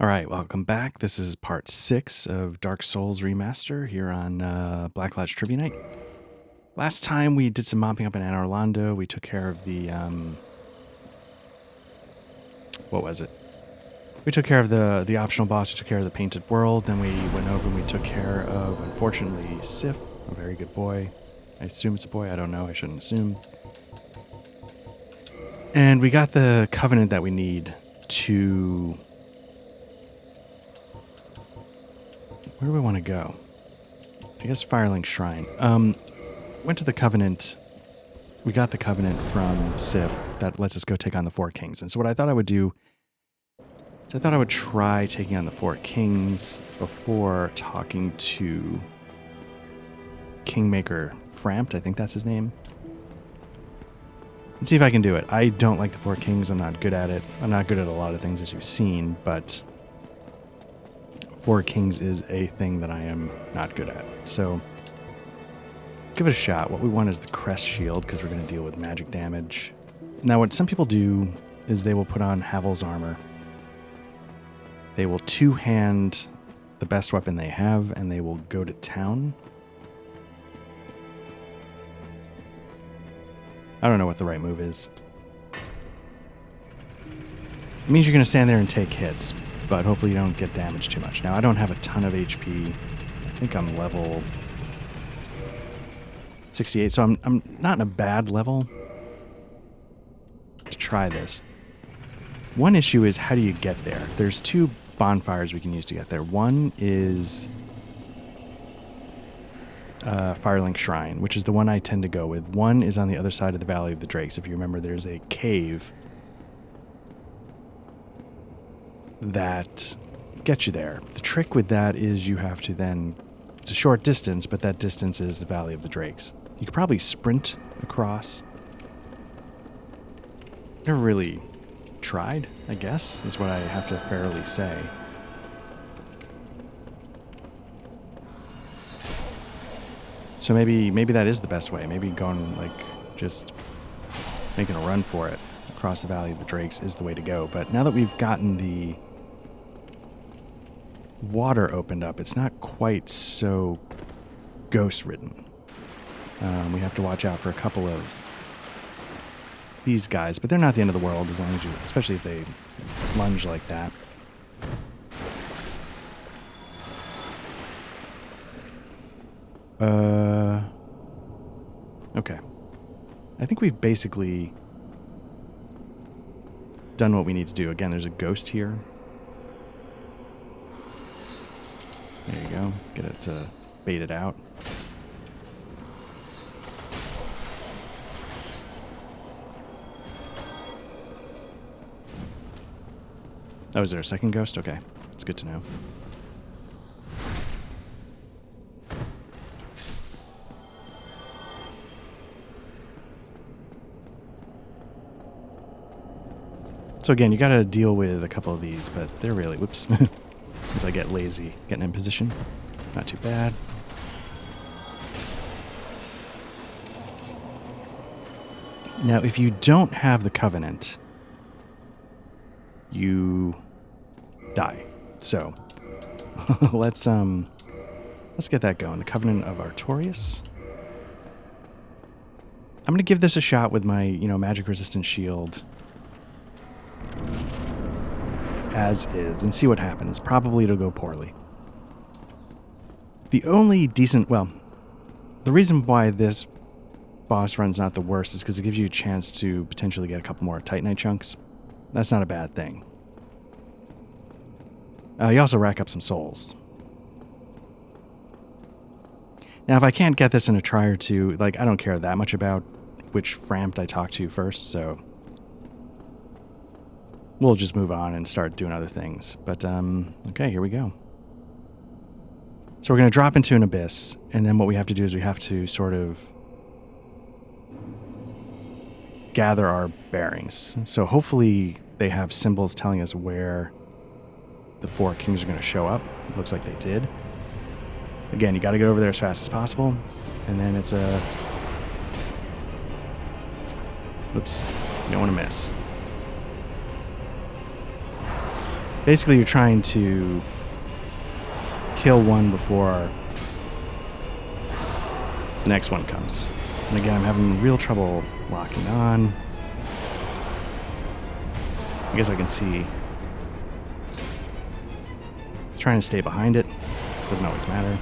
All right, welcome back. This is part 6 of Dark Souls Remaster here on Black Lodge Trivia Night. Last time we did some mopping up in Anne Orlando. We took care of the, what was it? We took care of the optional boss. We took care of the Painted World. Then we went over and we took care of, unfortunately, Seath, a very good boy. I assume it's a boy. I don't know. I shouldn't assume. And we got the covenant that we need to... Where do we want to go? I guess Firelink Shrine. Went to the Covenant. We got the Covenant from Seath that lets us go take on the Four Kings. And so what I thought I would do is I thought I would try taking on the Four Kings before talking to Kingmaker Frampt. I think that's his name. And see if I can do it. I don't like the Four Kings. I'm not good at it. I'm not good at a lot of things, as you've seen, but... Four Kings is a thing that I am not good at. So, give it a shot. What we want is the Crest Shield, because we're going to deal with magic damage. Now, what some people do is they will put on Havel's armor. They will two-hand the best weapon they have, and they will go to town. I don't know what the right move is. It means you're going to stand there and take hits, but hopefully you don't get damaged too much. Now, I don't have a ton of HP. I think I'm level 68, so I'm not in a bad level to try this. One issue is, how do you get there? There's two bonfires we can use to get there. One is Firelink Shrine, which is the one I tend to go with. One is on the other side of the Valley of the Drakes. If you remember, there's a cave that gets you there. The trick with that is you have to then... It's a short distance, but that distance is the Valley of the Drakes. You could probably sprint across. Never really tried, I guess, is what I have to fairly say. So maybe that is the best way. Maybe going, like, just making a run for it across the Valley of the Drakes is the way to go. But now that we've gotten the water opened up, it's not quite so ghost-ridden. We have to watch out for a couple of these guys, but they're not the end of the world as long as you, especially if they lunge like that. Okay. I think we've basically done what we need to do. Again, there's a ghost here. There you go. Get it to bait it out. Oh, is there a second ghost? Okay. It's good to know. So again, you gotta deal with a couple of these, but they're really... Whoops. As I get lazy, getting in position. Not too bad. Now, if you don't have the Covenant, you die. So, let's get that going. The Covenant of Artorias. I'm gonna give this a shot with my, magic resistant shield as is and see what happens. Probably it'll go poorly. The only decent... Well, the reason why this boss run's not the worst is because it gives you a chance to potentially get a couple more Titanite chunks. That's not a bad thing. You also rack up some souls. Now, if I can't get this in a try or two, I don't care that much about which Frampt I talk to first, so... We'll just move on and start doing other things. But, okay, here we go. So we're going to drop into an abyss, and then what we have to do is we have to sort of gather our bearings. So hopefully they have symbols telling us where the Four Kings are going to show up. It looks like they did. Again, you got to get over there as fast as possible, and then it's a... Oops, you don't want to miss. Basically, you're trying to kill one before the next one comes. And again, I'm having real trouble locking on. I guess I can see. Trying to stay behind it. Doesn't always matter.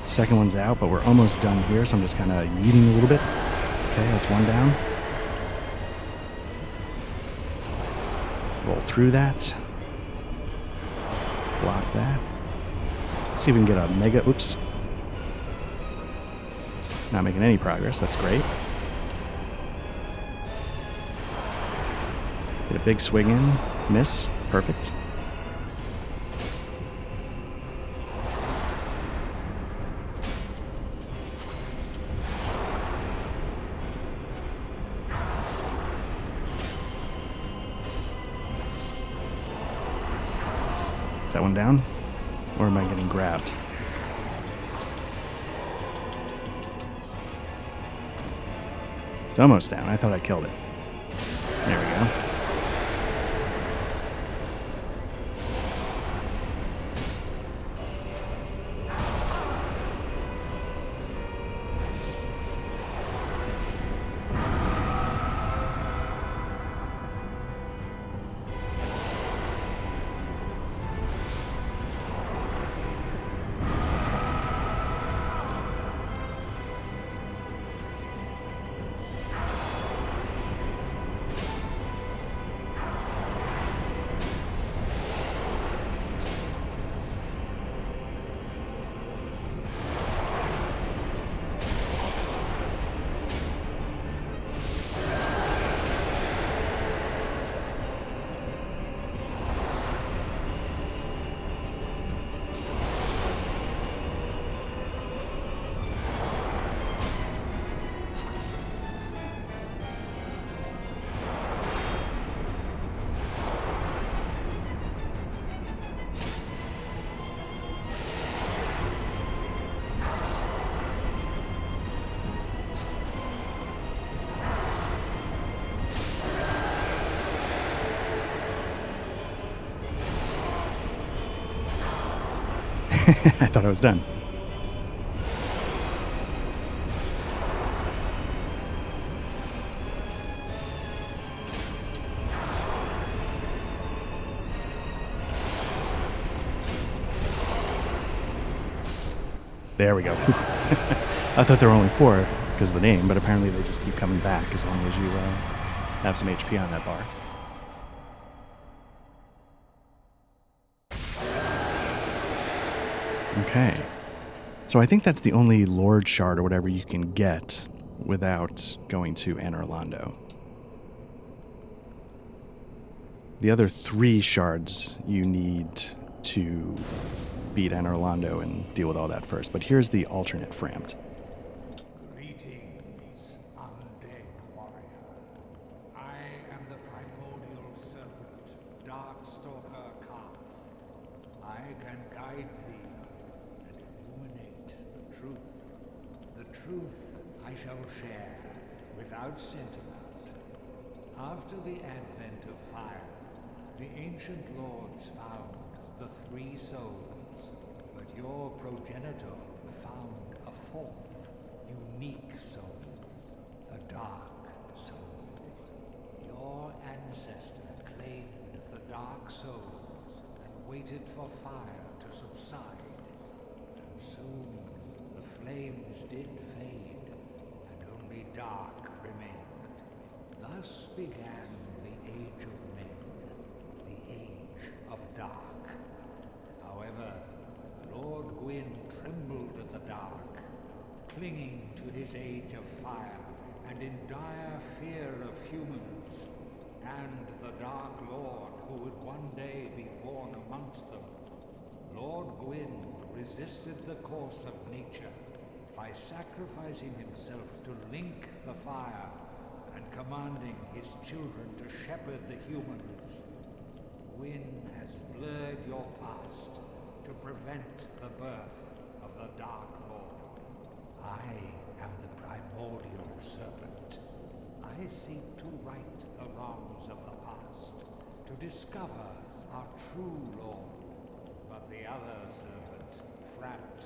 Second one's out, but we're almost done here, so I'm just kind of yeeting a little bit. Okay, that's one down. Roll through that. Block that. See if we can get a mega. Oops. Not making any progress. That's great. Get a big swing in. Miss. Perfect. Is that one down? Or am I getting grabbed? It's almost down. I thought I killed it. There we go. I thought I was done. There we go. I thought there were only 4 because of the name, but apparently they just keep coming back as long as you have some HP on that bar. Okay. So I think that's the only Lord Shard or whatever you can get without going to Anor Londo. The other 3 shards you need to beat Anor Londo and deal with all that first. But here's the alternate Frampt. Greetings, undead warrior. I am the primordial serpent, Darkstalker Khan. I can guide thee and illuminate the truth. The truth I shall share without sentiment. After the advent of fire, the ancient lords found the 3 souls, but your progenitor found a 4th, unique soul, the dark soul. Your ancestor claimed the dark souls and waited for fire to subside, and soon the flames did fade, and only dark remained. Thus began the Age of Men, the Age of Dark. However, Lord Gwyn trembled at the dark, clinging to his age of fire, and in dire fear of humans, and the Dark Lord who would one day be born amongst them. Lord Gwyn resisted the course of nature by sacrificing himself to link the fire and commanding his children to shepherd the humans. Gwyn has blurred your past to prevent the birth of the Dark Lord. I am the primordial serpent. I seek to right the wrongs of the past, to discover our true Lord. But the other servant, Frapt,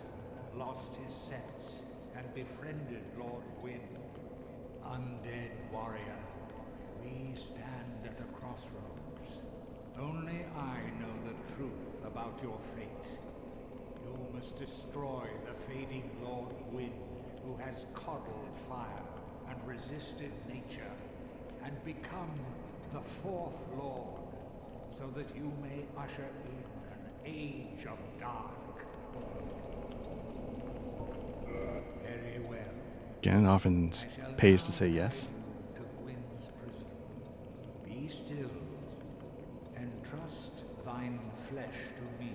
lost his sense and befriended Lord Gwyn. Undead warrior, we stand at a crossroads. Only I know the truth about your fate. You must destroy the fading Lord Gwyn, who has coddled fire and resisted nature, and become the fourth Lord, so that you may usher in an age of dark. Very well. Again, it often pays to say yes. To Gwyn's prison. Be still, and trust thine flesh to me.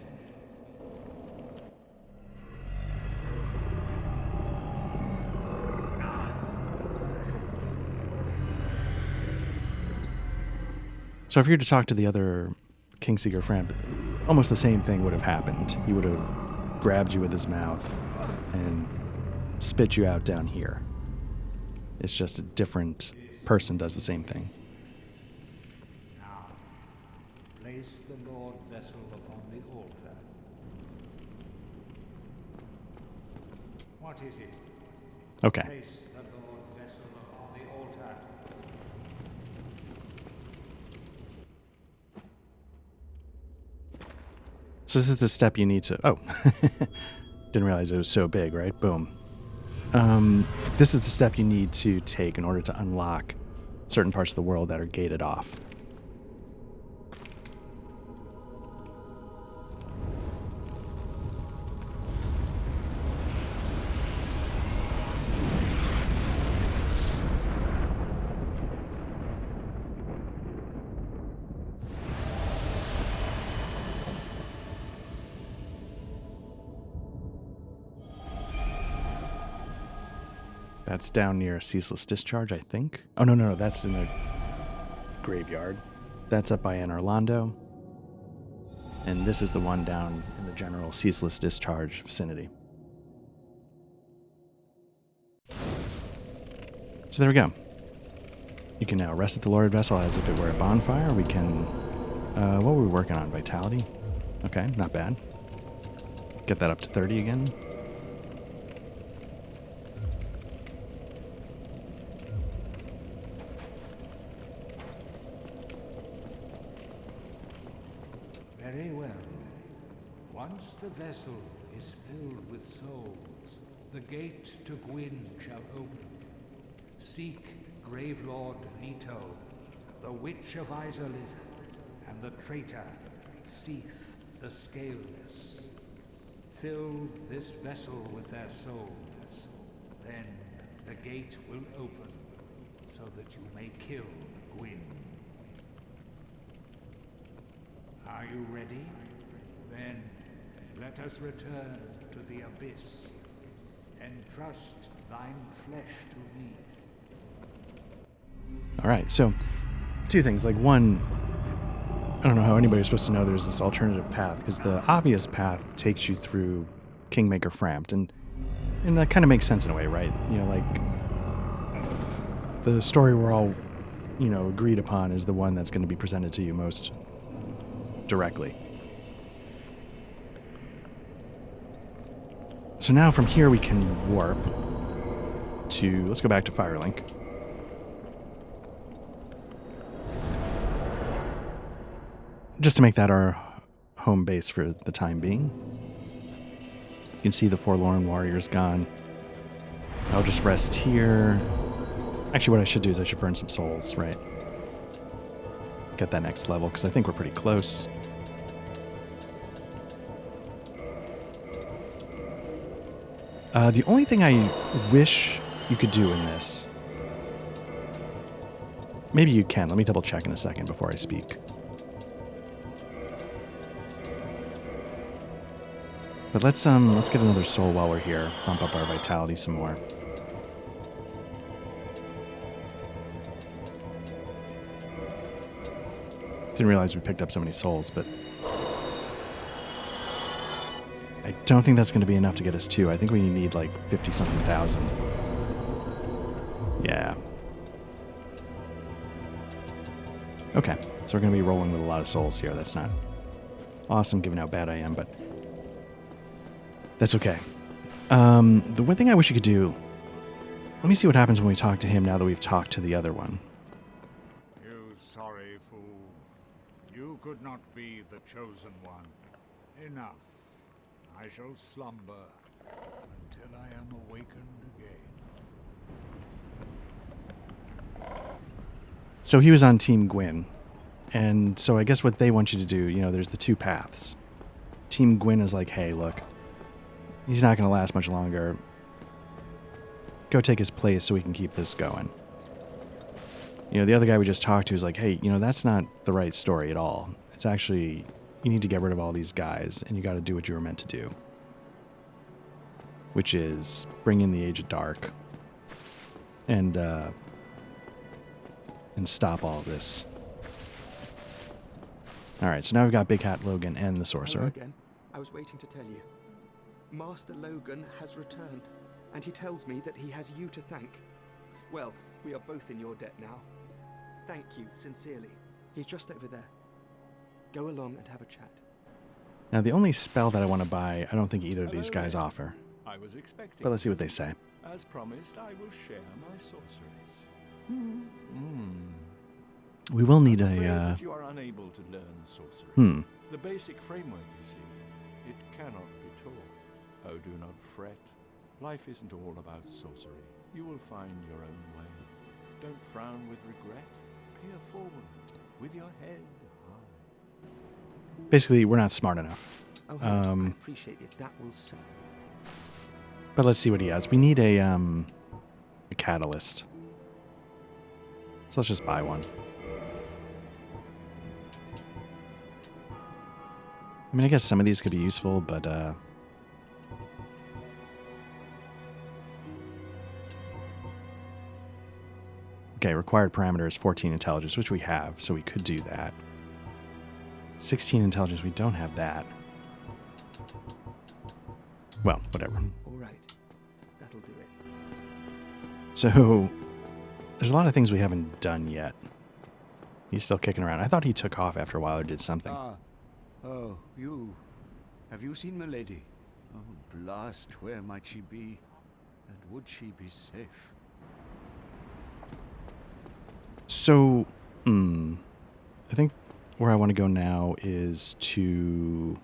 So if you were to talk to the other Kingseeker Framp, almost the same thing would have happened. He would have grabbed you with his mouth and spit you out down here. It's just a different person does the same thing. Now, place the Lord vessel upon the altar. What is it? Okay. Place the Lord vessel upon the altar. So this is the step you need to... Oh. Didn't realize it was so big, right? Boom. This is the step you need to take in order to unlock certain parts of the world that are gated off. That's down near Ceaseless Discharge, I think. Oh, no, that's in the graveyard. That's up by Anne Orlando. And this is the one down in the general Ceaseless Discharge vicinity. So there we go. You can now rest at the Lord Vessel as if it were a bonfire. We can... what were we working on? Vitality? Okay, not bad. Get that up to 30 again. Very well. Once the vessel is filled with souls, the gate to Gwyn shall open. Seek Gravelord Leto, the Witch of Izalith, and the traitor, Seath the Scaleless. Fill this vessel with their souls. Then the gate will open, so that you may kill Gwyn. Are you ready? Then let us return to the abyss, and trust thine flesh to me. Alright, so two things. Like, one, I don't know how anybody's supposed to know there's this alternative path, because the obvious path takes you through Kingmaker Frampt, and that kind of makes sense in a way, right? You know, like, the story we're all, agreed upon is the one that's going to be presented to you most directly. So now from here we can warp to, let's go back to Firelink. Just to make that our home base for the time being. You can see the Forlorn Warrior's gone. I'll just rest here. Actually, what I should do is I should burn some souls, right? Get that next level, because I think we're pretty close. The only thing I wish you could do in this... Maybe you can. Let me double check in a second before I speak. But let's get another soul while we're here. Bump up our vitality some more. Didn't realize we picked up so many souls, but I don't think that's going to be enough to get us to. I think we need like 50-something thousand. Yeah. Okay, so we're going to be rolling with a lot of souls here. That's not awesome given how bad I am, but that's okay. The one thing I wish you could do, let me see what happens when we talk to him now that we've talked to the other one. You sorry fool. You could not be the chosen one. Enough. I shall slumber until I am awakened again. So he was on Team Gwyn, and so I guess what they want you to do, you know, there's the two paths. Team Gwyn is like, hey, look, he's not going to last much longer. Go take his place so we can keep this going. You know, the other guy we just talked to is like, hey, you know, that's not the right story at all. It's actually, you need to get rid of all these guys, and you got to do what you were meant to do. Which is bring in the Age of Dark and stop all of this. Alright, so now we've got Big Hat Logan and the Sorcerer. Hello again. I was waiting to tell you. Master Logan has returned, and he tells me that he has you to thank. Well, we are both in your debt now. Thank you, sincerely. He's just over there. Go along and have a chat. Now, the only spell that I want to buy, I don't think either of these guys offer. I was expecting. But let's see what they say. As promised, I will share my sorceries. We will need I'm afraid a... that you are unable to learn sorcery. The basic framework, you see, it cannot be taught. Oh, do not fret. Life isn't all about sorcery. You will find your own way. Don't frown with regret. Peer forward with your head high. Basically, we're not smart enough. Oh, I appreciate it. That will... But let's see what he has. We need a catalyst. So let's just buy one. I mean, I guess some of these could be useful, but okay, required parameter is 14 intelligence, which we have, so we could do that. 16 intelligence, we don't have that. Well, whatever. All right. That'll do it. So, there's a lot of things we haven't done yet. He's still kicking around. I thought he took off after a while or did something. Oh, you. Have you seen Milady? Oh, blast, where might she be? And would she be safe? So, I think where I want to go now is to...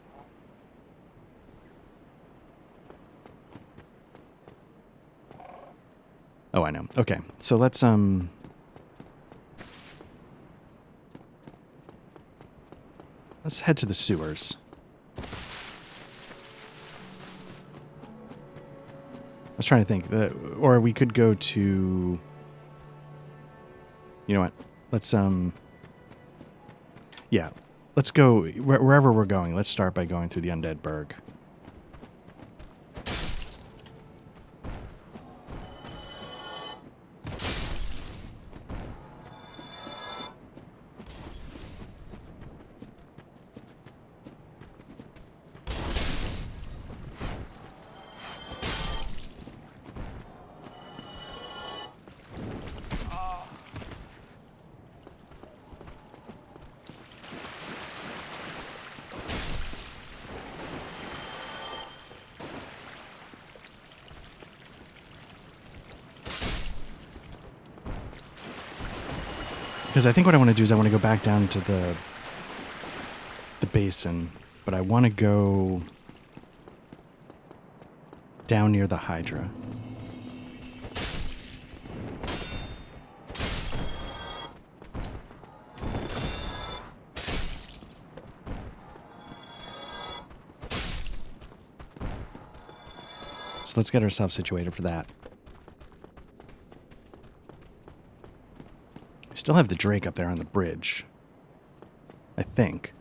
Oh, I know. Okay, so let's head to the sewers. I was trying to think, or we could go to... You know what? Let's yeah, let's go wherever we're going. Let's start by going through the Undead Burg. Because I think what I want to do is I want to go back down to the basin, but I want to go down near the Hydra. So let's get ourselves situated for that. Still have the Drake up there on the bridge. I think.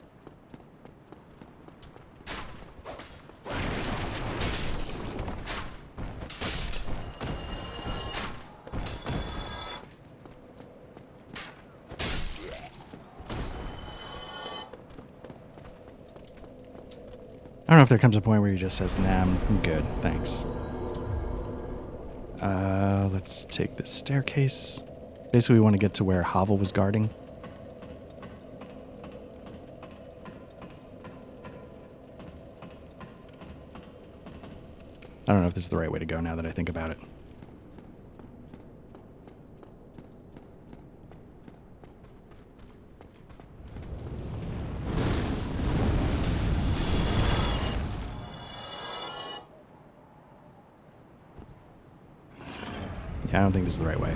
I don't know if there comes a point where he just says, nah, I'm good, thanks. Let's take this staircase. Basically, we want to get to where Havel was guarding. I don't know if this is the right way to go now that I think about it. Yeah, I don't think this is the right way.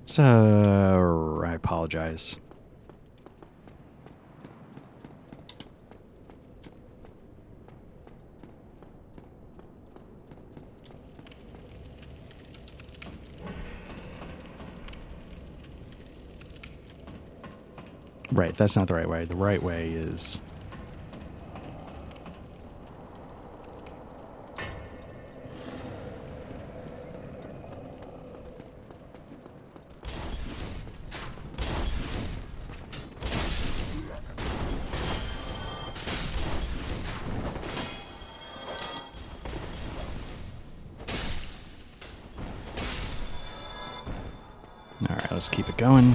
So, I apologize. Right, that's not the right way. The right way is... Alright, let's keep it going.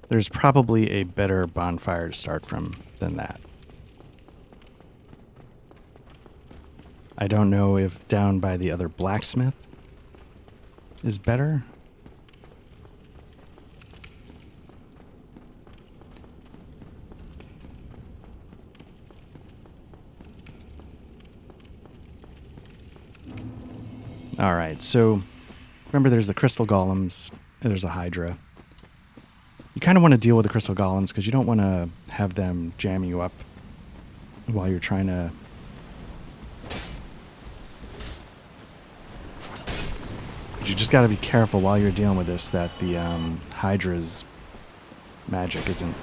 There's probably a better bonfire to start from than that. I don't know if down by the other blacksmith is better. All right, so remember there's the crystal golems, and there's a hydra. You kind of want to deal with the crystal golems because you don't want to have them jam you up while you're trying to... But you just got to be careful while you're dealing with this that the hydra's magic isn't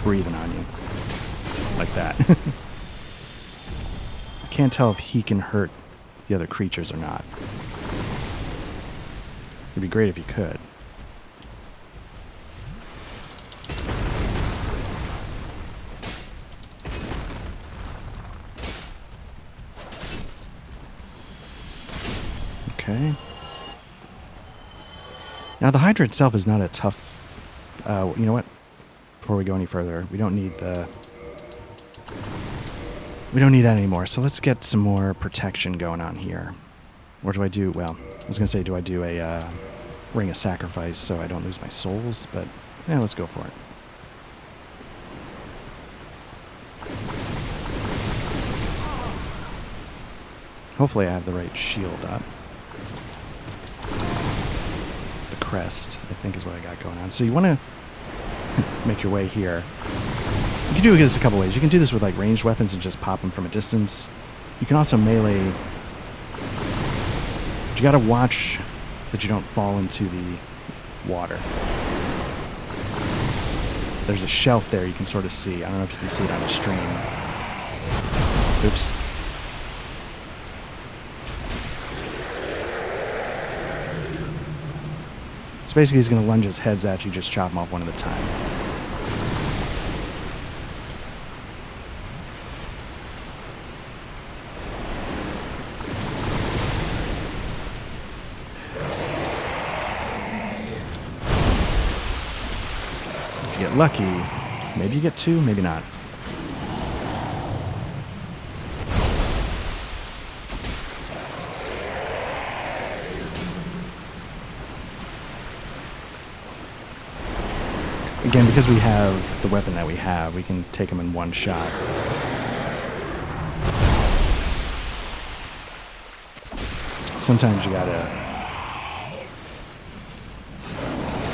breathing on you like that. I can't tell if he can hurt the other creatures or not. It'd be great if he could. Okay. Now the Hydra itself is not a tough... you know what? Before we go any further, we don't need the... We don't need that anymore, so let's get some more protection going on here. Or do I do... Well, I was going to say, do I do a ring of sacrifice so I don't lose my souls? But, yeah, let's go for it. Hopefully I have the right shield up. The crest, I think, is what I got going on. So you want to make your way here. You can do this a couple ways. You can do this with like ranged weapons and just pop them from a distance. You can also melee. But you got to watch that you don't fall into the water. There's a shelf there you can sort of see. I don't know if you can see it on the stream. Oops. So basically he's going to lunge his heads at you, just chop them off one at a time. If you get lucky, maybe you get two, maybe not. Again, because we have the weapon that we have, we can take them in one shot. Sometimes you gotta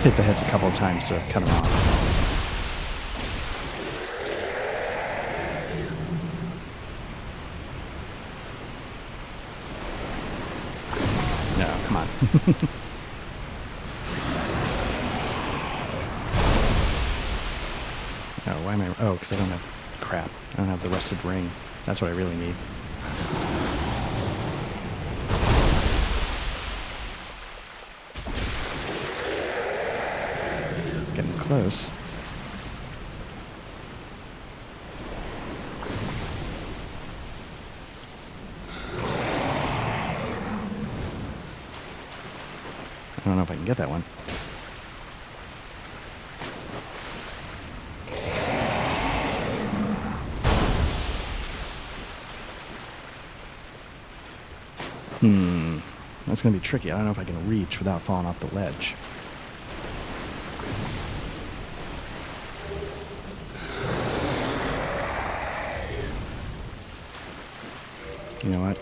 hit the heads a couple of times to cut them off. No, come on. Oh, why am I... Oh, because I don't have... Crap. I don't have the rusted ring. That's what I really need. Getting close. I don't know if I can get that one. That's going to be tricky. I don't know if I can reach without falling off the ledge. You know what?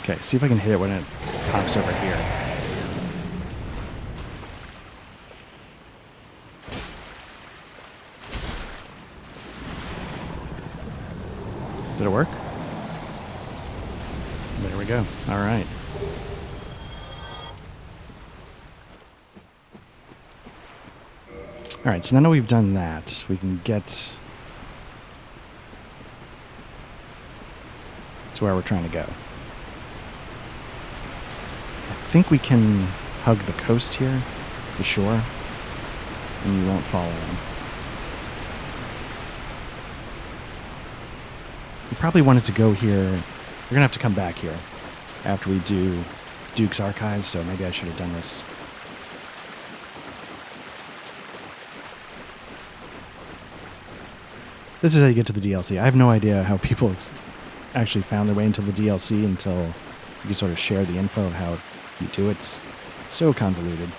Okay, see if I can hit it when it pops over here. Did it work? There we go. All right. All right, so now that we've done that, we can get to where we're trying to go. I think we can hug the coast here, the shore, and you won't fall in. We probably wanted to go here. We're going to have to come back here after we do Duke's Archives, so maybe I should have done this. This is how you get to the DLC. I have no idea how people actually found their way into the DLC until you can sort of share the info of how you do it. It's so convoluted.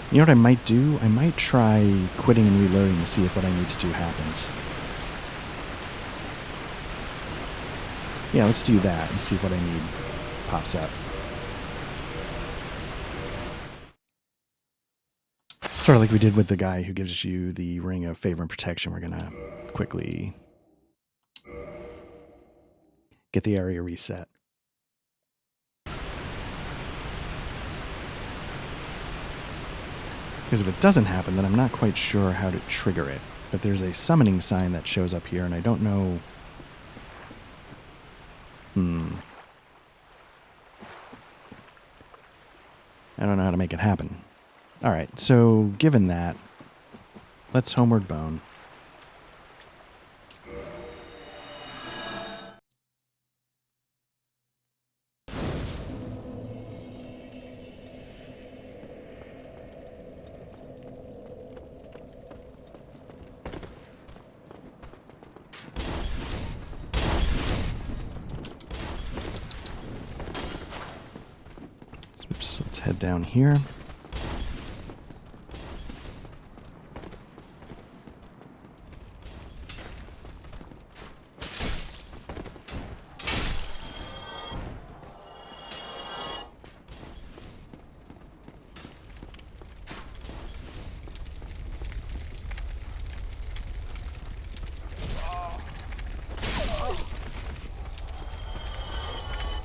You know what I might do? I might try quitting and reloading to see if what I need to do happens. Yeah, let's do that and see if what I need pops up. Sort of like we did with the guy who gives you the Ring of Favor and Protection. We're going to quickly get the area reset. Because if it doesn't happen, then I'm not quite sure how to trigger it. But there's a summoning sign that shows up here, and I don't know... I don't know how to make it happen. Alright, so given that, let's Homeward Bone. Oops, let's head down here.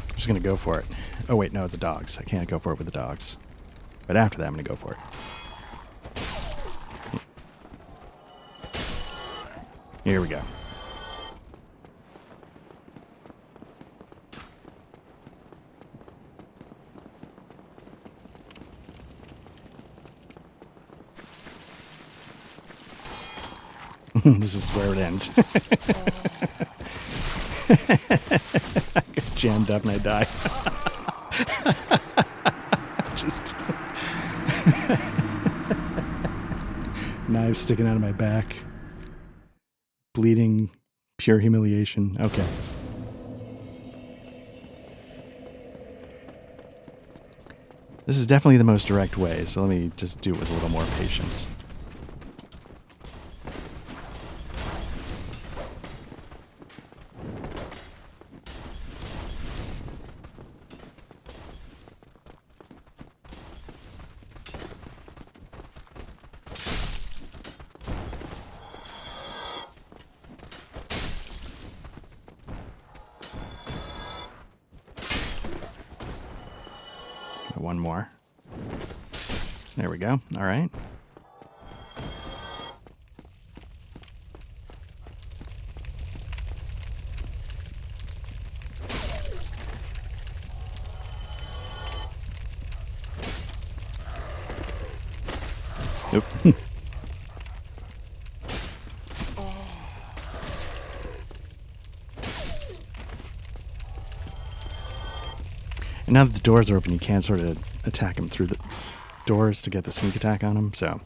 I'm just going to go for it. Oh, wait, no, the dogs. I can't go for it with the dogs. But after that, I'm going to go for it. Here we go. This is where it ends. I get jammed up and I die. Just knives sticking out of my back, bleeding Pure humiliation. Okay. This is definitely the most direct way, so let me just do it with a little more patience. One more. There we go. All right. Nope. And now that the doors are open, you can sort of attack him through the doors to get the sneak attack on him, so...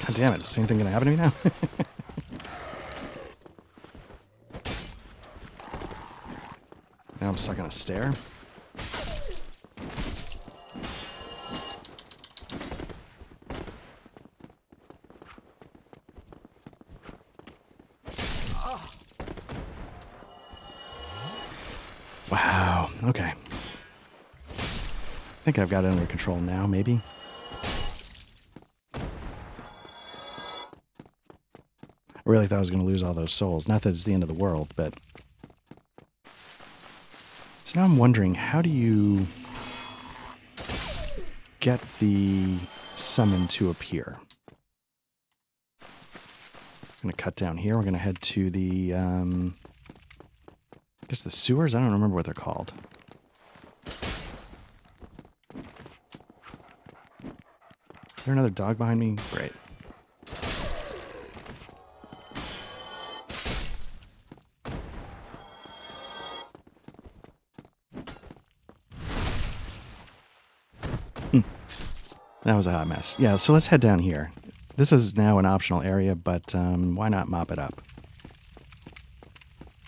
God damn it, same thing gonna happen to me now? Now I'm stuck on a stair. Wow, okay. I think I've got it under control now, maybe. I really thought I was going to lose all those souls. Not that it's the end of the world, but... So now I'm wondering, how do you get the summon to appear? I'm going to cut down here. We're going to head to the, I guess the sewers? I don't remember what they're called. Is there another dog behind me? Great. That was a hot mess. Yeah, so let's head down here. This is now an optional area, but why not mop it up?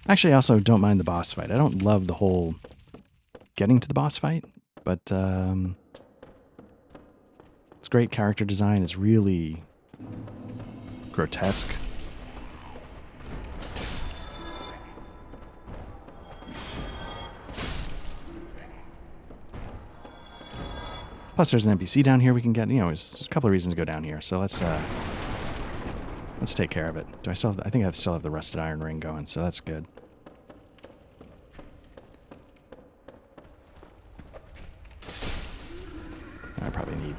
Actually, I also don't mind the boss fight. I don't love the whole getting to the boss fight, but it's great character design. It's really grotesque. Plus, there's an NPC down here we can get. You know, there's a couple of reasons to go down here. So let's take care of it. Do I still have, I think I still have the rusted iron ring going, so that's good. I probably need.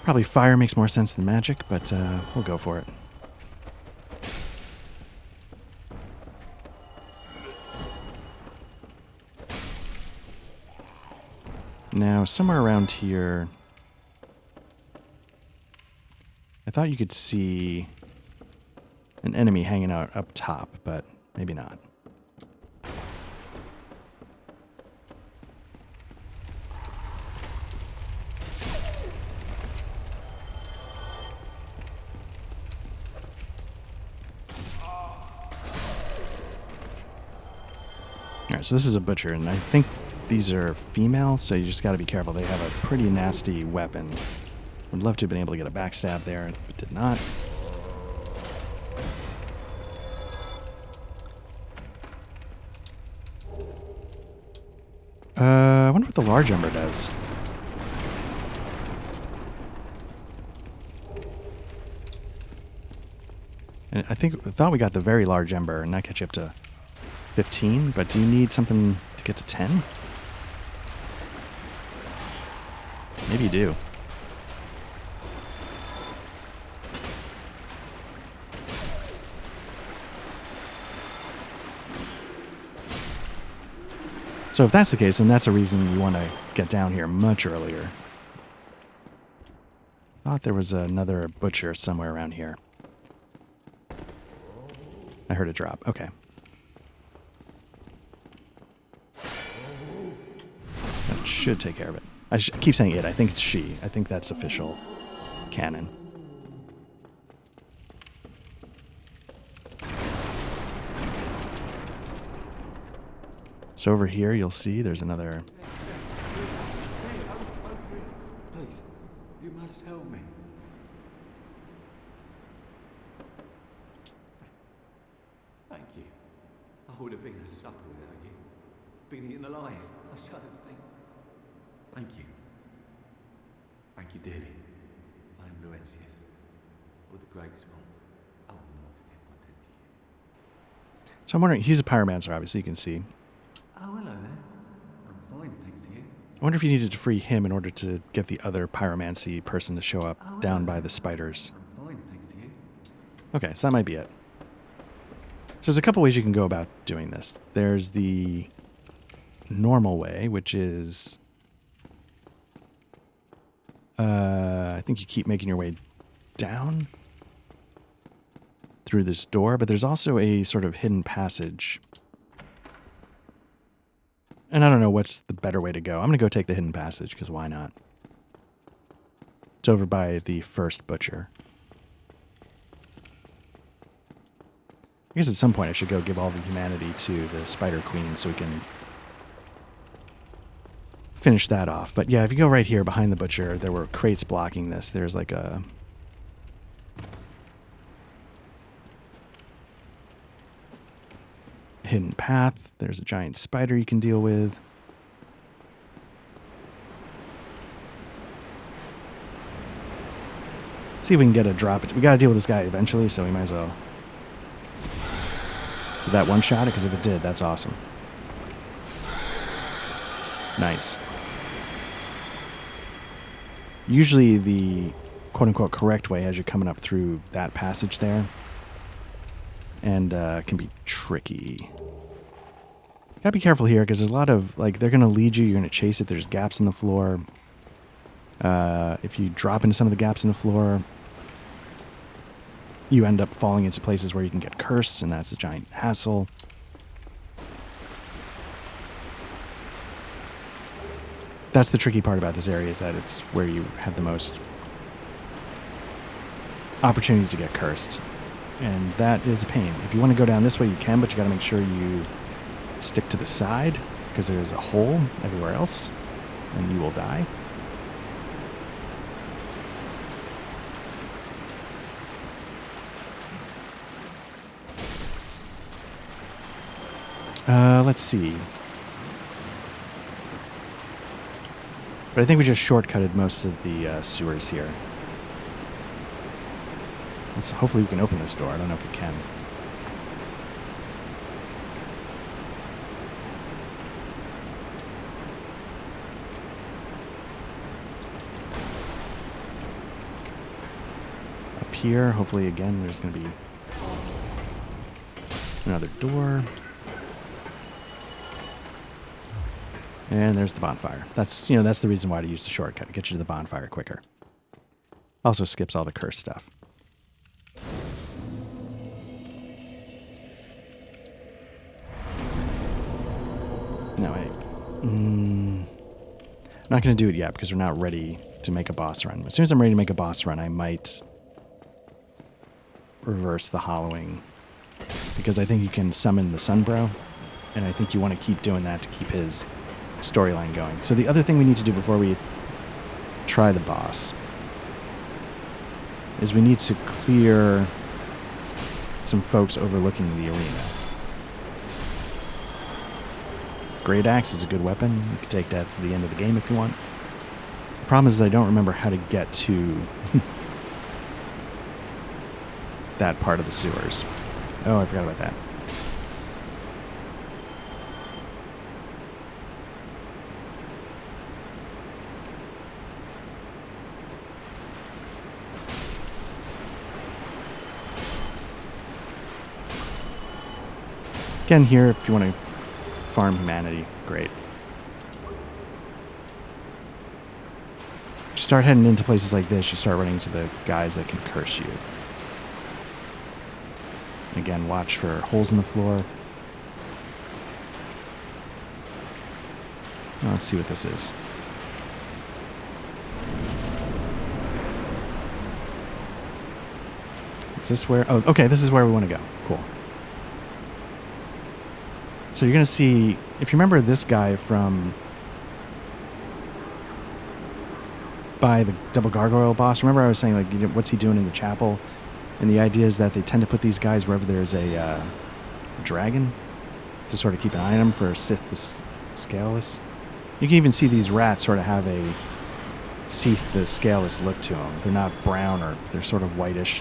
Probably fire makes more sense than magic, but we'll go for it. Now, somewhere around here, I thought you could see an enemy hanging out up top, but maybe not. Alright, so this is a butcher, and I think these are female, so you just got to be careful. They have a pretty nasty weapon. Would love to have been able to get a backstab there, but did not. I wonder what the large ember does. I thought we got the very large ember, and that gets you up to 15, but do you need something to get to 10? Maybe you do. So if that's the case, then that's a reason you want to get down here much earlier. Thought there was another butcher somewhere around here. I heard a drop. Okay. That should take care of it. I keep saying it. I think it's she. I think that's official canon. So over here, you'll see there's another... Please, you must help me. Thank you. I would have been a supper without you. Been eaten alive. I shudder to think. Thank you. Thank you dearly. I am Laurentius, of the Great Swamp. I will not forget my debt to you. So I'm wondering, he's a pyromancer, obviously, you can see. Oh, hello there. I'm fine, thanks to you. I wonder if you needed to free him in order to get the other pyromancy person to show up down by the spiders. I'm fine, thanks to you. Okay, so that might be it. So there's a couple ways you can go about doing this. There's the normal way, which is... I think you keep making your way down through this door, but there's also a sort of hidden passage. And I don't know what's the better way to go. I'm going to go take the hidden passage, because why not? It's over by the first butcher. I guess at some point I should go give all the humanity to the Spider Queen so we can finish that off. But yeah, if you go right here behind the butcher, there were crates blocking this. There's like a... hidden path. There's a giant spider you can deal with. See if we can get a drop. We got to deal with this guy eventually, so we might as well... Did that one-shot it? Because if it did, that's awesome. Nice. Usually the quote-unquote correct way has you coming up through that passage there. And can be tricky. Gotta be careful here, because there's a lot of, like, they're going to lead you, you're going to chase it, there's gaps in the floor. If you drop into some of the gaps in the floor, you end up falling into places where you can get cursed, and that's a giant hassle. That's the tricky part about this area, is that it's where you have the most opportunities to get cursed. And that is a pain. If you want to go down this way, you can, but you got to make sure you stick to the side, because there's a hole everywhere else, and you will die. Let's see. But I think we just shortcutted most of the sewers here. Hopefully we can open this door. I don't know if we can. Up here, hopefully again, there's going to be another door. And there's the bonfire. That's the reason why to use the shortcut, to get you to the bonfire quicker. Also skips all the curse stuff. No, wait. Not going to do it yet because we're not ready to make a boss run. As soon as I'm ready to make a boss run, I might reverse the hollowing, because I think you can summon the Sunbro, and I think you want to keep doing that to keep his storyline going. So the other thing we need to do before we try the boss is we need to clear some folks overlooking the arena. Great Axe is a good weapon. You can take that to the end of the game if you want. The problem is I don't remember how to get to that part of the sewers. Oh, I forgot about that. Again, here, if you want to farm humanity, great. You start heading into places like this, you start running into the guys that can curse you. Again, watch for holes in the floor. Now let's see what this is. Is this where... Oh, okay, this is where we want to go. Cool. So you're going to see... If you remember this guy from... by the double gargoyle boss, remember I was saying, like, you know, what's he doing in the chapel? And the idea is that they tend to put these guys wherever there's a dragon to sort of keep an eye on them for Seath the Scaleless. You can even see these rats sort of have a Seath the Scaleless look to them. They're not brown, or they're sort of whitish.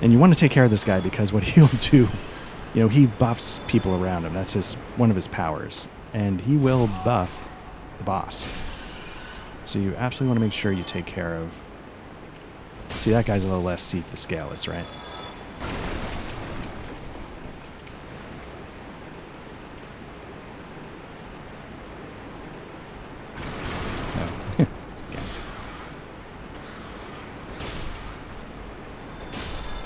And you want to take care of this guy because what he'll do, you know, he buffs people around him. That's one of his powers. And he will buff the boss. So you absolutely want to make sure you take care of... See, that guy's a little less Seath the Scaleless, right? Oh.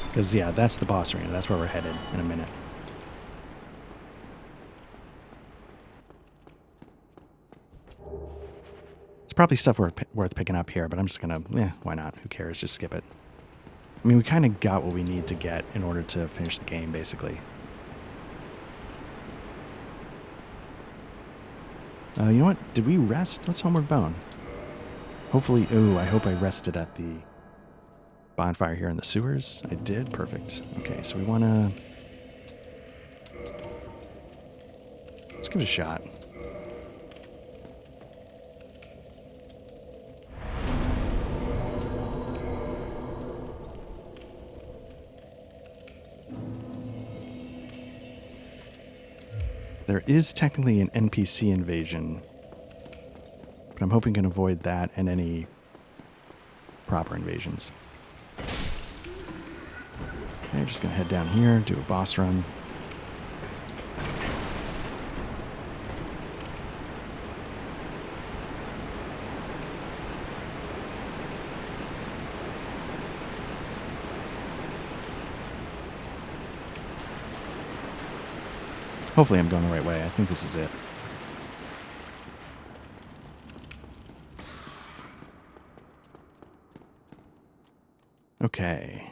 Because, yeah, that's the boss arena. That's where we're headed in a minute. Probably stuff worth picking up here, but I'm just gonna, why not? Who cares? Just skip it. I mean, we kind of got what we need to get in order to finish the game, basically. You know what? Did we rest? Let's homeward bone. Hopefully, I hope I rested at the bonfire here in the sewers. I did. Perfect. Okay, so we want to... Let's give it a shot. There is technically an NPC invasion, but I'm hoping to avoid that and any proper invasions. Okay, just gonna head down here, do a boss run. Hopefully I'm going the right way. I think this is it. Okay.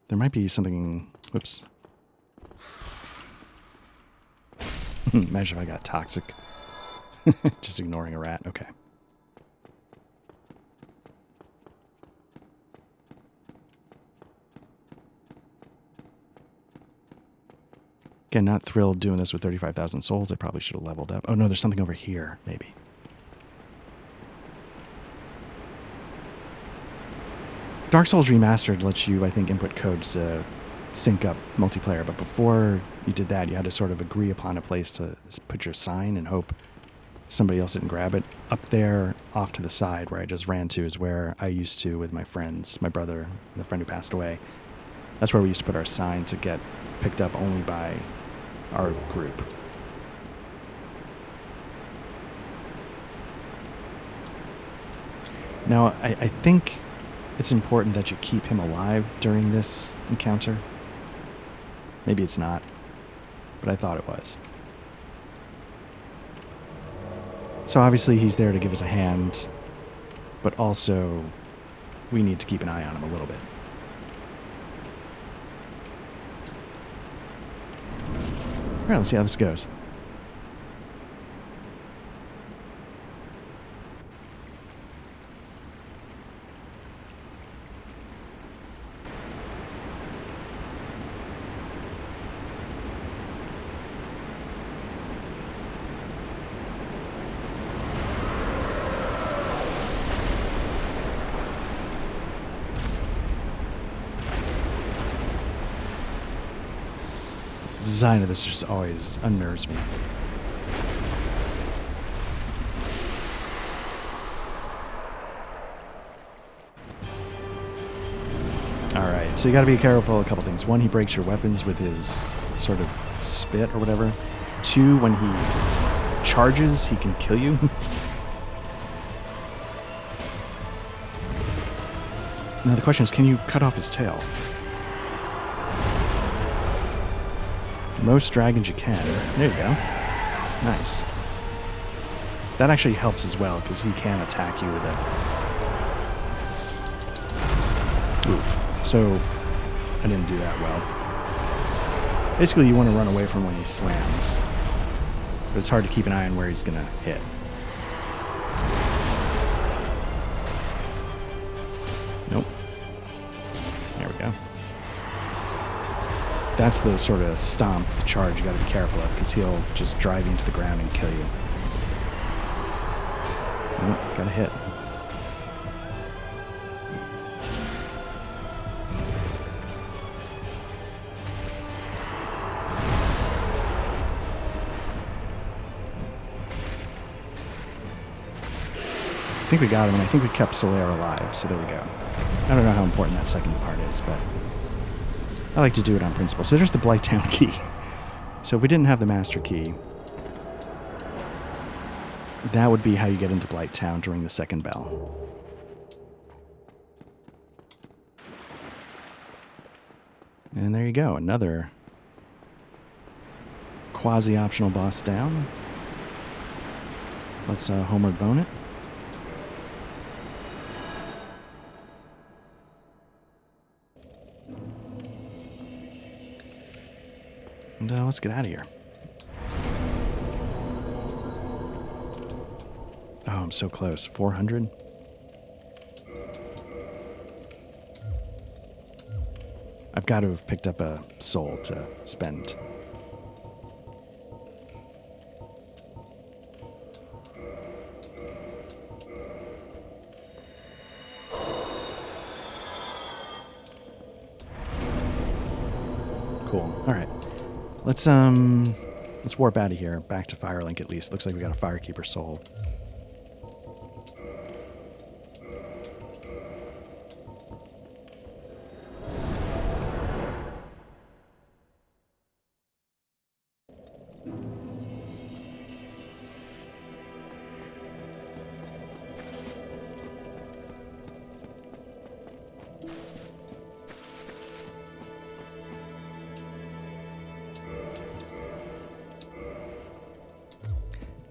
There might be something... Whoops. Imagine if I got toxic. Just ignoring a rat. Okay. Again, not thrilled doing this with 35,000 souls. I probably should have leveled up. Oh no, there's something over here, maybe. Dark Souls Remastered lets you, I think, input codes to sync up multiplayer, but before you did that, you had to sort of agree upon a place to put your sign and hope somebody else didn't grab it. Up there, off to the side, where I just ran to, is where I used to with my friends, my brother, and the friend who passed away. That's where we used to put our sign to get picked up only by our group. Now, I think it's important that you keep him alive during this encounter. Maybe it's not, but I thought it was. So obviously he's there to give us a hand, but also we need to keep an eye on him a little bit. All right, let's see how this goes. The design of this just always unnerves me. Alright, so you gotta be careful of a couple things. One, he breaks your weapons with his sort of spit or whatever. Two, when he charges, he can kill you. Now the question is, can you cut off his tail? Most dragons you can. There you go. Nice. That actually helps as well, because he can attack you with it. Oof. So, I didn't do that well. Basically, you want to run away from when he slams. But it's hard to keep an eye on where he's going to hit. Nope. There we go. That's the sort of stomp, the charge you got to be careful of, because he'll just drive you into the ground and kill you. Nope, got a hit. I think we got him, and I think we kept Solaire alive, so there we go. I don't know how important that second part is, but I like to do it on principle. So there's the Blighttown key. So if we didn't have the master key, that would be how you get into Blighttown during the second bell. And there you go, another quasi-optional boss down. Let's homeward bone it. And let's get out of here. Oh, I'm so close. 400? I've got to have picked up a soul to spend. Cool. All right. Let's warp out of here. Back to Firelink at least. Looks like we got a Firekeeper soul.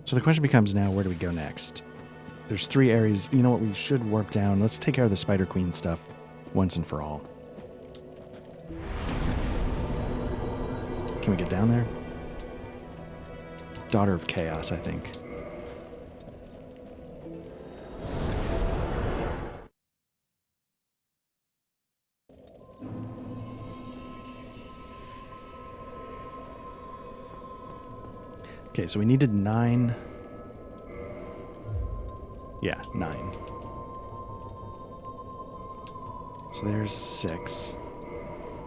So the question becomes now, where do we go next? There's 3 areas. You know what? We should warp down. Let's take care of the Spider Queen stuff once and for all. Can we get down there? Daughter of Chaos, I think. Okay, so we needed 9. Yeah, 9. So there's 6.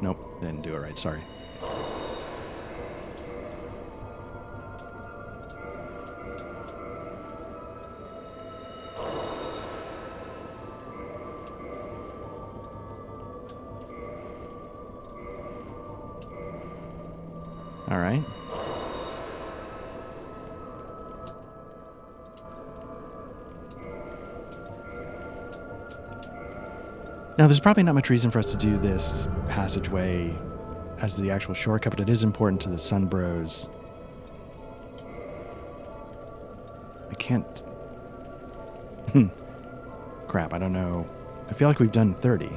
Nope, didn't do it right, sorry. All right. Now, there's probably not much reason for us to do this passageway as the actual shortcut, but it is important to the Sun Bros. I can't... Crap, I don't know. I feel like we've done 30.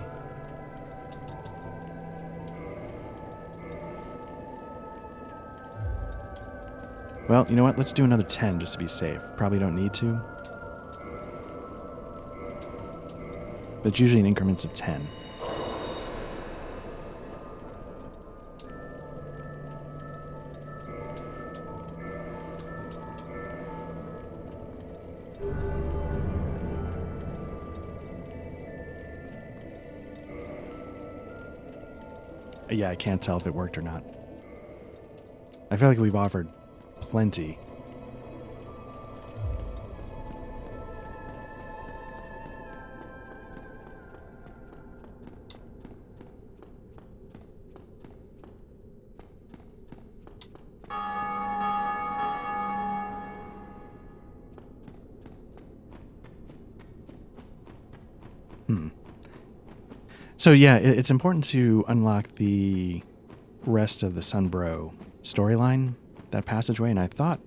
Well, you know what? Let's do another 10 just to be safe. Probably don't need to. But it's usually in increments of 10. Yeah, I can't tell if it worked or not. I feel like we've offered plenty. So yeah, it's important to unlock the rest of the Sunbro storyline, that passageway, and I thought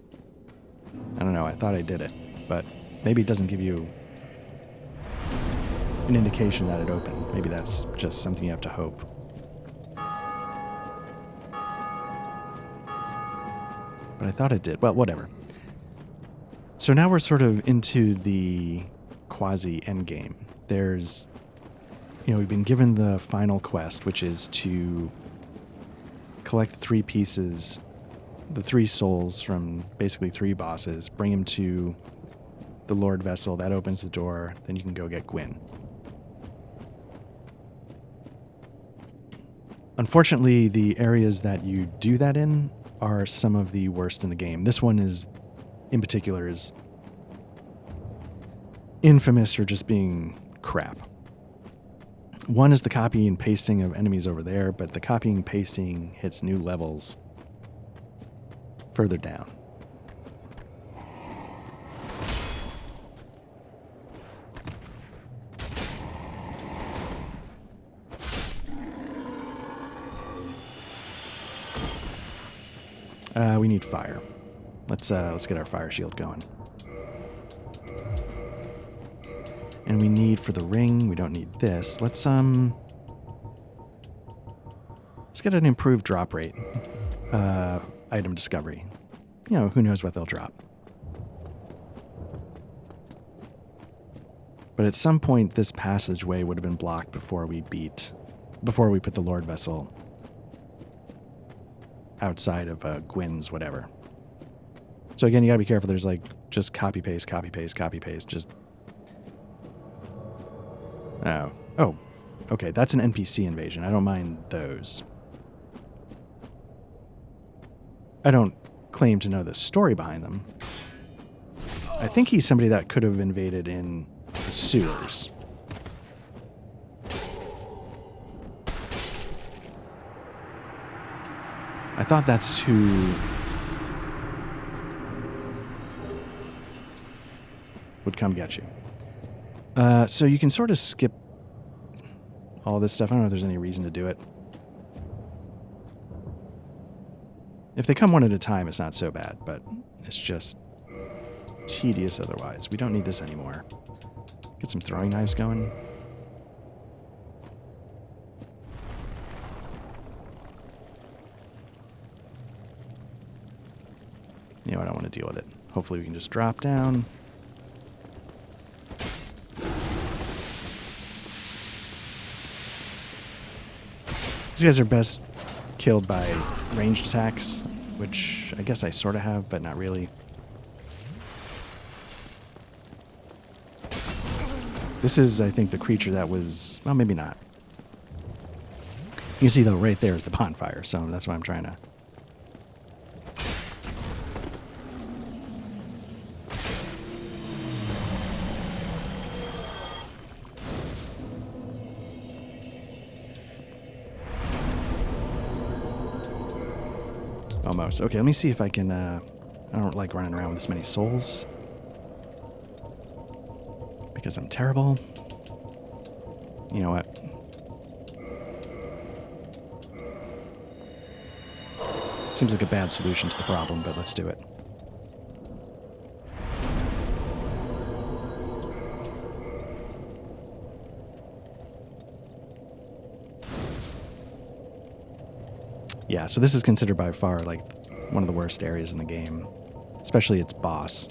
I did it, but maybe it doesn't give you an indication that it opened. Maybe that's just something you have to hope. But I thought it did. Well, whatever. So now we're sort of into the quasi-endgame. There's, we've been given the final quest, which is to collect 3 pieces, the 3 souls from basically 3 bosses, bring them to the Lord Vessel. That opens the door. Then you can go get Gwyn. Unfortunately, the areas that you do that in are some of the worst in the game. This one in particular, is infamous for just being crap. One is the copying and pasting of enemies over there, but the copying and pasting hits new levels further down. We need fire. Let's get our fire shield going. And we need, for the ring, we don't need this. Let's get an improved drop rate. Item discovery. Who knows what they'll drop. But at some point, this passageway would have been blocked before we put the Lord Vessel outside of Gwyn's whatever. So again, you gotta be careful. There's just copy paste, copy paste, copy paste. Just oh, okay. That's an NPC invasion. I don't mind those. I don't claim to know the story behind them. I think he's somebody that could have invaded in the sewers. I thought that's who would come get you. So you can sort of skip all this stuff. I don't know if there's any reason to do it. If they come one at a time, it's not so bad, but it's just tedious otherwise. We don't need this anymore. Get some throwing knives going. I don't want to deal with it. Hopefully we can just drop down. These guys are best killed by ranged attacks, which I guess I sort of have, but not really. This is, I think, the creature that was... Well, maybe not. You can see, though, right there is the bonfire, so that's what I'm trying to... Almost. Okay, let me see if I can... I don't like running around with this many souls. Because I'm terrible. You know what? Seems like a bad solution to the problem, but let's do it. Yeah, so this is considered by far like one of the worst areas in the game, especially its boss.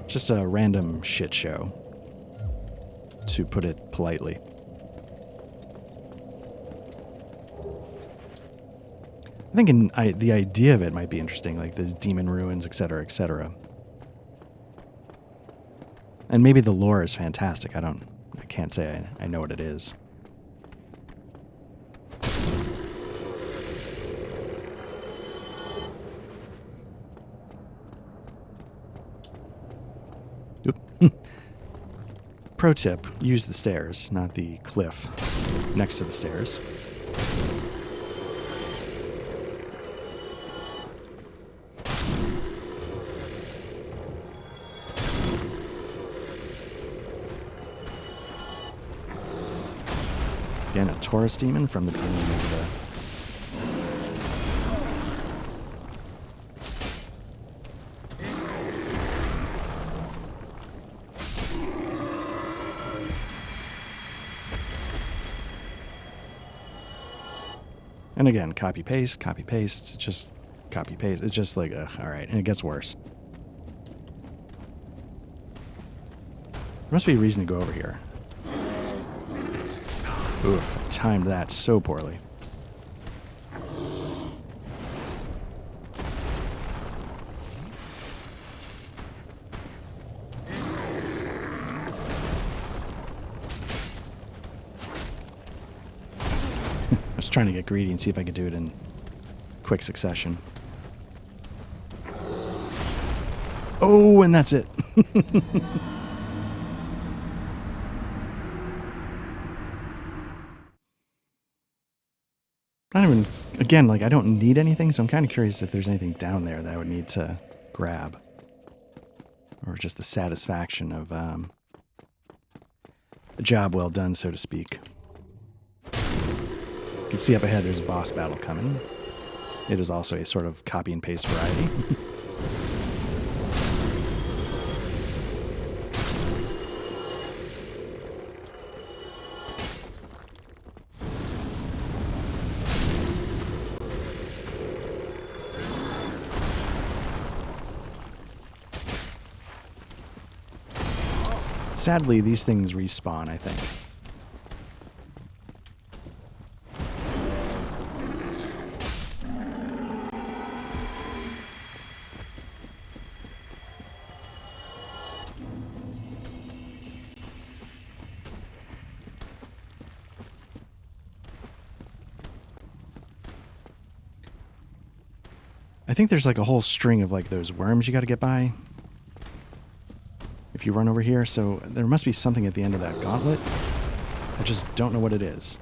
Just a random shit show, to put it politely. I think the idea of it might be interesting, like the demon ruins, etc., etc. And maybe the lore is fantastic. I can't say I know what it is. Pro tip, use the stairs, not the cliff next to the stairs. Again, a Taurus demon from the beginning of the... And again, copy paste, just copy paste. It's just like, all right, and it gets worse. There must be a reason to go over here. Oof, I timed that so poorly. I was trying to get greedy and see if I could do it in quick succession. Oh, and that's it. Not even, again, like I don't need anything, so I'm kind of curious if there's anything down there that I would need to grab. Or just the satisfaction of a job well done, so to speak. You can see up ahead there's a boss battle coming. It is also a sort of copy and paste variety. Sadly, these things respawn, I think. I think there's like a whole string of like those worms you got to get by if you run over here, so there must be something at the end of that gauntlet. I just don't know what it is.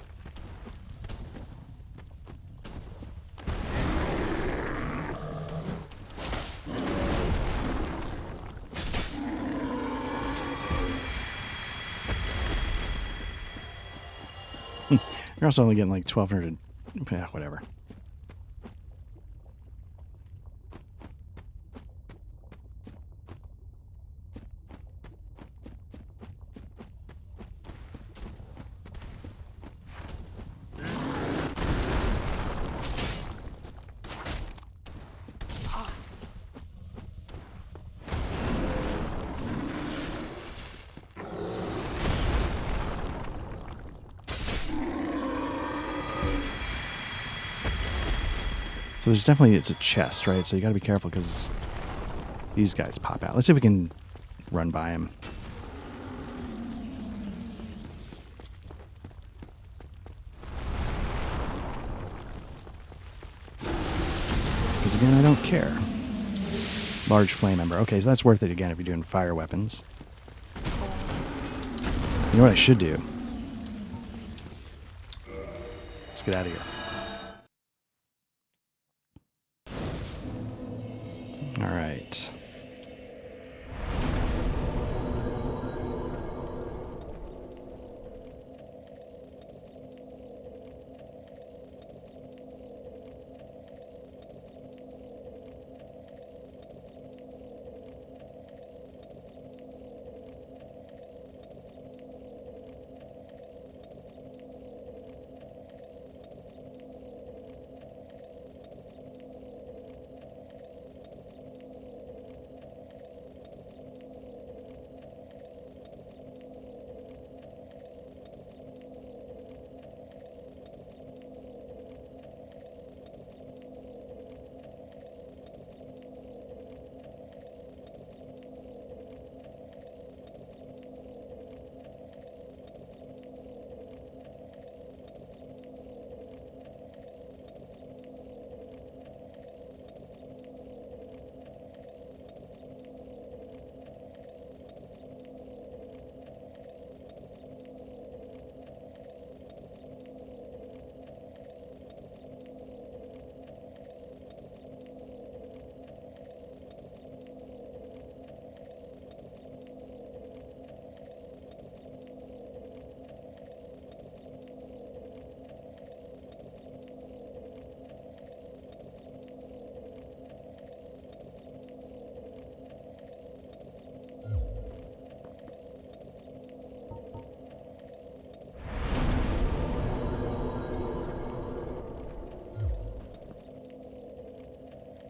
You're also only getting like 1,200, whatever. So there's definitely, it's a chest, right? So you got to be careful because these guys pop out. Let's see if we can run by him. Because again, I don't care. Large flame ember. Okay, so that's worth it again if you're doing fire weapons. You know what I should do? Let's get out of here. All right.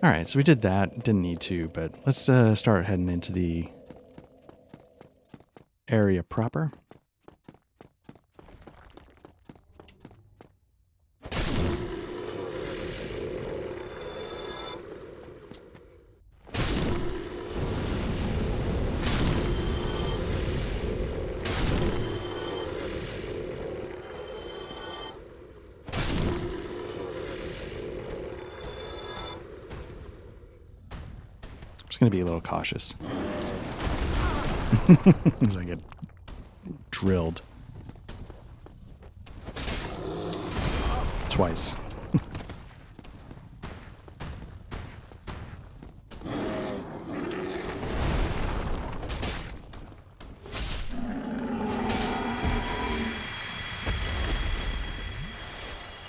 Alright, so we did that. Didn't need to, but let's start heading into the area proper. Going to be a little cautious as I get drilled twice.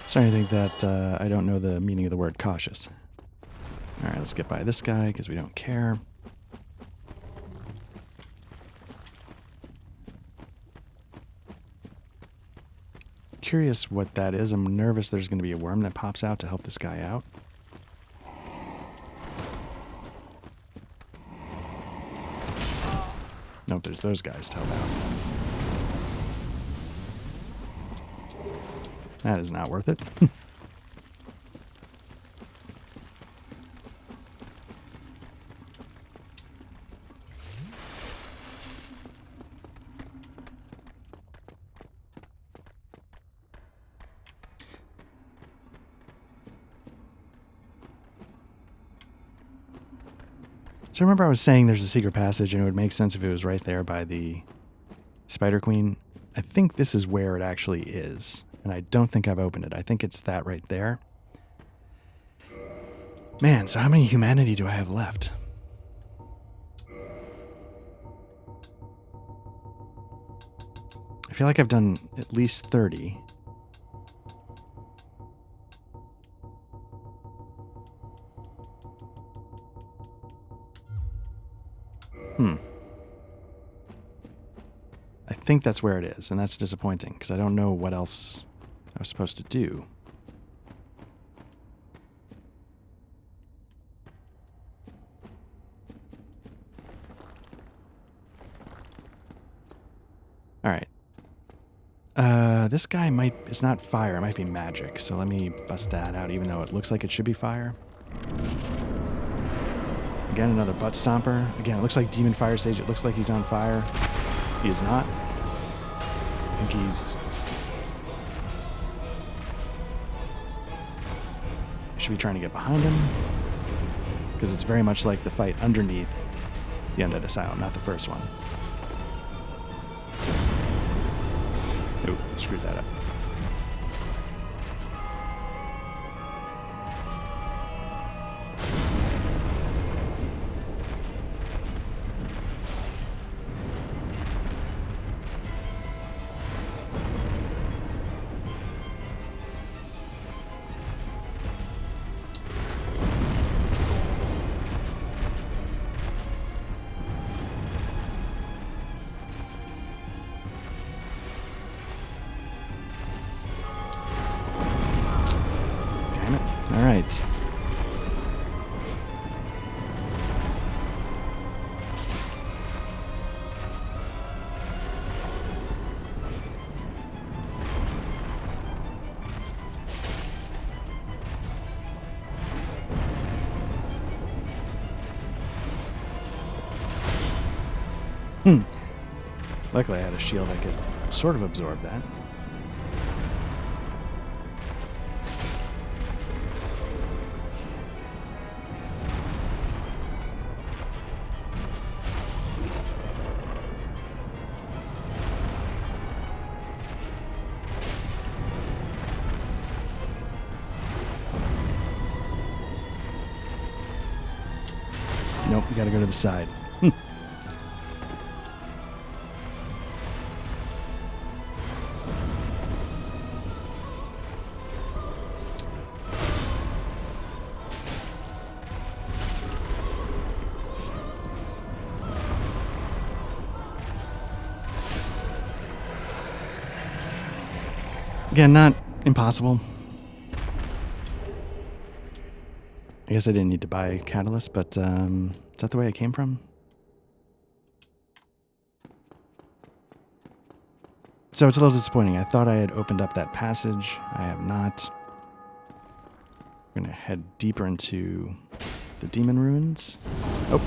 Starting to think that I don't know the meaning of the word cautious. All right, let's get by this guy because we don't care. Curious what that is. I'm nervous there's going to be a worm that pops out to help this guy out. Nope, there's those guys to help out. That is not worth it. So remember I was saying there's a secret passage and it would make sense if it was right there by the Spider Queen. I think this is where it actually is. And I don't think I've opened it. I think it's that right there. Man, so how many humanity do I have left? I feel like I've done at least 30. I think that's where it is, and that's disappointing, because I don't know what else I was supposed to do. Alright. This guy it's not fire, it might be magic, so let me bust that out, even though it looks like it should be fire. Again, another butt stomper. Again, it looks like Demon Fire Sage. It looks like he's on fire. He is not. I think he's... I should be trying to get behind him. Because it's very much like the fight underneath the Undead Asylum, not the first one. Ooh, screwed that up. All right. Luckily I had a shield I could sort of absorb that. Nope, you gotta go to the side. Again, not impossible. I guess I didn't need to buy a catalyst, but is that the way I came from? So it's a little disappointing. I thought I had opened up that passage. I have not. I'm going to head deeper into the demon ruins. Oh.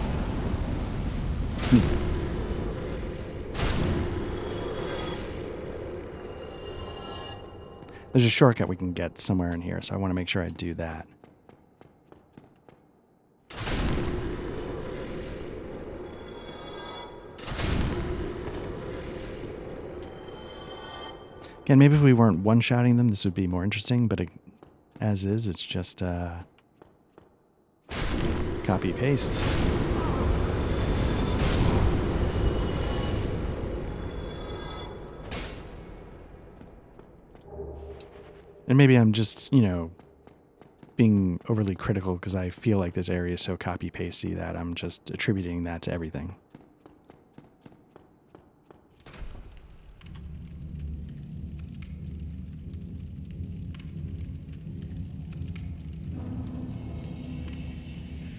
There's a shortcut we can get somewhere in here, so I want to make sure I do that. Again, maybe if we weren't one-shotting them, this would be more interesting, but as is, it's just copy-paste. And maybe I'm just, you know, being overly critical because I feel like this area is so copy-pasty that I'm just attributing that to everything.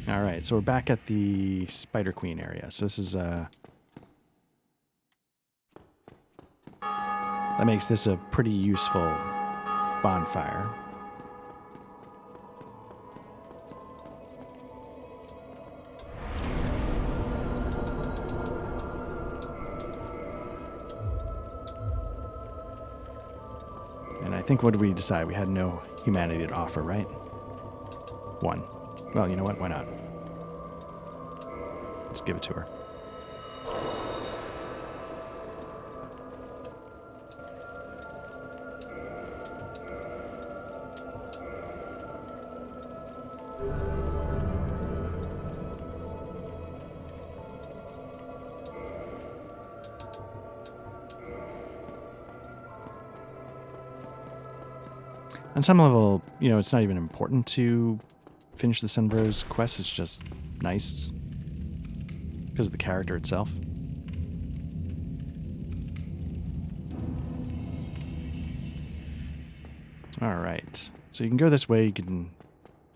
All right, so we're back at the Spider Queen area. So this is that makes this a pretty useful bonfire. And I think, what did we decide? We had no humanity to offer, right? 1. Well, you know what? Why not? Let's give it to her. On some level, you know, it's not even important to finish the Sunbros quest. It's just nice because of the character itself. All right. So you can go this way. You can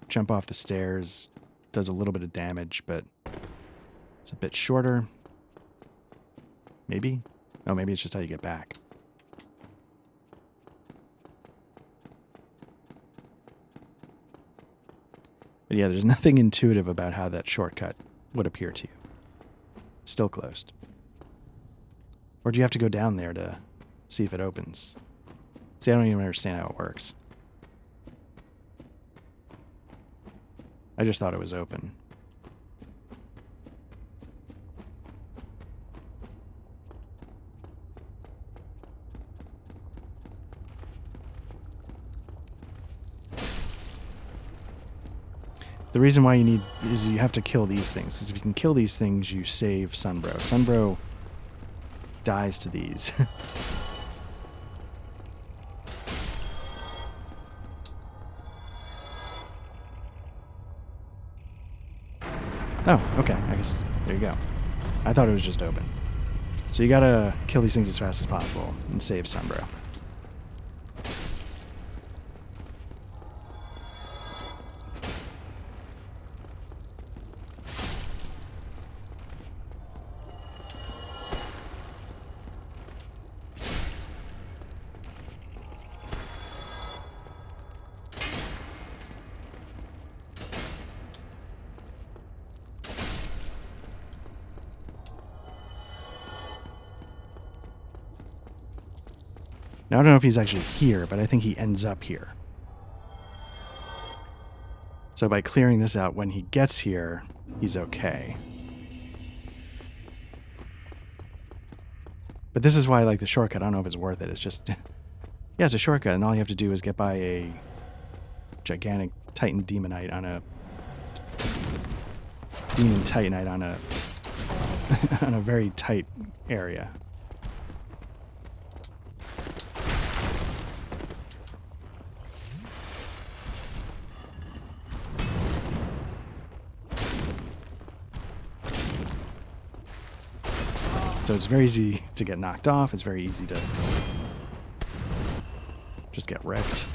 jump off the stairs. Does a little bit of damage, but it's a bit shorter. Maybe? Oh, maybe it's just how you get back. But yeah, there's nothing intuitive about how that shortcut would appear to you. Still closed. Or do you have to go down there to see if it opens? See, I don't even understand how it works. I just thought it was open. The reason why you need is you have to kill these things. Because if you can kill these things, you save Sunbro. Sunbro dies to these. Oh, okay. I guess there you go. I thought it was just open. So you gotta kill these things as fast as possible and save Sunbro. Now, I don't know if he's actually here, but I think he ends up here. So by clearing this out when he gets here, he's okay. But this is why I like the shortcut. I don't know if it's worth it. It's just... yeah, it's a shortcut, and all you have to do is get by a gigantic Titan Demonite on a... Demon Titanite on a... on a very tight area. So it's very easy to get knocked off. It's very easy to just get wrecked.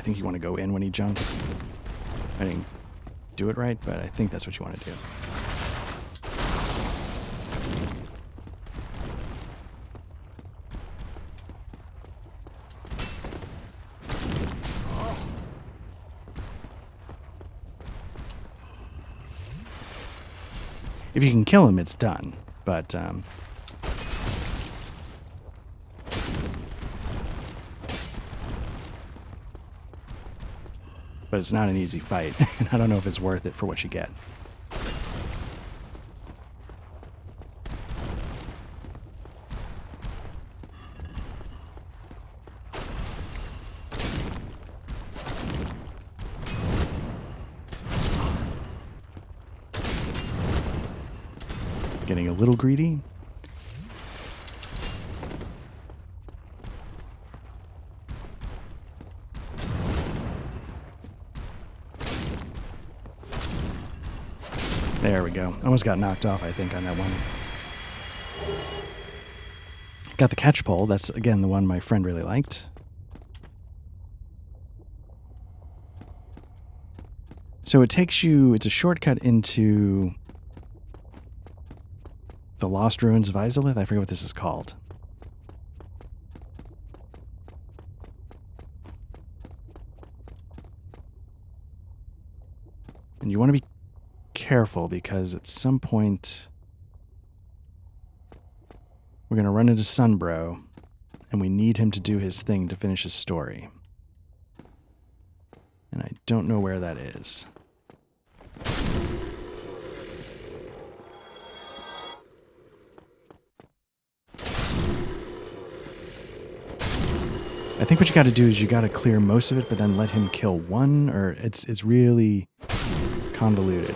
think you want to go in when he jumps. I didn't do it right, but I think that's what you want to do. If you can kill him, it's done. But it's not an easy fight, and I don't know if it's worth it for what you get. Getting a little greedy. There we go. Almost got knocked off, I think, on that one. Got the catch pole. That's, again, the one my friend really liked. So it takes you... It's a shortcut into the Lost Ruins of Izalith. I forget what this is called. And you want to be careful because at some point we're going to run into Sunbro and we need him to do his thing to finish his story. And I don't know where that is. I think what you got to do is you got to clear most of it, but then let him kill one, or it's really convoluted.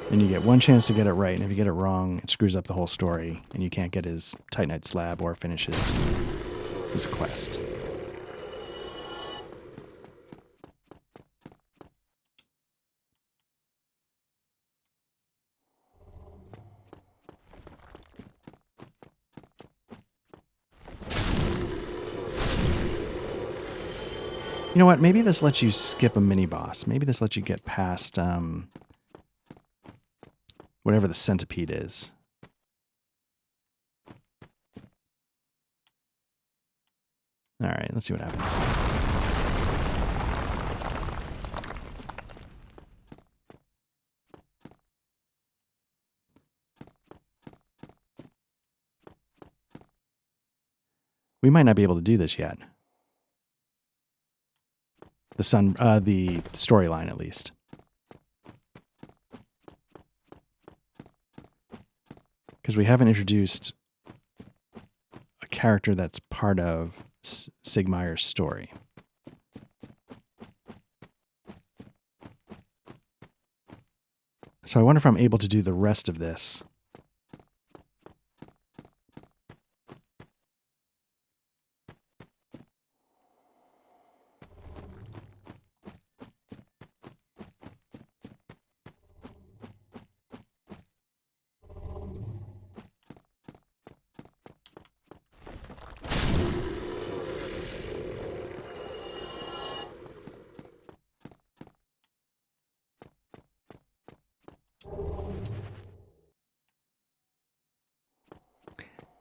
And you get one chance to get it right, and if you get it wrong, it screws up the whole story, and you can't get his Titanite slab or finish his quest. You know what? Maybe this lets you skip a mini-boss. Maybe this lets you get past whatever the centipede is. All right, let's see what happens. We might not be able to do this yet. The storyline, at least. Because we haven't introduced a character that's part of Siegmeyer's story. So I wonder if I'm able to do the rest of this.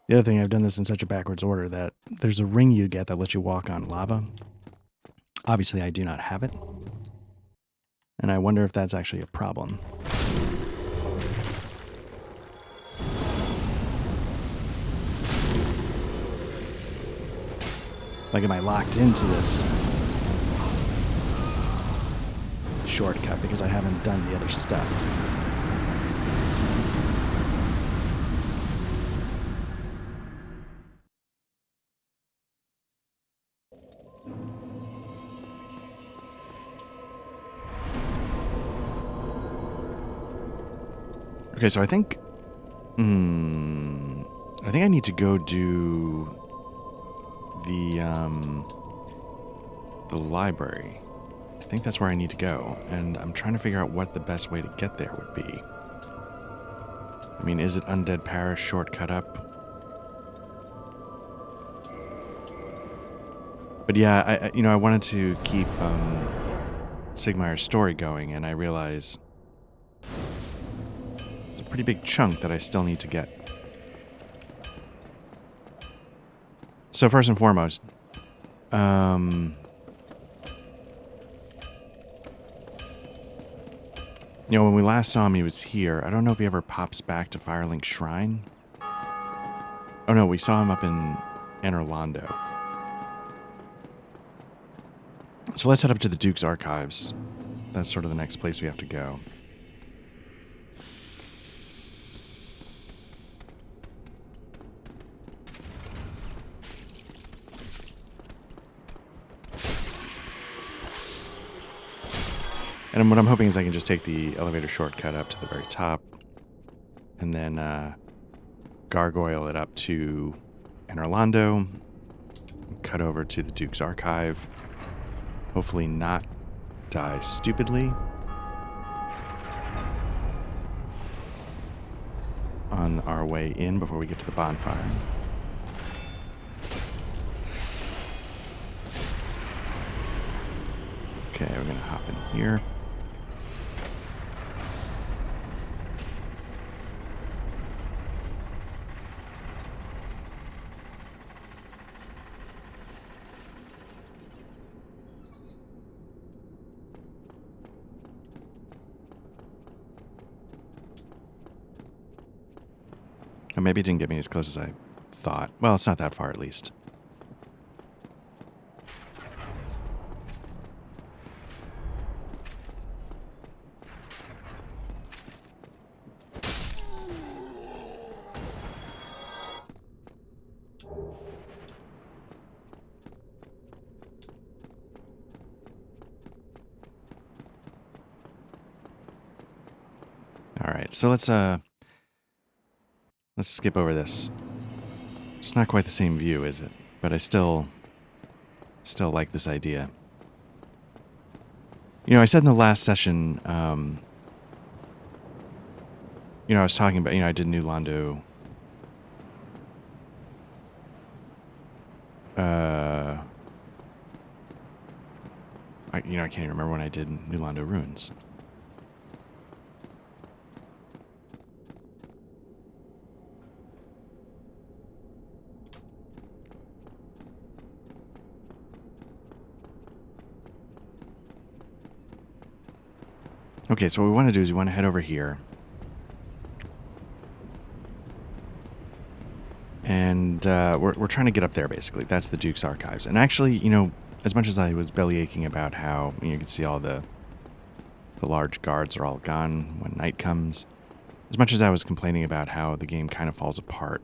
The other thing, I've done this in such a backwards order that there's a ring you get that lets you walk on lava. Obviously, I do not have it. And I wonder if that's actually a problem. Like, am I locked into this shortcut because I haven't done the other stuff? Okay, so I think I need to go do the library. I think that's where I need to go, and I'm trying to figure out what the best way to get there would be. I mean, is it Undead Parish shortcut up? But yeah, I wanted to keep Siegmeyer's story going, and I realize it's a pretty big chunk that I still need to get. So first and foremost, you know, when we last saw him, he was here. I don't know if he ever pops back to Firelink Shrine. Oh no, we saw him up in Orlando. So let's head up to the Duke's Archives. That's sort of the next place we have to go. And what I'm hoping is I can just take the elevator shortcut up to the very top and then gargoyle it up to Orlando, cut over to the Duke's Archive, hopefully not die stupidly on our way in before we get to the bonfire. Okay, we're going to hop in here. Or maybe it didn't get me as close as I thought. Well, it's not that far at least. All right, so let's skip over this. It's not quite the same view, is it? But I still like this idea. You know, I said in the last session, you know, I was talking about, you know, I did New Londo. I can't even remember when I did New Londo Ruins. Okay, so what we want to do is we want to head over here. And we're trying to get up there, basically. That's the Duke's Archives. And actually, you know, as much as I was bellyaching about how you can see all the large guards are all gone when night comes, as much as I was complaining about how the game kind of falls apart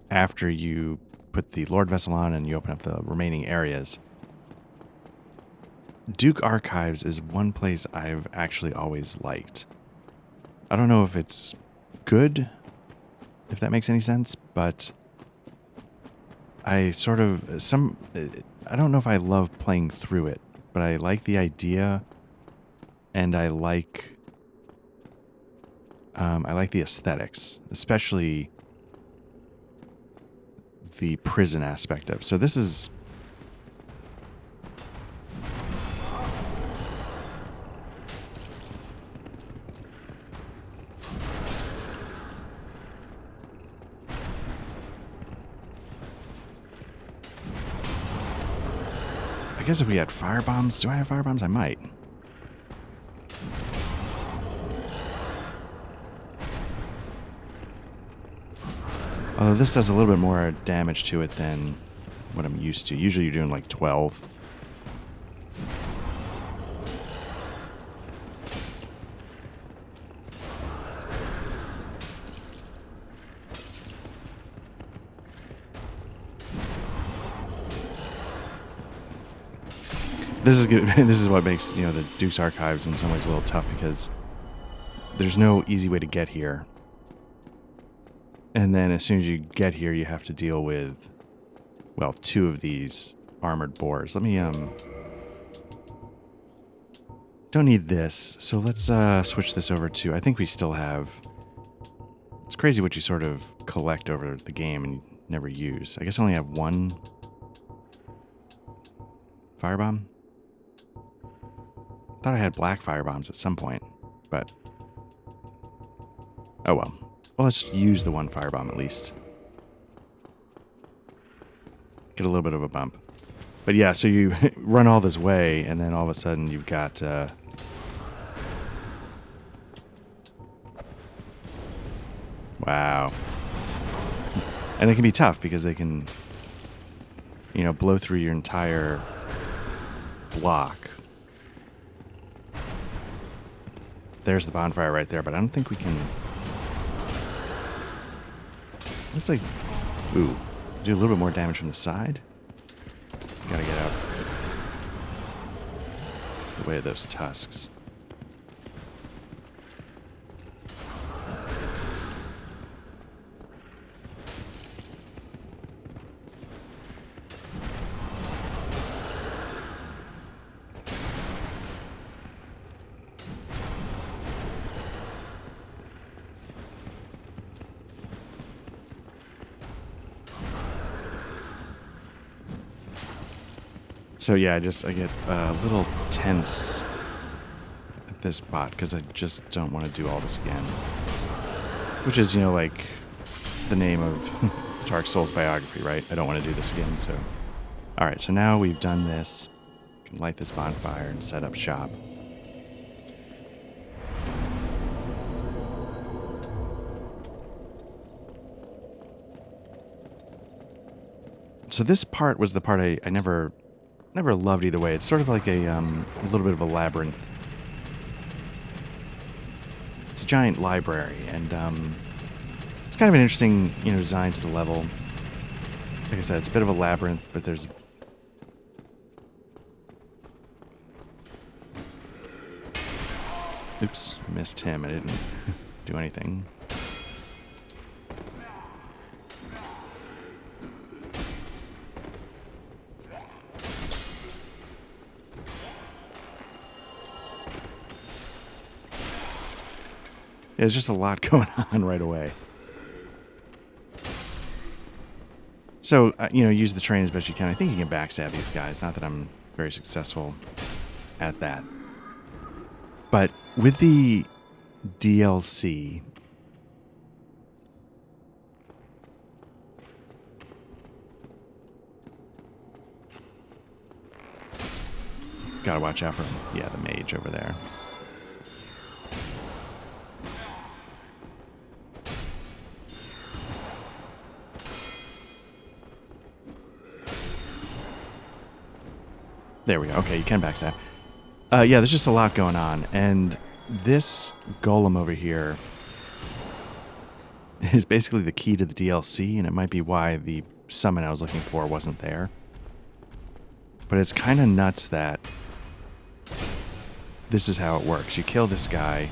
after you put the Lord Vessel on and you open up the remaining areas, Duke Archives is one place I've actually always liked. I don't know if it's good, if that makes any sense, but I sort of, I don't know if I love playing through it, but I like the idea, and I like the aesthetics, especially the prison aspect of it. So this is... I guess if we had firebombs, do I have firebombs? I might. Although this does a little bit more damage to it than what I'm used to. Usually you're doing like 12. This is good. This is what makes, you know, the Duke's Archives in some ways a little tough, because there's no easy way to get here. And then as soon as you get here, you have to deal with, well, 2 of these armored boars. Let me, don't need this. So let's switch this over to, I think we still have, it's crazy what you sort of collect over the game and never use. I guess I only have 1 Firebomb? Thought I had black firebombs at some point, but... Oh well. Well, let's use the one firebomb at least. Get a little bit of a bump. But yeah, so you run all this way, and then all of a sudden you've got... Wow. And they can be tough because they can, you know, blow through your entire block. There's the bonfire right there, but I don't think we can... Looks like... Ooh. Do a little bit more damage from the side. Gotta get out the way of those tusks. So yeah, I get a little tense at this spot because I just don't want to do all this again. Which is, you know, like the name of Dark Souls biography, right? I don't want to do this again, so... Alright, so now we've done this. We can light this bonfire and set up shop. So this part was the part I never loved either way. It's sort of like a little bit of a labyrinth. It's a giant library, and it's kind of an interesting, you know, design to the level. Like I said, it's a bit of a labyrinth, but there's... Oops, I missed him. I didn't do anything. There's just a lot going on right away. So, you know, use the train as best you can. I think you can backstab these guys. Not that I'm very successful at that. But with the DLC... Gotta watch out for, yeah, the mage over there. There we go. Okay, you can backstab. Yeah, there's just a lot going on. And this golem over here is basically the key to the DLC, and it might be why the summon I was looking for wasn't there. But it's kind of nuts that this is how it works. You kill this guy.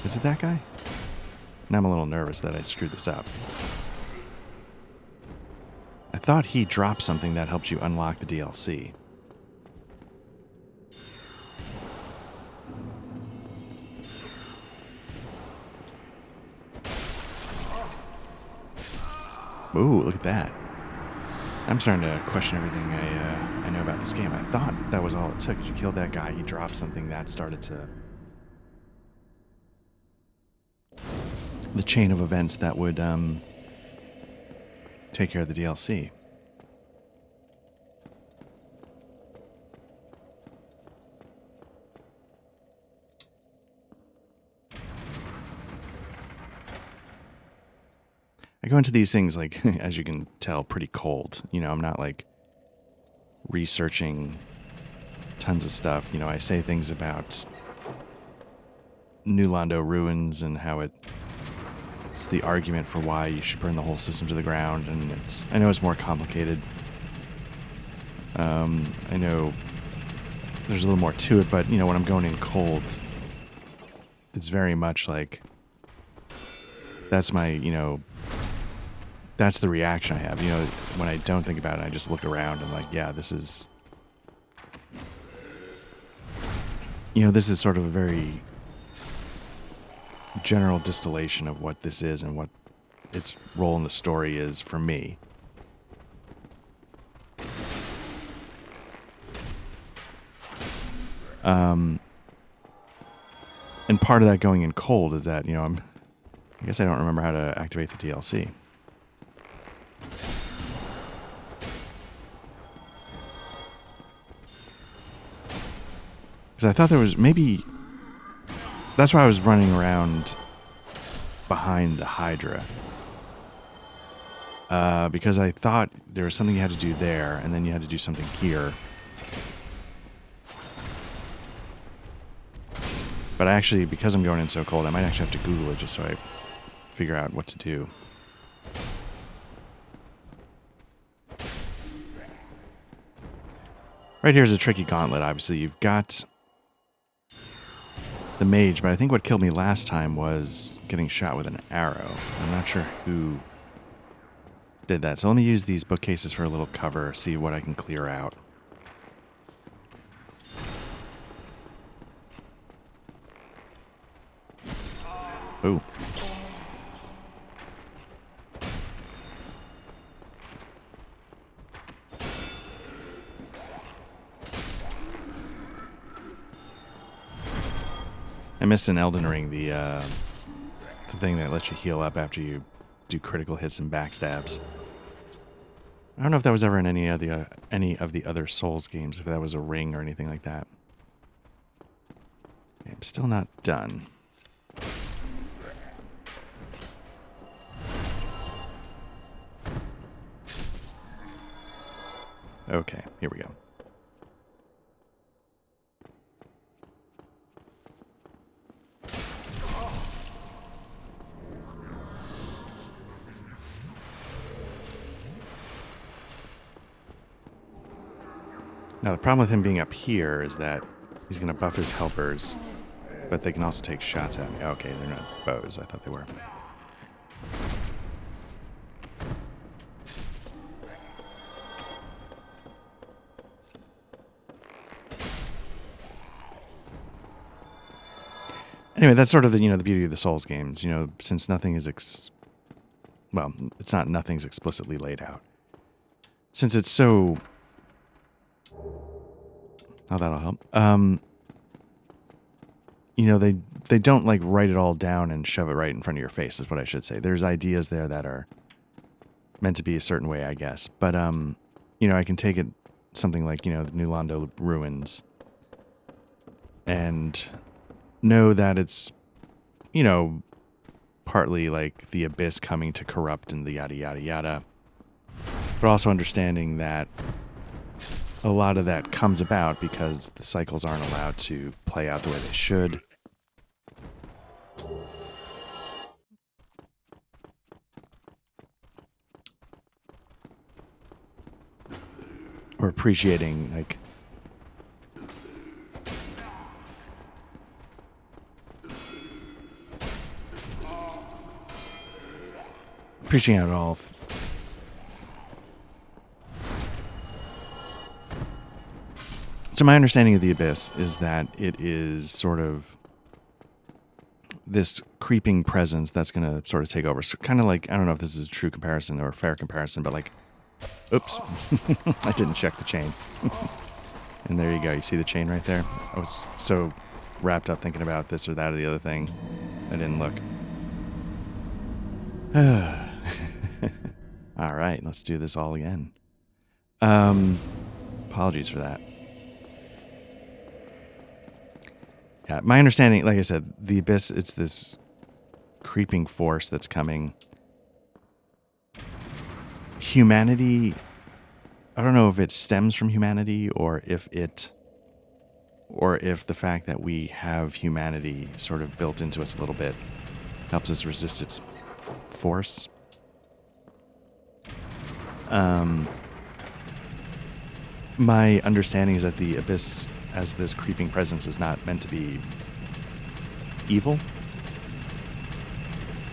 Is it that guy? Now I'm a little nervous that I screwed this up. I thought he dropped something that helped you unlock the DLC. Ooh, look at that. I'm starting to question everything I know about this game. I thought that was all it took. You killed that guy, he dropped something that started to... the chain of events that would take care of the DLC. I go into these things, like, as you can tell, pretty cold. You know, I'm not, like, researching tons of stuff. You know, I say things about New Londo ruins and how it's the argument for why you should burn the whole system to the ground, and I know it's more complicated. I know there's a little more to it, but, you know, when I'm going in cold, it's very much like, that's my, you know, that's the reaction I have. You know, when I don't think about it, I just look around and like, yeah, this is... You know, this is sort of a very general distillation of what this is and what its role in the story is for me. And part of that going in cold is that, I guess I don't remember how to activate the DLC. Because I thought there was maybe... That's why I was running around behind the Hydra. Because I thought there was something you had to do there, and then you had to do something here. But I actually, because I'm going in so cold, I might actually have to Google it just so I figure out what to do. Right here is a tricky gauntlet, obviously. You've got the mage, but I think what killed me last time was getting shot with an arrow. I'm not sure who did that. So let me use these bookcases for a little cover, see what I can clear out. Ooh. I missed in Elden Ring the thing that lets you heal up after you do critical hits and backstabs. I don't know if that was ever in any of the other Souls games, if that was a ring or anything like that. I'm still not done. Okay, here we go. Now, the problem with him being up here is that he's going to buff his helpers, but they can also take shots at me. Okay, they're not bows. I thought they were. Anyway, that's sort of the the beauty of the Souls games. Since nothing is it's not nothing's explicitly laid out. Since it's so, oh, that'll help. They don't like write it all down and shove it right in front of your face. Is what I should say. There's ideas there that are meant to be a certain way, I guess. But I can take it something like the New Londo ruins and know that it's, partly like the abyss coming to corrupt and the yada, yada, yada. But also understanding that a lot of that comes about because the cycles aren't allowed to play out the way they should. Or appreciating, like, appreciating it all. So my understanding of the Abyss is that it is sort of this creeping presence that's going to sort of take over. So kind of like, I don't know if this is a true comparison or a fair comparison, but like, oops, I didn't check the chain. And there you go. You see the chain right there? I was so wrapped up thinking about this or that or the other thing, I didn't look. All right, let's do this all again. Apologies for that. Yeah, my understanding, like I said, the Abyss, it's this creeping force that's coming. Humanity, I don't know if it stems from humanity or if the fact that we have humanity sort of built into us a little bit helps us resist its force. My understanding is that the Abyss as this creeping presence is not meant to be evil.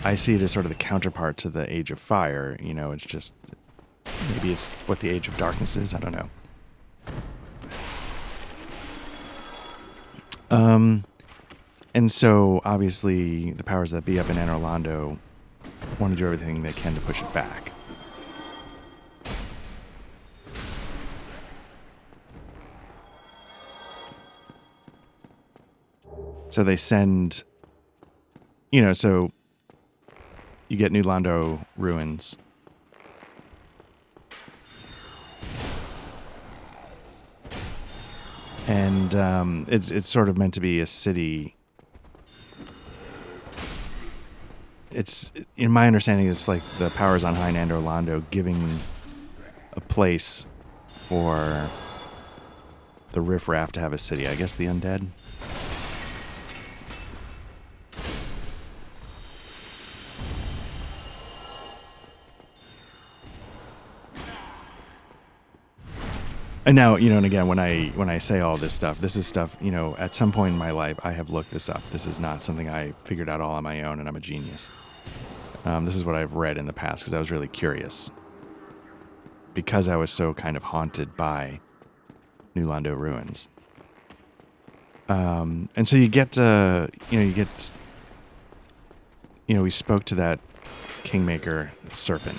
I see it as sort of the counterpart to the Age of Fire. It's just, maybe it's what the Age of Darkness is. I don't know. And so, obviously, the powers that be up in Anor Londo want to do everything they can to push it back. So they send, so you get New Londo ruins. And it's sort of meant to be a city. It's, in my understanding, it's like the powers on high in Andor Londo giving a place for the riffraff to have a city. I guess the undead. And now, and again, when I say all this stuff, this is stuff, at some point in my life, I have looked this up. This is not something I figured out all on my own, and I'm a genius. This is what I've read in the past because I was really curious. Because I was so kind of haunted by New Londo ruins. And so you get, we spoke to that Kingmaker serpent,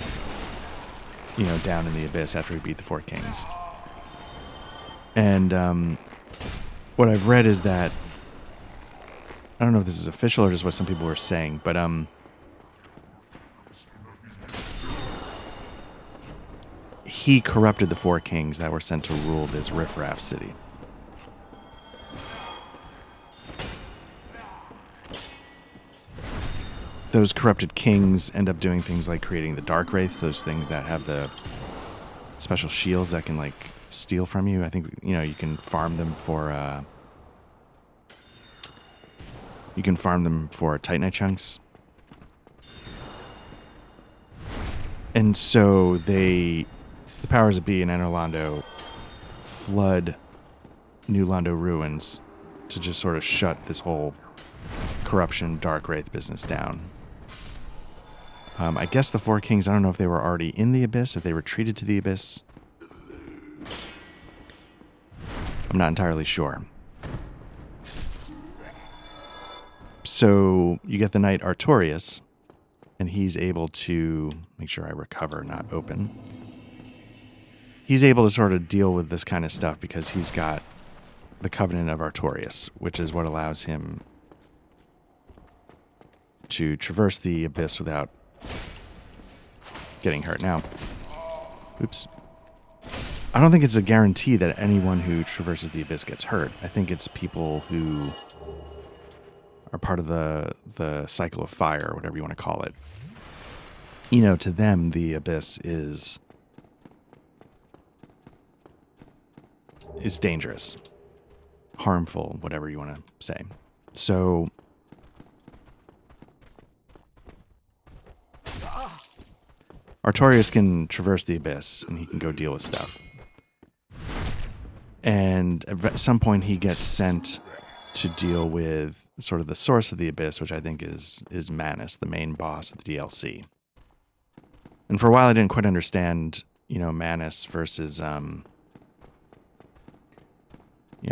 down in the abyss after we beat the Four Kings. And what I've read is that, I don't know if this is official or just what some people were saying, but he corrupted the Four Kings that were sent to rule this riffraff city. Those corrupted kings end up doing things like creating the Dark Wraiths, those things that have the special shields that can, like, steal from you. I think, you can farm them for, Titanite chunks. And so the powers that be in Andor Londo flood New Londo ruins to just sort of shut this whole corruption Dark Wraith business down. I guess the Four Kings, I don't know if they were already in the Abyss, if they retreated to the Abyss. I'm not entirely sure. So you get the knight Artorias, and he's able to make sure I recover, not open. He's able to sort of deal with this kind of stuff because he's got the Covenant of Artorias, which is what allows him to traverse the Abyss without getting hurt. Now, oops. I don't think it's a guarantee that anyone who traverses the Abyss gets hurt. I think it's people who are part of the cycle of fire, or whatever you want to call it. To them, the Abyss is dangerous, harmful, whatever you want to say. So Artorias can traverse the Abyss, and he can go deal with stuff. And at some point, he gets sent to deal with sort of the source of the Abyss, which I think is Manus, the main boss of the DLC. And for a while, I didn't quite understand, Manus versus... I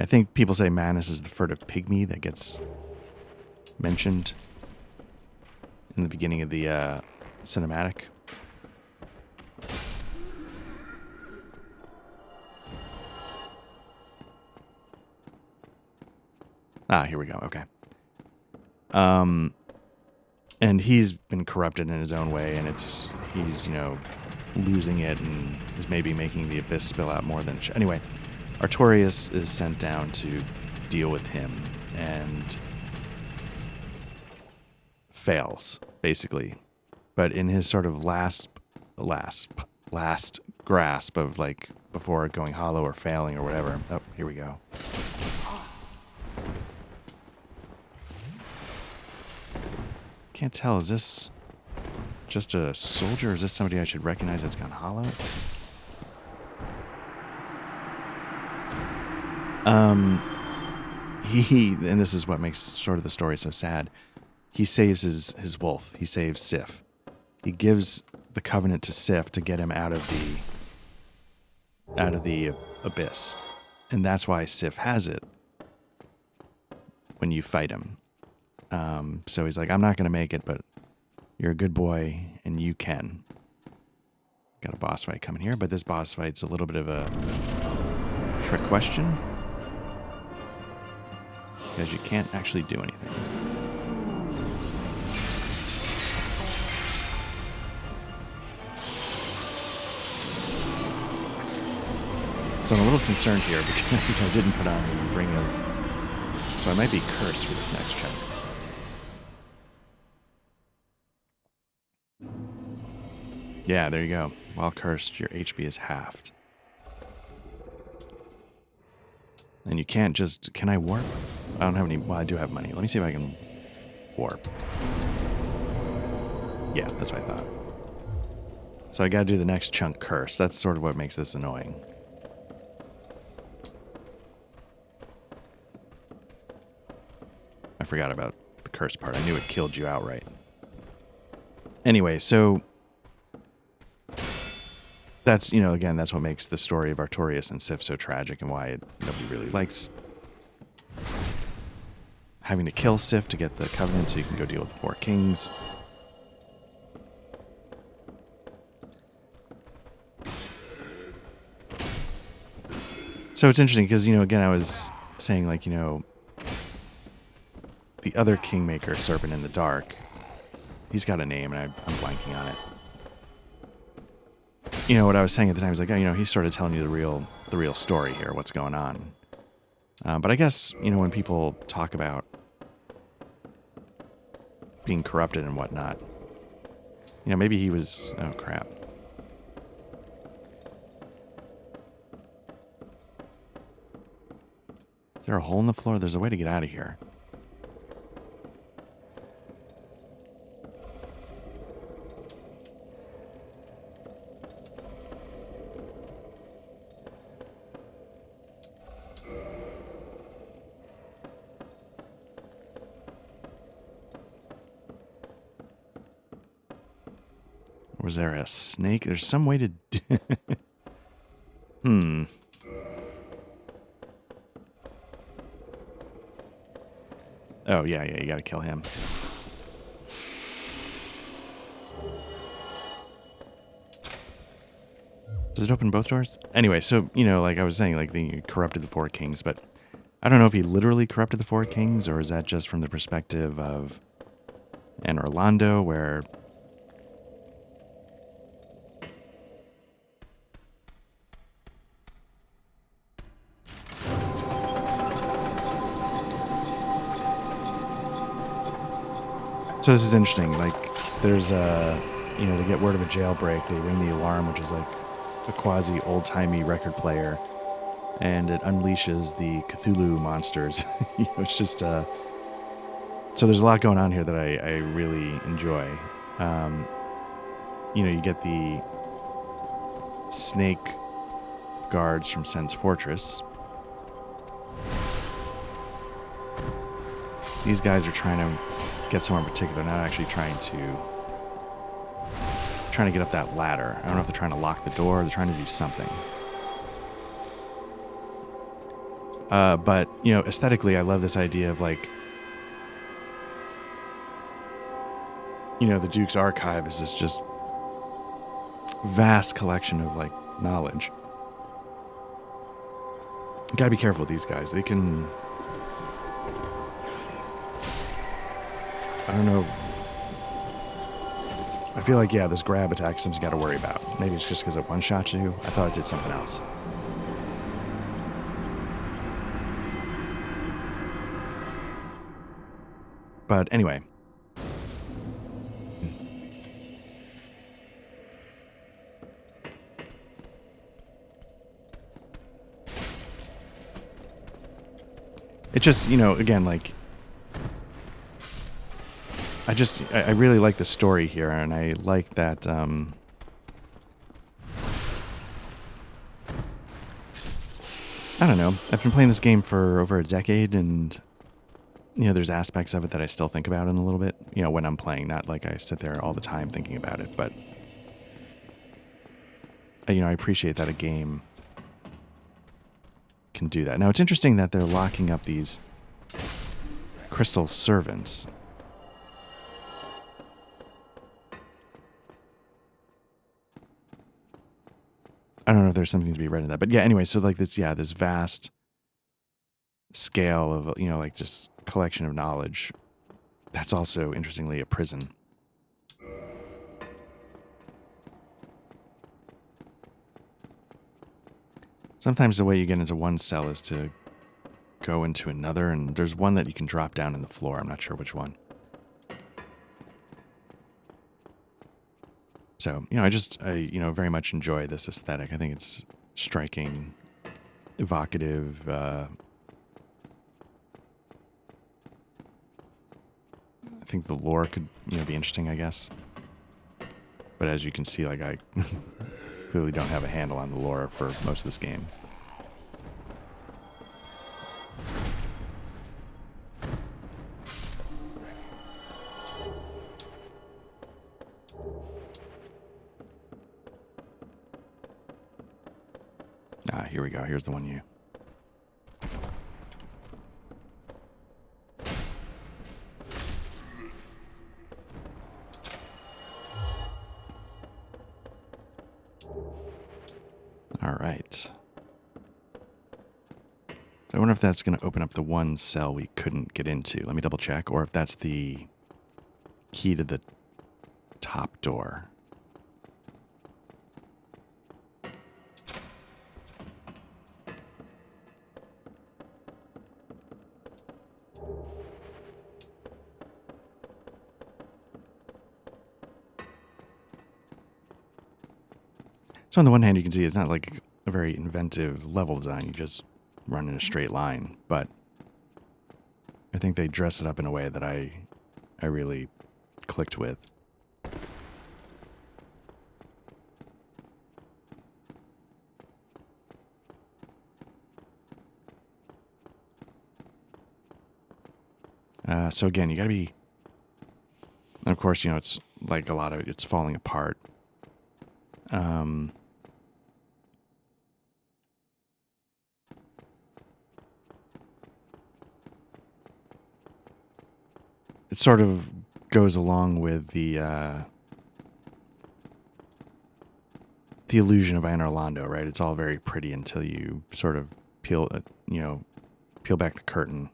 think people say Manus is the furtive pygmy that gets mentioned in the beginning of the cinematic. Here we go. Okay. And he's been corrupted in his own way, and he's losing it, and is maybe making the Abyss spill out more than it should. Anyway, Artorias is sent down to deal with him, and fails, basically. But in his sort of last grasp of, like, before going hollow or failing or whatever. Oh, here we go. Can't tell, is this just a soldier, or is this somebody I should recognize that's gone hollow? And this is what makes sort of the story so sad. He saves his wolf. He saves Seath. He gives the Covenant to Seath to get him out of the Abyss. And that's why Seath has it when you fight him. So he's like, I'm not going to make it, but you're a good boy, and you can. Got a boss fight coming here, but this boss fight's a little bit of a trick question. because you can't actually do anything. So I'm a little concerned here because I didn't put on the Ring of... So I might be cursed for this next chunk. Yeah, there you go. While cursed, your HP is halved. And you can't just... Can I warp? I don't have any... Well, I do have money. Let me see if I can warp. Yeah, that's what I thought. So I gotta do the next chunk curse. That's sort of what makes this annoying. I forgot about the curse part. I knew it killed you outright. Anyway, so... That's, again, that's what makes the story of Artorias and Seath so tragic and why nobody really likes having to kill Seath to get the Covenant so you can go deal with the Four Kings. So it's interesting because, again, I was saying, like, the other Kingmaker, Serpent in the Dark, he's got a name and I'm blanking on it. What I was saying at the time is like, he's sort of telling you the real story here, what's going on. But I guess, when people talk about being corrupted and whatnot, maybe he was, oh crap. Is there a hole in the floor? There's a way to get out of here. Was there a snake? There's some way to do... Oh, yeah, you gotta kill him. Does it open both doors? Anyway, so, like I was saying, like, he corrupted the Four Kings, but I don't know if he literally corrupted the Four Kings, or is that just from the perspective of an Orlando, where... So this is interesting, like, there's a, they get word of a jailbreak, they ring the alarm, which is like a quasi old-timey record player, and it unleashes the Cthulhu monsters. It's just, so there's a lot going on here that I really enjoy. You get the snake guards from Sen's Fortress. These guys are trying to get somewhere in particular, not actually trying to get up that ladder. I don't know if they're trying to lock the door or they're trying to do something. But, aesthetically, I love this idea of, like, the Duke's Archive is this just vast collection of, like, knowledge. You gotta be careful with these guys. They can... I don't know. I feel like, yeah, this grab attack is something you got to worry about. Maybe it's just because it one-shot you. I thought it did something else. But anyway. It just, again, like... I really like the story here, and I like that, I don't know. I've been playing this game for over a decade, and, there's aspects of it that I still think about in a little bit, when I'm playing. Not like I sit there all the time thinking about it, but, I appreciate that a game can do that. Now, it's interesting that they're locking up these crystal servants. I don't know if there's something to be read in that. But yeah, anyway, so like this, yeah, this vast scale of, you know, like just collection of knowledge, that's also, interestingly, a prison. Sometimes the way you get into one cell is to go into another, and there's one that you can drop down in the floor. I'm not sure which one. So, you know, I you know, very much enjoy this aesthetic. I think it's striking, evocative. I think the lore could, you know, be interesting, I guess. But as you can see, like, I clearly don't have a handle on the lore for most of this game. Ah, here we go. Here's the one you... All right. So I wonder if that's going to open up the one cell we couldn't get into. Let me double check. Or if that's the key to the top door. So on the one hand, you can see it's not like a very inventive level design. You just run in a straight line. But I think they dress it up in a way that I really clicked with. So again, you got to be... And of course, you know, it's like a lot of... It's falling apart. It sort of goes along with the illusion of Anor Londo, right? It's all very pretty until you sort of peel back the curtain.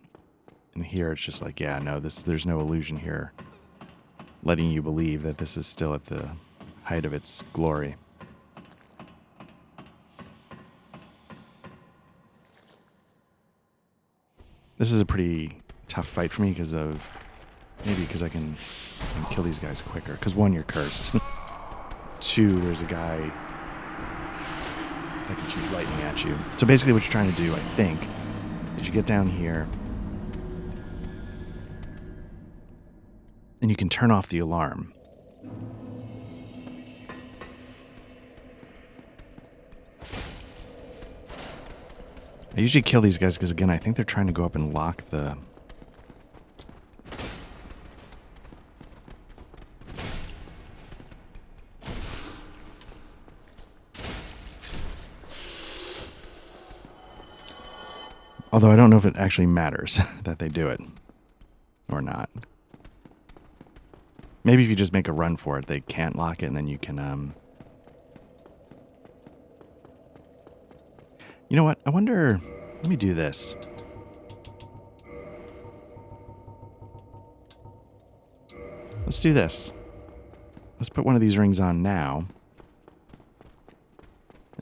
And here it's just like, yeah, no, there's no illusion here, letting you believe that this is still at the height of its glory. This is a pretty tough fight for me because of... Maybe because I can kill these guys quicker. Because one, you're cursed. Two, there's a guy that can shoot lightning at you. So basically what you're trying to do, I think, is you get down here and you can turn off the alarm. I usually kill these guys because, again, I think they're trying to go up and lock the... Although I don't know if it actually matters that they do it or not. Maybe if you just make a run for it, they can't lock it, and then you can... You know what? I wonder... Let me do this. Let's do this. Let's put one of these rings on now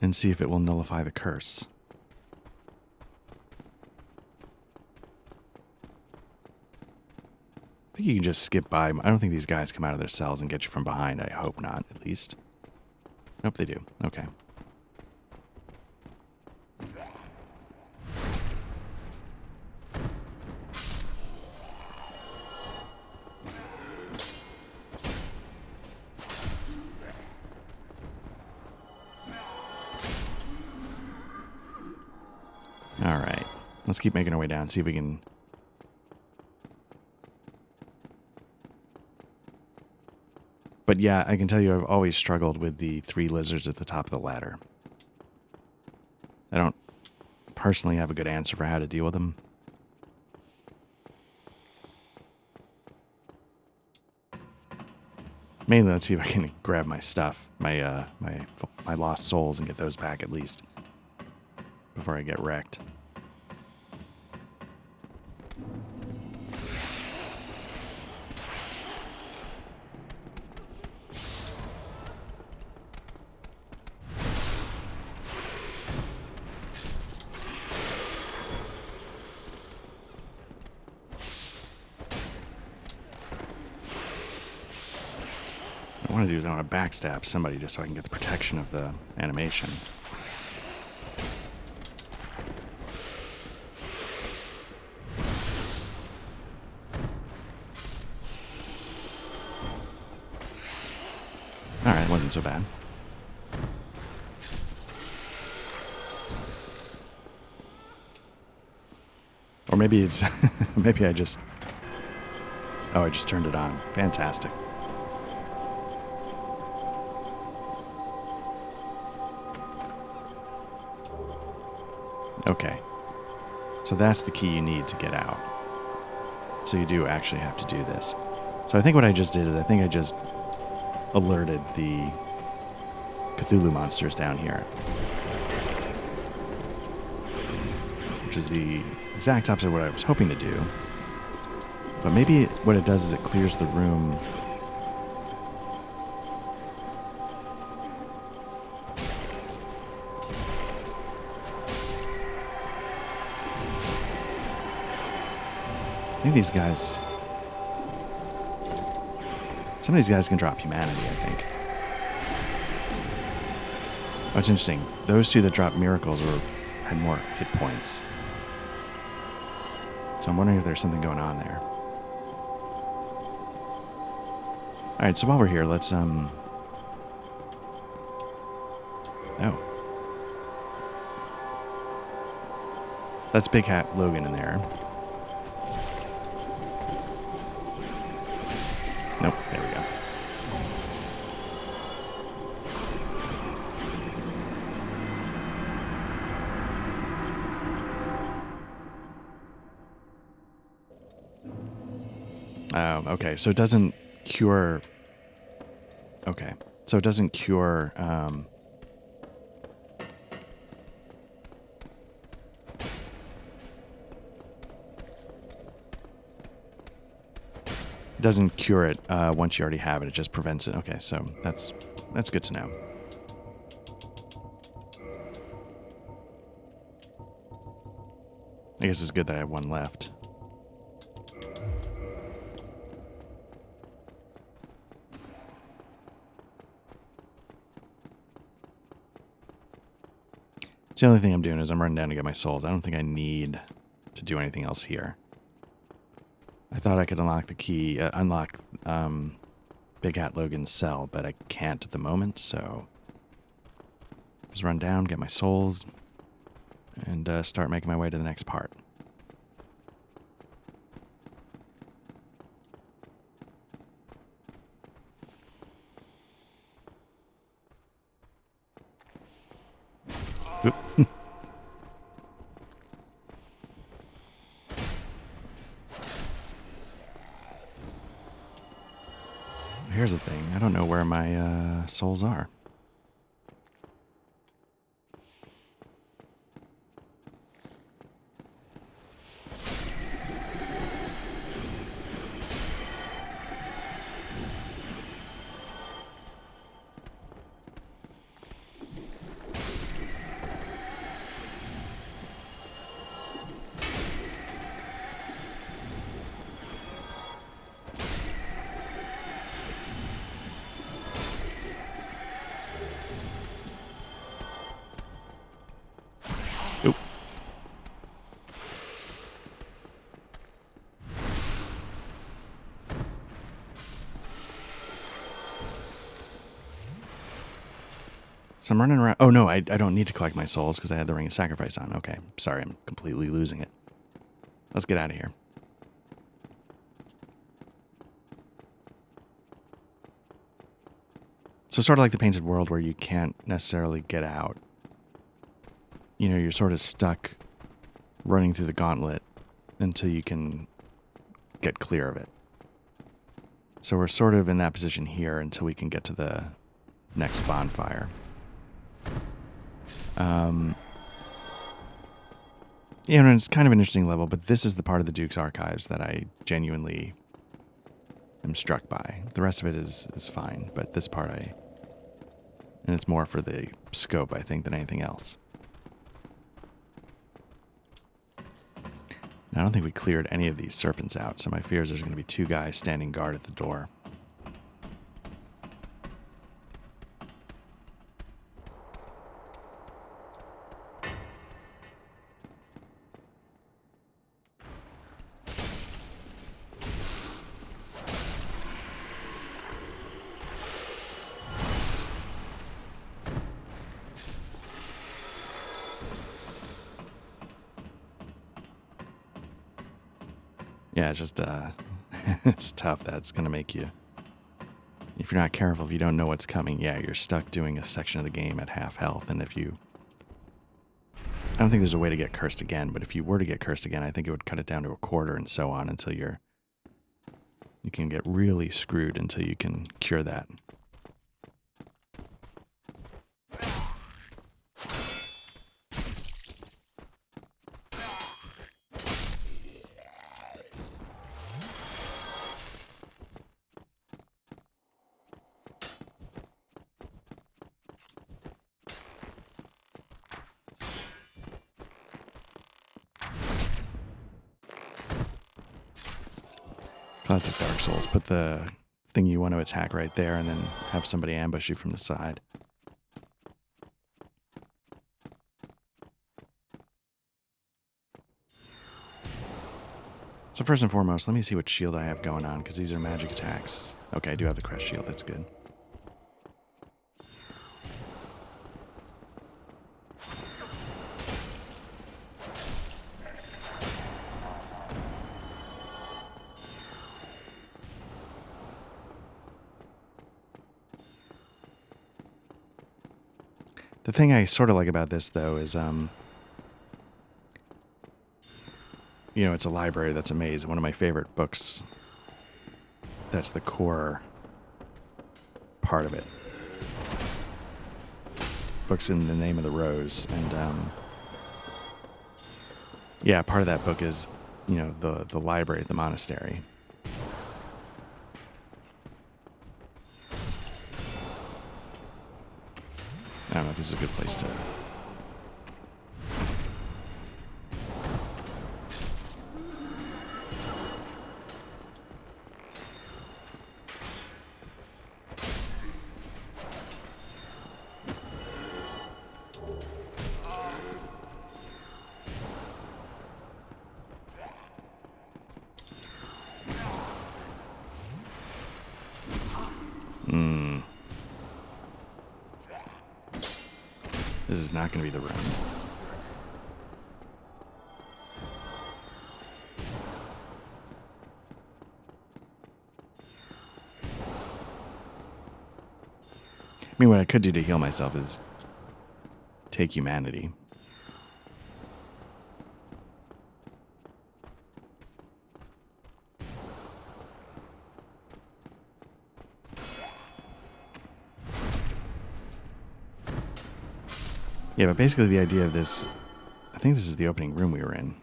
and see if it will nullify the curse. I think you can just skip by. I don't think these guys come out of their cells and get you from behind. I hope not, at least. Nope, they do. Okay. All right. Let's keep making our way down, see if we can... But yeah, I can tell you I've always struggled with the 3 lizards at the top of the ladder. I don't personally have a good answer for how to deal with them. Mainly, let's see if I can grab my stuff, my lost souls, and get those back at least before I get wrecked. want to do is I want to backstab somebody just so I can get the protection of the animation. Alright, it wasn't so bad. Or maybe it's... maybe I just... Oh, I just turned it on. Fantastic. Okay. So that's the key you need to get out. So you do actually have to do this. So I think what I just did is I think I just alerted the Cthulhu monsters down here. Which is the exact opposite of what I was hoping to do. But maybe what it does is it clears the room. I think these guys... Some of these guys can drop humanity, I think. Oh, it's interesting. Those two that dropped miracles had more hit points. So I'm wondering if there's something going on there. Alright, so while we're here, let's, Oh. That's Big Hat Logan in there. Nope, there we go. Okay, so it doesn't cure... Okay, so it doesn't cure... It doesn't cure it once you already have it. It just prevents it. Okay, so that's good to know. I guess it's good that I have one left. So the only thing I'm doing is I'm running down to get my souls. I don't think I need to do anything else here. I thought I could unlock the key, unlock Big Hat Logan's cell, but I can't at the moment, so just run down, get my souls, and start making my way to the next part. Oop. Here's the thing. I don't know where my souls are. Oop. So I'm running around. Oh, no, I don't need to collect my souls because I had the Ring of Sacrifice on. Okay, sorry, I'm completely losing it. Let's get out of here. So sort of like the Painted World where you can't necessarily get out. You know, you're sort of stuck running through the gauntlet until you can get clear of it. So we're sort of in that position here until we can get to the next bonfire. You know, it's kind of an interesting level, but this is the part of the Duke's Archives that I genuinely am struck by. The rest of it is fine, but this part and it's more for the scope, I think, than anything else. Now, I don't think we cleared any of these serpents out, so my fear is there's going to be two guys standing guard at the door. Yeah, it's just, it's tough. That's going to make you, if you're not careful, if you don't know what's coming, yeah, you're stuck doing a section of the game at half health. And if you, I don't think there's a way to get cursed again, but if you were to get cursed again, I think it would cut it down to a quarter and so on until you can get really screwed until you can cure that. Classic Dark Souls. Put the thing you want to attack right there and then have somebody ambush you from the side. So first and foremost, let me see what shield I have going on, because these are magic attacks. Okay, I do have the crest shield. That's good. The thing I sort of like about this, though, is, you know, it's a library that's a maze. One of my favorite books. That's the core part of it. Books in the Name of the Rose. And, yeah, part of that book is, you know, the library at the monastery. I don't know if this is a good place to... This is not going to be the room. I mean, what I could do to heal myself is take humanity. Yeah, but basically the idea of this, I think this is the opening room we were in.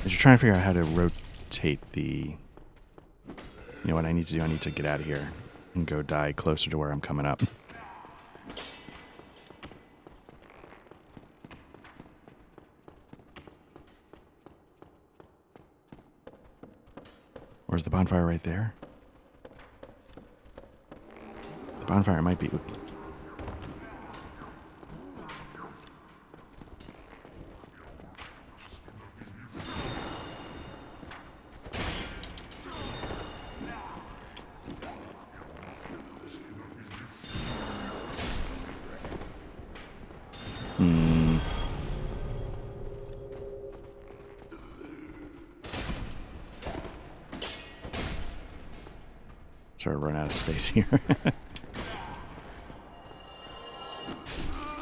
Is you're trying to figure out how to rotate the, you know what I need to do? I need to get out of here and go die closer to where I'm coming up. Where's the bonfire? Right there? Bonfire might be... Sort of run out of space here.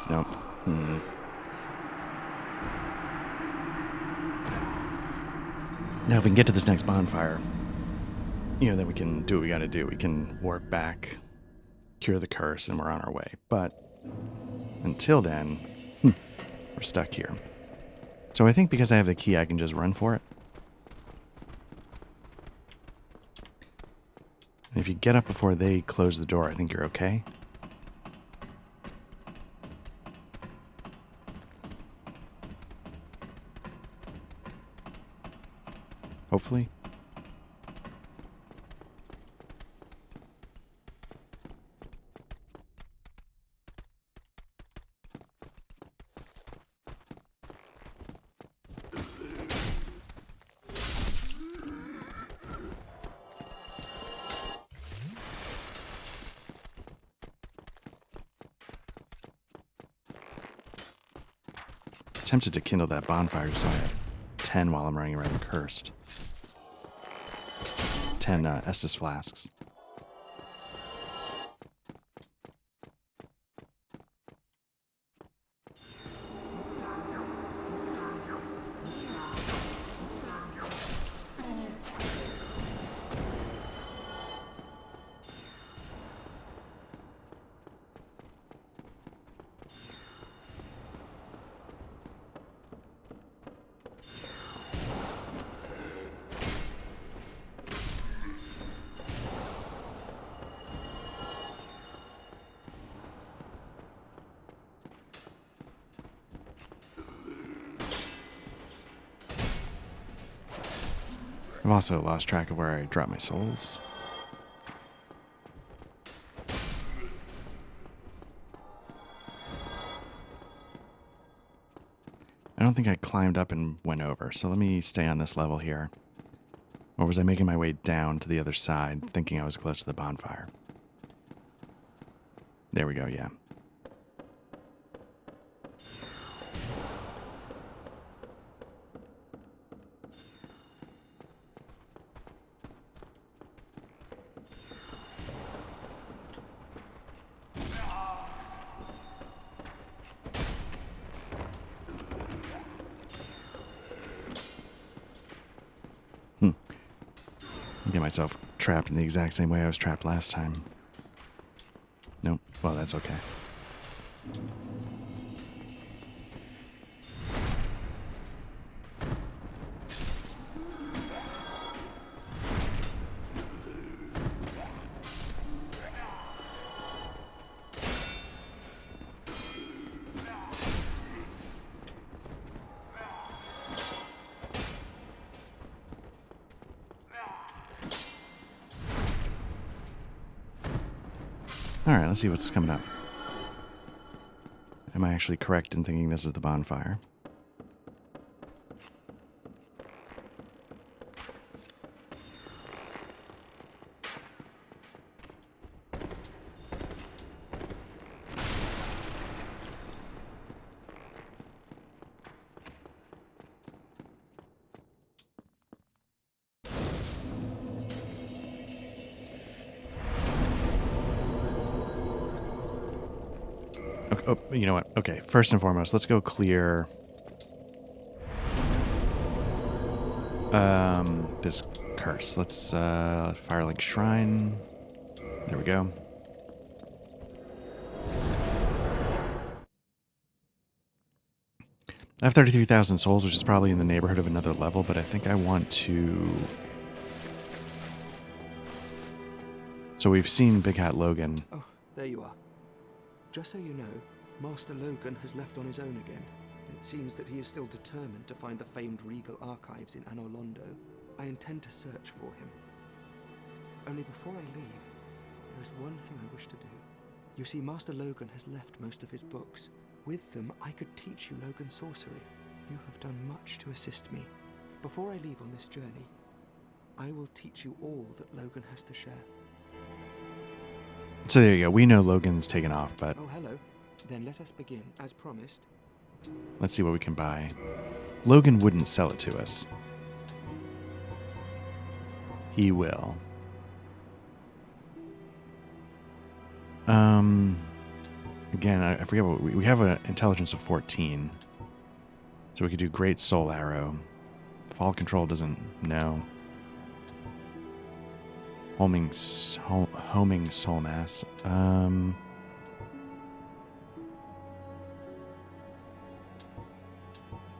Nope. Now if we can get to this next bonfire, you know, then we can do what we gotta do. We can warp back, cure the curse, and we're on our way. But until then, we're stuck here. So I think because I have the key, I can just run for it. And if you get up before they close the door, I think you're okay. Hopefully. Tempted to kindle that bonfire so I have 10 while I'm running around cursed. 10 Estus flasks. I've also lost track of where I dropped my souls. I don't think I climbed up and went over, so let me stay on this level here. Or was I making my way down to the other side, thinking I was close to the bonfire? There we go, yeah. Get myself trapped in the exact same way I was trapped last time. Nope. Well, that's okay. Alright, let's see what's coming up. Am I actually correct in thinking this is the bonfire? Oh, you know what? Okay, first and foremost, let's go clear this curse. Let's Firelink Shrine. There we go. I have 33,000 souls, which is probably in the neighborhood of another level, but I think I want to... So we've seen Big Hat Logan. Oh, there you are. Just so you know, Master Logan has left on his own again. It seems that he is still determined to find the famed regal archives in Anor Londo. I intend to search for him. Only before I leave, there is one thing I wish to do. You see, Master Logan has left most of his books. With them, I could teach you Logan sorcery. You have done much to assist me. Before I leave on this journey, I will teach you all that Logan has to share. So there you go. We know Logan's taken off, but... Oh, hello. Then let us begin, as promised. Let's see what we can buy. Logan wouldn't sell it to us. He will. Again, I forget what we have an intelligence of 14. So we could do Great Soul Arrow. Fall Control doesn't know. Homing Soul Mass.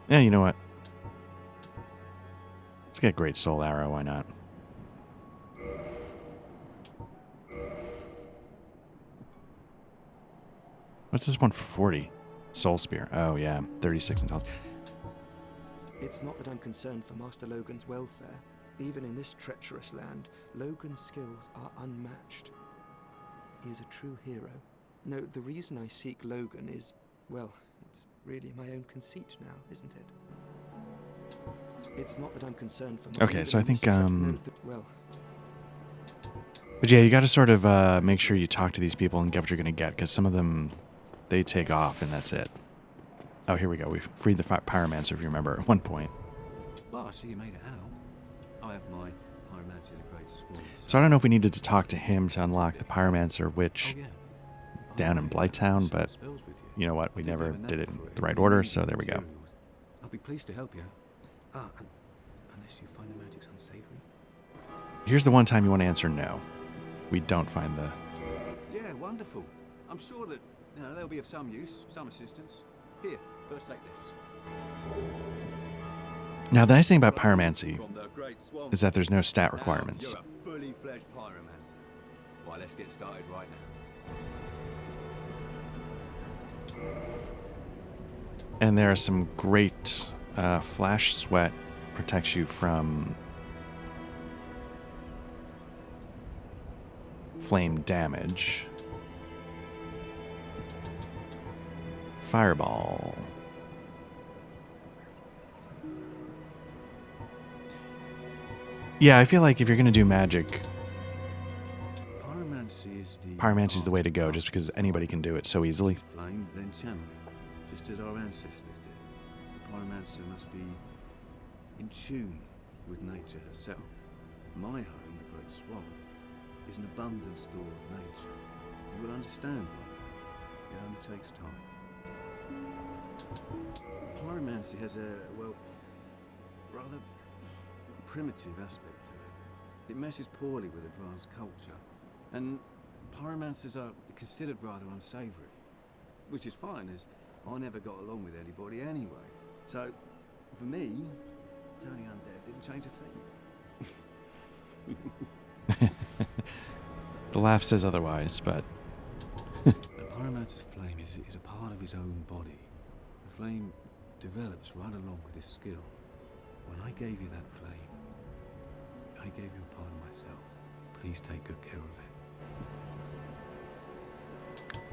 Yeah, you know what? Let's get Great Soul Arrow, why not? What's this one for 40? Soul Spear. Oh, yeah. 36 intelligence. It's not that I'm concerned for Master Logan's welfare. Even in this treacherous land, Logan's skills are unmatched. He is a true hero. No, the reason I seek Logan is, well, it's really my own conceit now, isn't it? It's not that I'm concerned for... Okay, so I think, well... But yeah, you got to sort of make sure you talk to these people and get what you're going to get, because some of them, they take off and that's it. Oh, here we go. We freed the pyromancer, if you remember, at one point. Well, I see you made it out. I have my pyromancer, the Great Swan. So I don't know if we needed to talk to him to unlock the pyromancer, which down in Blighttown, but you know what? We never did it in the right order, so there we go. I'll be pleased to help you. Unless you find the magic's unsavory. Here's the one time you want to answer no. We don't find the... Yeah, wonderful. I'm sure that they'll be of some use, some assistance. Here, first take this. Now, the nice thing about pyromancy is that there's no stat requirements. You're a fully fledged pyromancer. Well, let's get started right now. And there are some great flash sweat protects you from flame damage. Fireball. Yeah, I feel like if you're going to do magic, pyromancy is the way to go, just because anybody can do it so easily. Flame, then channel, just as our ancestors did. The pyromancer must be in tune with nature herself. My home, the Great Swan, is an abundant store of nature. You will understand one day. It only takes time. Pyromancy has a, well, rather primitive aspect to it. It meshes poorly with advanced culture. And pyromancers are considered rather unsavory. Which is fine, as I never got along with anybody anyway. So, for me, turning undead didn't change a thing. The laugh says otherwise, but... The pyromancer's flame is a part of his own body. The flame develops right along with his skill. When I gave you that flame, I gave you a part of myself. Please take good care of it.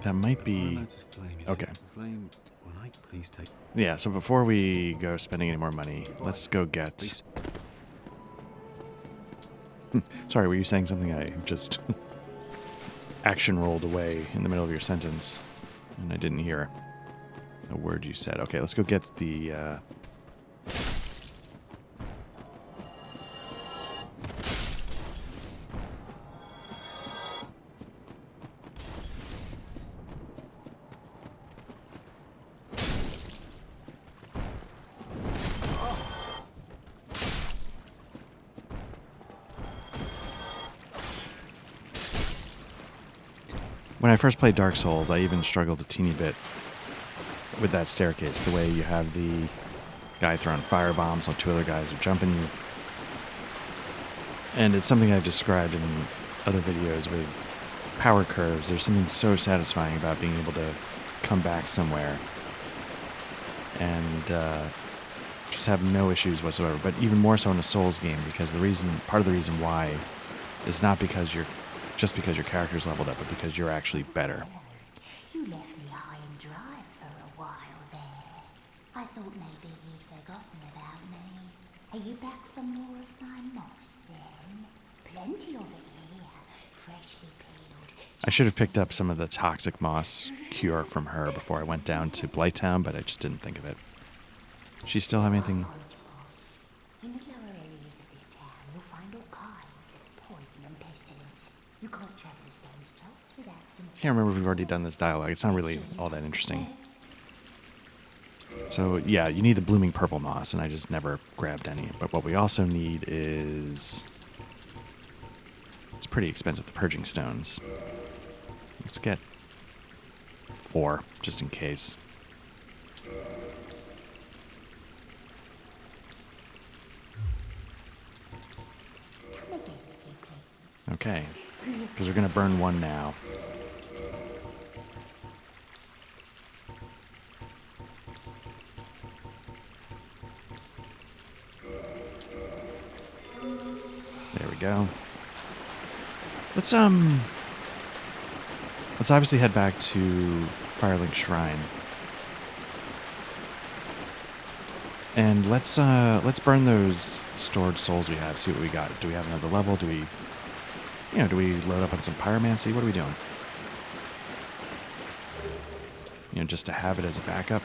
That might be... Okay. Flame, when I please take... Yeah, so before we go spending any more money, let's go get... Sorry, were you saying something? I just action rolled away in the middle of your sentence, and I didn't hear a word you said. Okay, let's go get the... When I first played Dark Souls, I even struggled a teeny bit with that staircase. The way you have the guy throwing fire bombs while two other guys are jumping you. And it's something I've described in other videos with power curves. There's something so satisfying about being able to come back somewhere and just have no issues whatsoever. But even more so in a Souls game, because part of the reason why is not because your character's leveled up, but because you're actually better. You left me high and dry for a while there. I thought maybe you'd forgotten about me. Are you back for more of my moss then? Plenty of it here, freshly peeled. I should have picked up some of the toxic moss cure from her before I went down to Blighttown, but I just didn't think of it. She still have anything? In the lower areas of this town, you'll find all kinds of poison and pestilence. You can't travel the stones tops without some... I can't remember if we've already done this dialogue. It's not really all that interesting. So, yeah, you need the blooming purple moss, and I just never grabbed any. But what we also need is... It's pretty expensive, the purging stones. Let's get 4, just in case. Come again, if you please. Okay, because we're going to burn one now. There we go. Let's obviously head back to Firelink Shrine. And let's burn those stored souls we have, see what we got. Do we have another level? Do we load up on some pyromancy? What are we doing? Just to have it as a backup.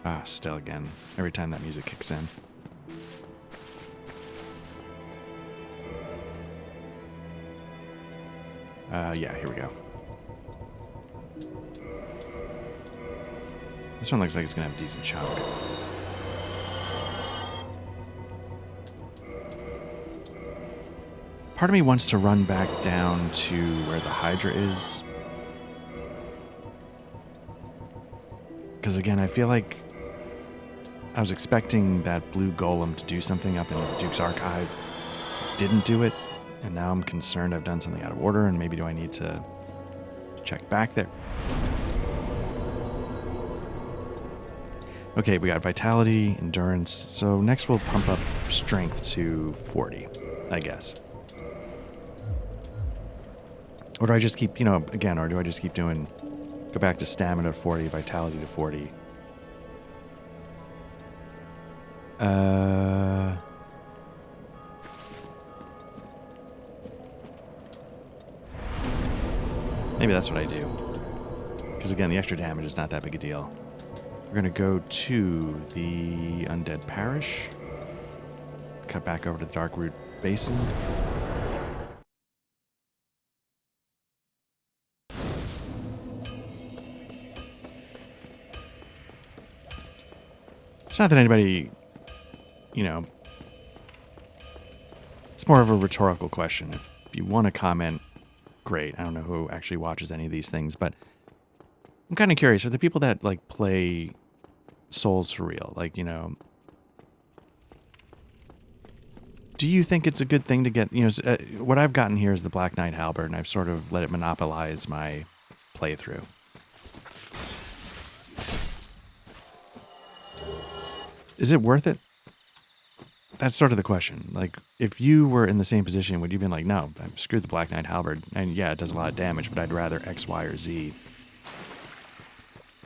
Ah, still again. Every time that music kicks in. Yeah, here we go. This one looks like it's gonna have a decent chunk. Part of me wants to run back down to where the Hydra is. Because again, I feel like I was expecting that blue golem to do something up in the Duke's archive. Didn't do it, and now I'm concerned I've done something out of order, and maybe do I need to check back there? Okay, we got vitality, endurance, so next we'll pump up strength to 40, I guess. Or do I just keep, again, or do I just keep doing, go back to stamina to 40, vitality to 40? Maybe that's what I do. Because again, the extra damage is not that big a deal. We're going to go to the Undead Parish. Cut back over to the Darkroot Basin. It's not that anybody, it's more of a rhetorical question. If you want to comment, great. I don't know who actually watches any of these things, but I'm kind of curious. Are the people that, play Souls for real? Do you think it's a good thing to get, what I've gotten here is the Black Knight Halberd, and I've sort of let it monopolize my playthrough. Is it worth it? That's sort of the question. If you were in the same position, would you have been like, no, screw the Black Knight Halberd. And yeah, it does a lot of damage, but I'd rather X, Y, or Z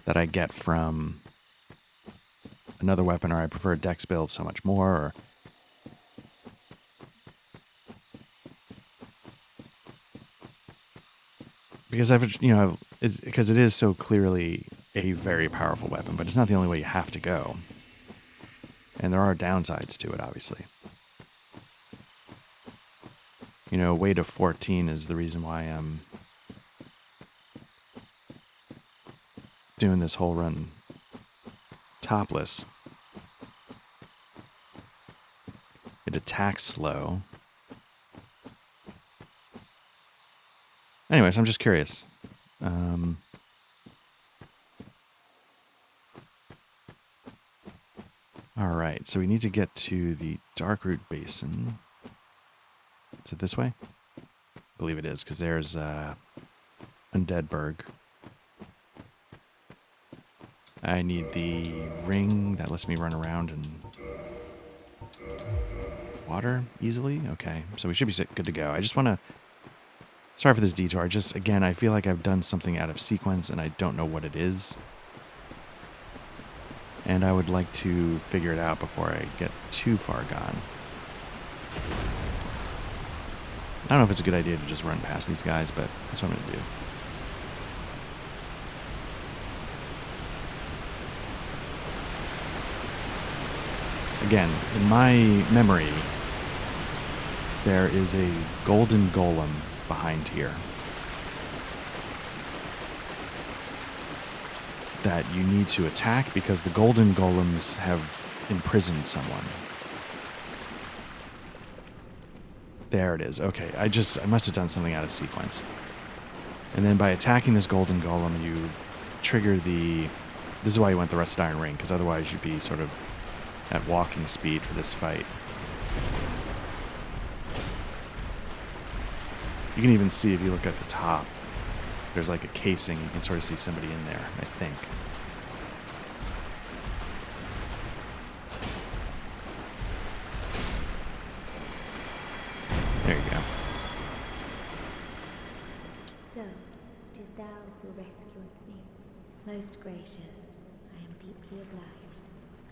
that I get from another weapon, or I prefer Dex build so much more, or... Because because it is so clearly a very powerful weapon, but it's not the only way you have to go. And there are downsides to it, obviously. Weight of 14 is the reason why I'm doing this whole run topless. It attacks slow. Anyways, I'm just curious. Alright, so we need to get to the Darkroot Basin. Is it this way? I believe it is, because there's Undeadburg. I need the ring that lets me run around and water easily? Okay, so we should be good to go. I just want to... Sorry for this detour. Again, I feel like I've done something out of sequence and I don't know what it is. And I would like to figure it out before I get too far gone. I don't know if it's a good idea to just run past these guys, but that's what I'm going to do. Again, in my memory, there is a golden golem behind here that you need to attack because the golden golems have imprisoned someone. There it is. Okay, I must have done something out of sequence. And then by attacking this golden golem, you trigger the... This is why you want the Rusted Iron Ring, because otherwise you'd be sort of at walking speed for this fight. You can even see, if you look at the top, there's like a casing. You can sort of see somebody in there, I think. There you go. So, 'tis thou who rescueth me. Most gracious, I am deeply obliged.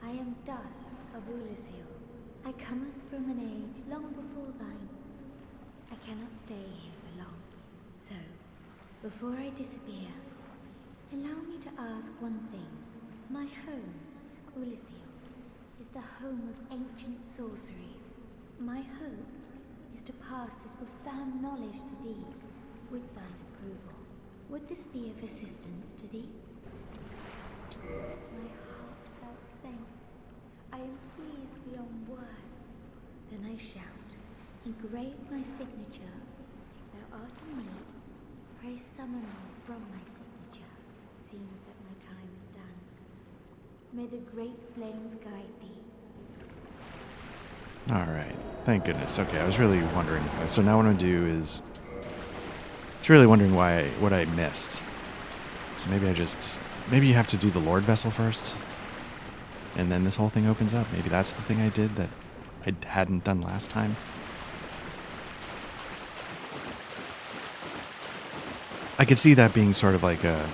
I am Dusk of Ulysil. I cometh from an age long before thine. I cannot stay here for long. So, before I disappear, allow me to ask one thing. My home, Ulyssil is the home of ancient sorceries. My hope is to pass this profound knowledge to thee with thine approval. Would this be of assistance to thee? My heartfelt thanks. I am pleased beyond words. Then I shout, engrave my signature. Thou art in need. Pray summon me from my signature. It seems that my time is done. May the great flames guide thee. All right. Thank goodness. Okay, I was really wondering. So now what I'm going to do is... It's really wondering what I missed. So maybe you have to do the Lord Vessel first. And then this whole thing opens up. Maybe that's the thing I did that I hadn't done last time. I could see that being sort of like a...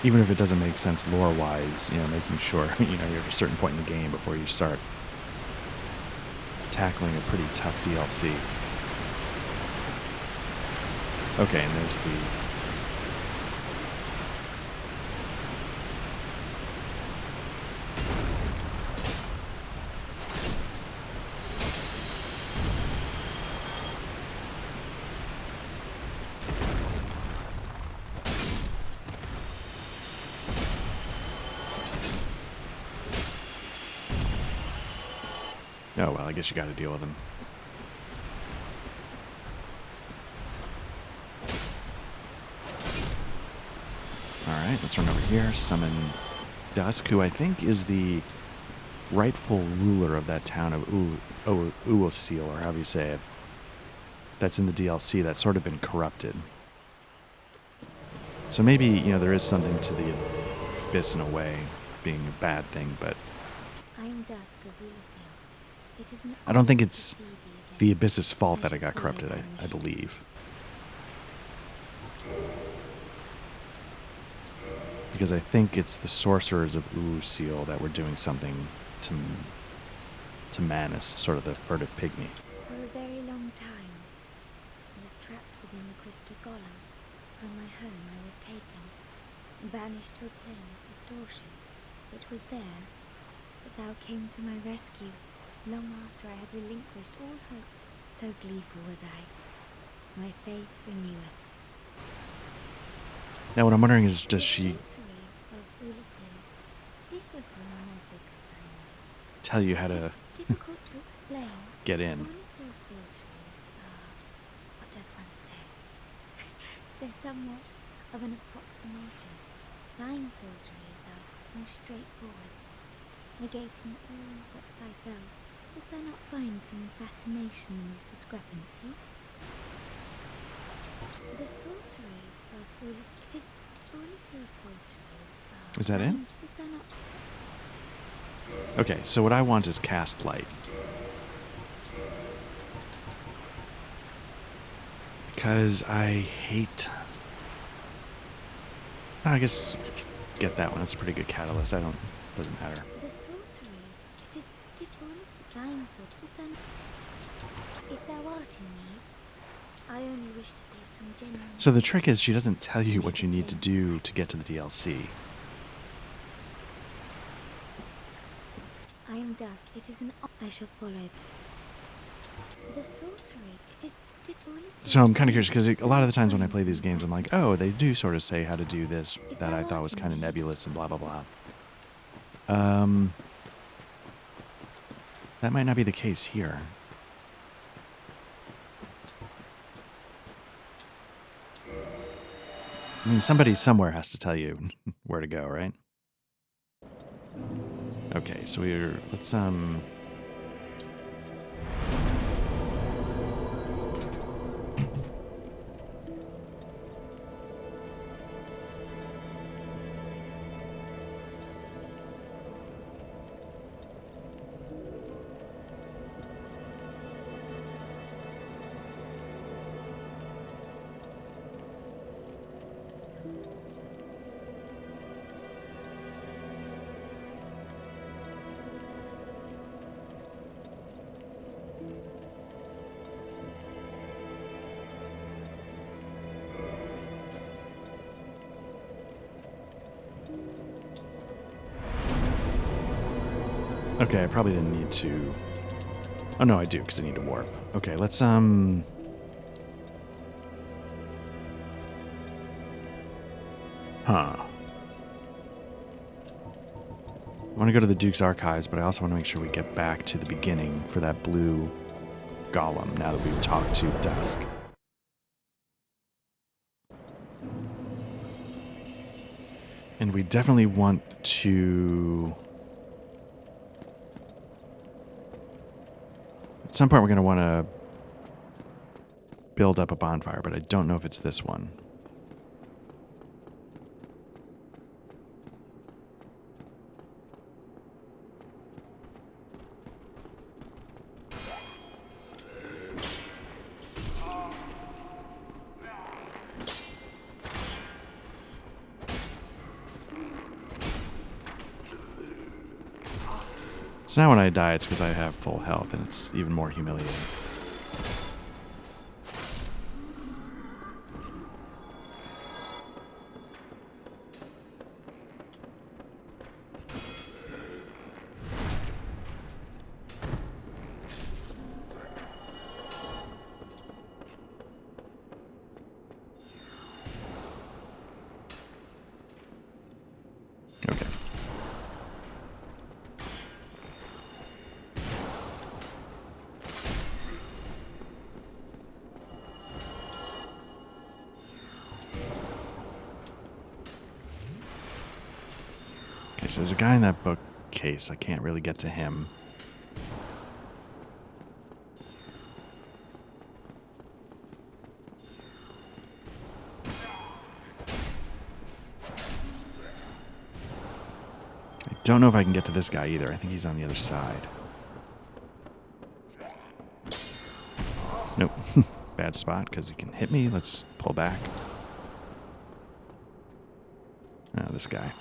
Even if it doesn't make sense lore-wise, making sure, you're at a certain point in the game before you start tackling a pretty tough DLC. Okay, and there's the... Oh, well, I guess you got to deal with them. Alright, let's run over here. Summon Dusk, who I think is the rightful ruler of that town of Ulyssil, or however you say it. That's in the DLC that's sort of been corrupted. So maybe, there is something to the Abyss in a way, being a bad thing, but... I am Dusk of Ulyssil. It is I don't think it's the Abyss's fault that I got corrupted, I believe. Because I think it's the sorcerers of Ulyssil that were doing something to Manus, sort of the furtive pygmy. For a very long time, I was trapped within the crystal golem. From my home I was taken, and banished to a plane of distortion. It was there that thou came to my rescue, long after I had relinquished all hope. So gleeful was I. My faith reneweth. Now what I'm wondering is, does she differ from the magic of thine age? tell you how to Difficult to explain. get in? Ulyssil sorceries are, what doth one say? They're somewhat of an approximation. Thine sorceries are more straightforward, negating all but thyself. Dost thou not find some fascination in this discrepancy? The sorceries of Ulyssil, it is Ulyssil sorceries are... Is that it? Is there not... Okay, so what I want is cast light. Because I hate... Oh, I guess get that one. That's a pretty good catalyst. Doesn't matter. The sorceries, it is Ulyssil thine sword. Is there not... If thou art in need, I only wish to be of some genuine... So the trick is she doesn't tell you what you need to do to get to the DLC. I am dust. It is an... I shall follow. The sorcery, it is Ulyssil. So I'm kind of curious, because a lot of the times when I play these games, I'm like, oh, they do sort of say how to do this that I thought was kind of nebulous and blah, blah, blah. That might not be the case here. I mean, somebody somewhere has to tell you where to go, right? Okay, so let's Okay, I probably didn't need to... Oh, no, I do, because I need to warp. Okay, let's, Huh. I want to go to the Duke's Archives, but I also want to make sure we get back to the beginning for that blue golem, now that we've talked to Dusk. And we definitely want to... At some point we're going to want to build up a bonfire, but I don't know if it's this one. So now when I die, it's because I have full health, and it's even more humiliating. Okay. Okay, so there's a guy in that bookcase. I can't really get to him. I don't know if I can get to this guy either. I think he's on the other side. Nope. Bad spot because he can hit me. Let's pull back. Oh, this guy.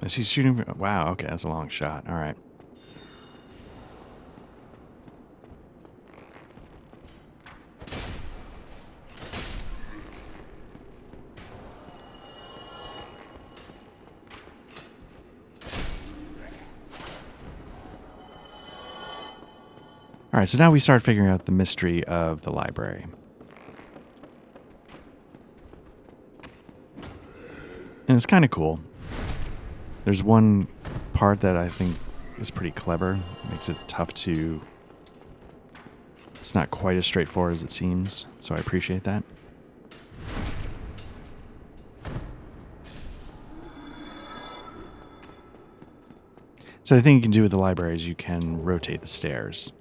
Is he shooting? Wow, okay, that's a long shot. All right. All right, so now we start figuring out the mystery of the library. And it's kind of cool. There's one part that I think is pretty clever. It makes it tough to... It's not quite as straightforward as it seems, so I appreciate that. So the thing you can do with the library is you can rotate the stairs.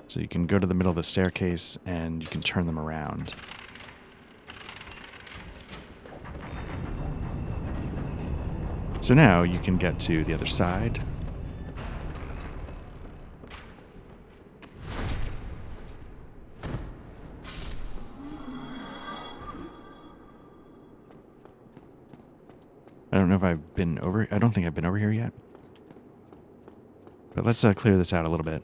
So you can go to the middle of the staircase and you can turn them around. So now you can get to the other side. I don't know if I've been over... I don't think I've been over here yet. But let's clear this out a little bit.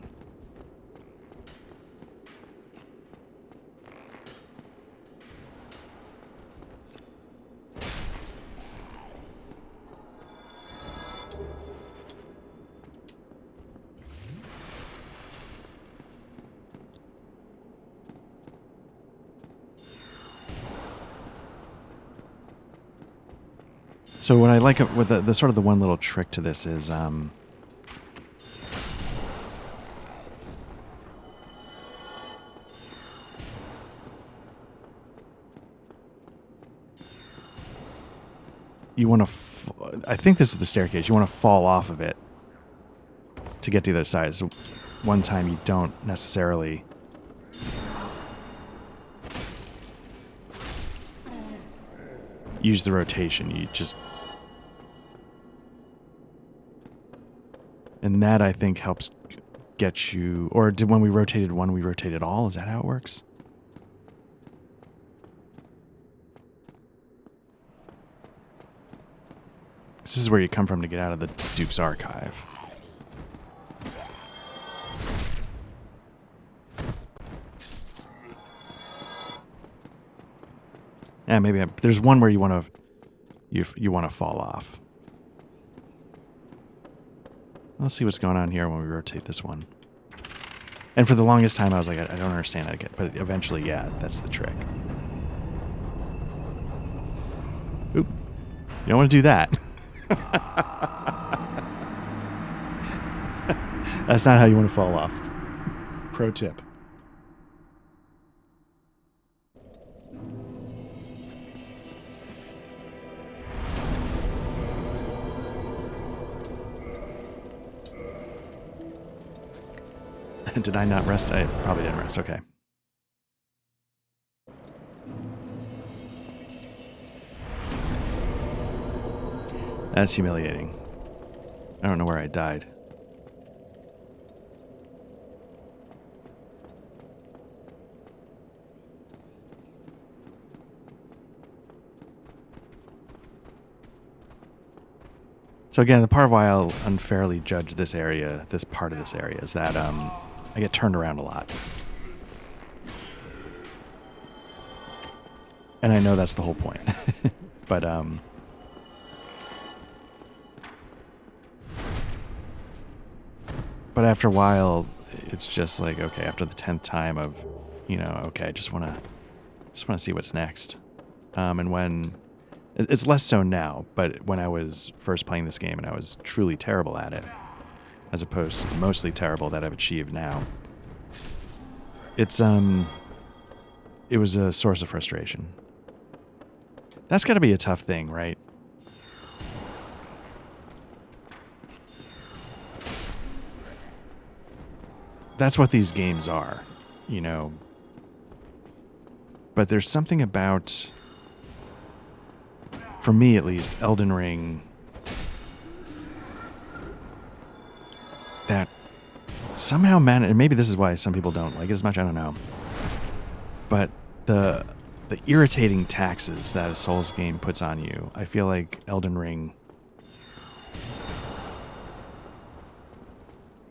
So what I like with the sort of the one little trick to this is you want to I think this is the staircase. You want to fall off of it to get to the other side. So one time you don't necessarily use the rotation. You just And that, I think, helps get you... Or did when we rotated one, we rotated all? Is that how it works? This is where you come from to get out of the Duke's Archive. Yeah, maybe there's one where you want to fall off. Let's see what's going on here when we rotate this one. And for the longest time, I was like, I don't understand how to get, but eventually, yeah, that's the trick. Oop. You don't want to do that. That's not how you want to fall off. Pro tip. Did I not rest? I probably didn't rest. Okay. That's humiliating. I don't know where I died. So again, the part of why I'll unfairly judge this area, this part of this area, is that I get turned around a lot. And I know that's the whole point. But after a while, it's just like, okay, after the 10th time of, okay, I just want to see what's next. And when it's less so now, but when I was first playing this game and I was truly terrible at it, as opposed to the mostly terrible that I've achieved now, it was a source of frustration. That's got to be a tough thing, right? That's what these games are, But there's something about, for me at least, Elden Ring, that somehow and maybe this is why some people don't like it as much, I don't know. But the irritating taxes that a Souls game puts on you, I feel like Elden Ring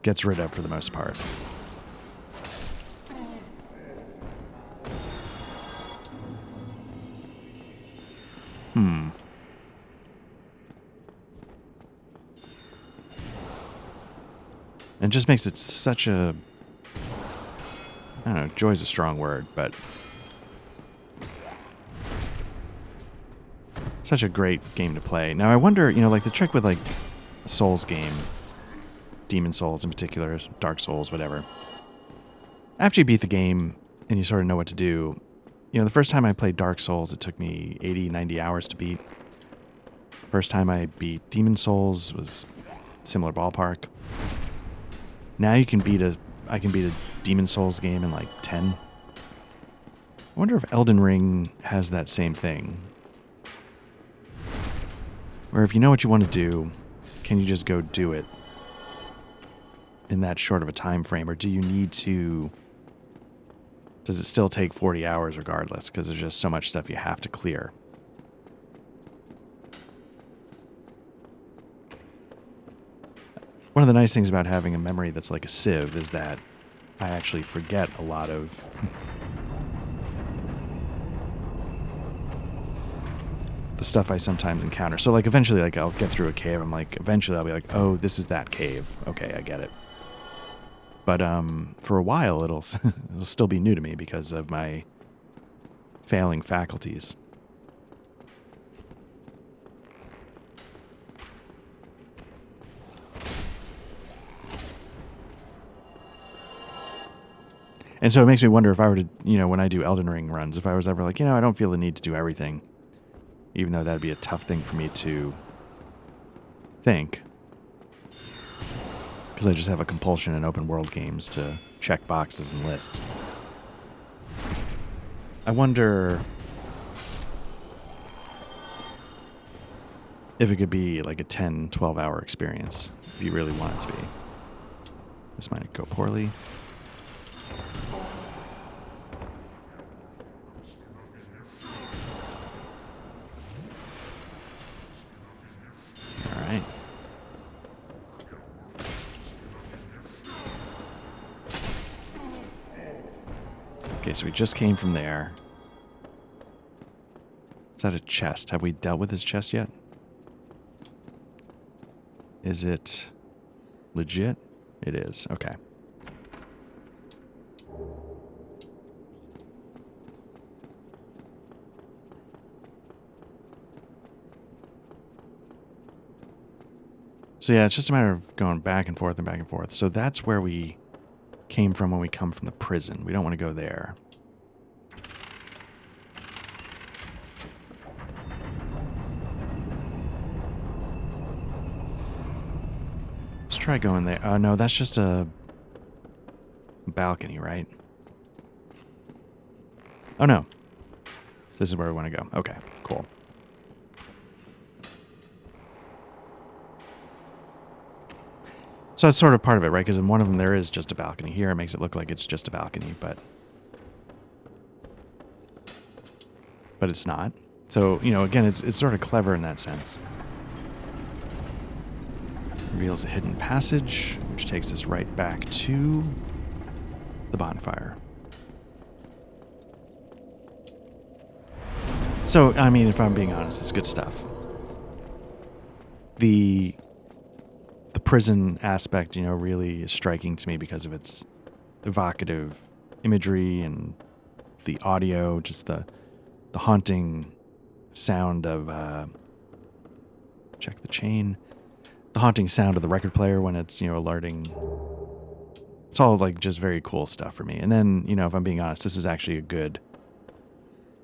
gets rid of for the most part. And just makes it such a, I don't know, joy's a strong word, but such a great game to play. Now I wonder, like the trick with like a Souls game, Demon Souls in particular, Dark Souls, whatever. After you beat the game and you sort of know what to do, the first time I played Dark Souls, it took me 80, 90 hours to beat. First time I beat Demon Souls was similar ballpark. Now I can beat a Demon Souls game in like 10. I wonder if Elden Ring has that same thing. Where if you know what you want to do, can you just go do it in that short of a time frame? Or do you need to... Does it still take 40 hours regardless? Because there's just so much stuff you have to clear. One of the nice things about having a memory that's like a sieve is that I actually forget a lot of the stuff I sometimes encounter. So like eventually like I'll get through a cave. I'm like, eventually I'll be like, oh, this is that cave. Okay, I get it. But for a while it'll still be new to me because of my failing faculties. And so it makes me wonder if I were to, when I do Elden Ring runs, if I was ever like, I don't feel the need to do everything, even though that'd be a tough thing for me to think. Because I just have a compulsion in open world games to check boxes and lists. I wonder if it could be like a 10, 12 hour experience, if you really want it to be. This might go poorly. All right. Okay, so we just came from there. Is that a chest? Have we dealt with his chest yet? Is it legit? It is. Okay. So yeah, it's just a matter of going back and forth and back and forth. So that's where we came from when we come from the prison. We don't want to go there. Let's try going there. No, that's just a balcony, right? Oh, no. This is where we want to go. Okay, cool. So that's sort of part of it, right? Because in one of them there is just a balcony. Here it makes it look like it's just a balcony, but it's not. So, you know, again, it's sort of clever in that sense. Reveals a hidden passage, which takes us right back to the bonfire. So, I mean, if I'm being honest, it's good stuff. The prison aspect, you know, really is striking to me because of its evocative imagery and the audio, just the haunting sound of check the chain. The haunting sound of the record player when it's, you know, alerting. It's all like just very cool stuff for me. And then, you know, if I'm being honest, this is actually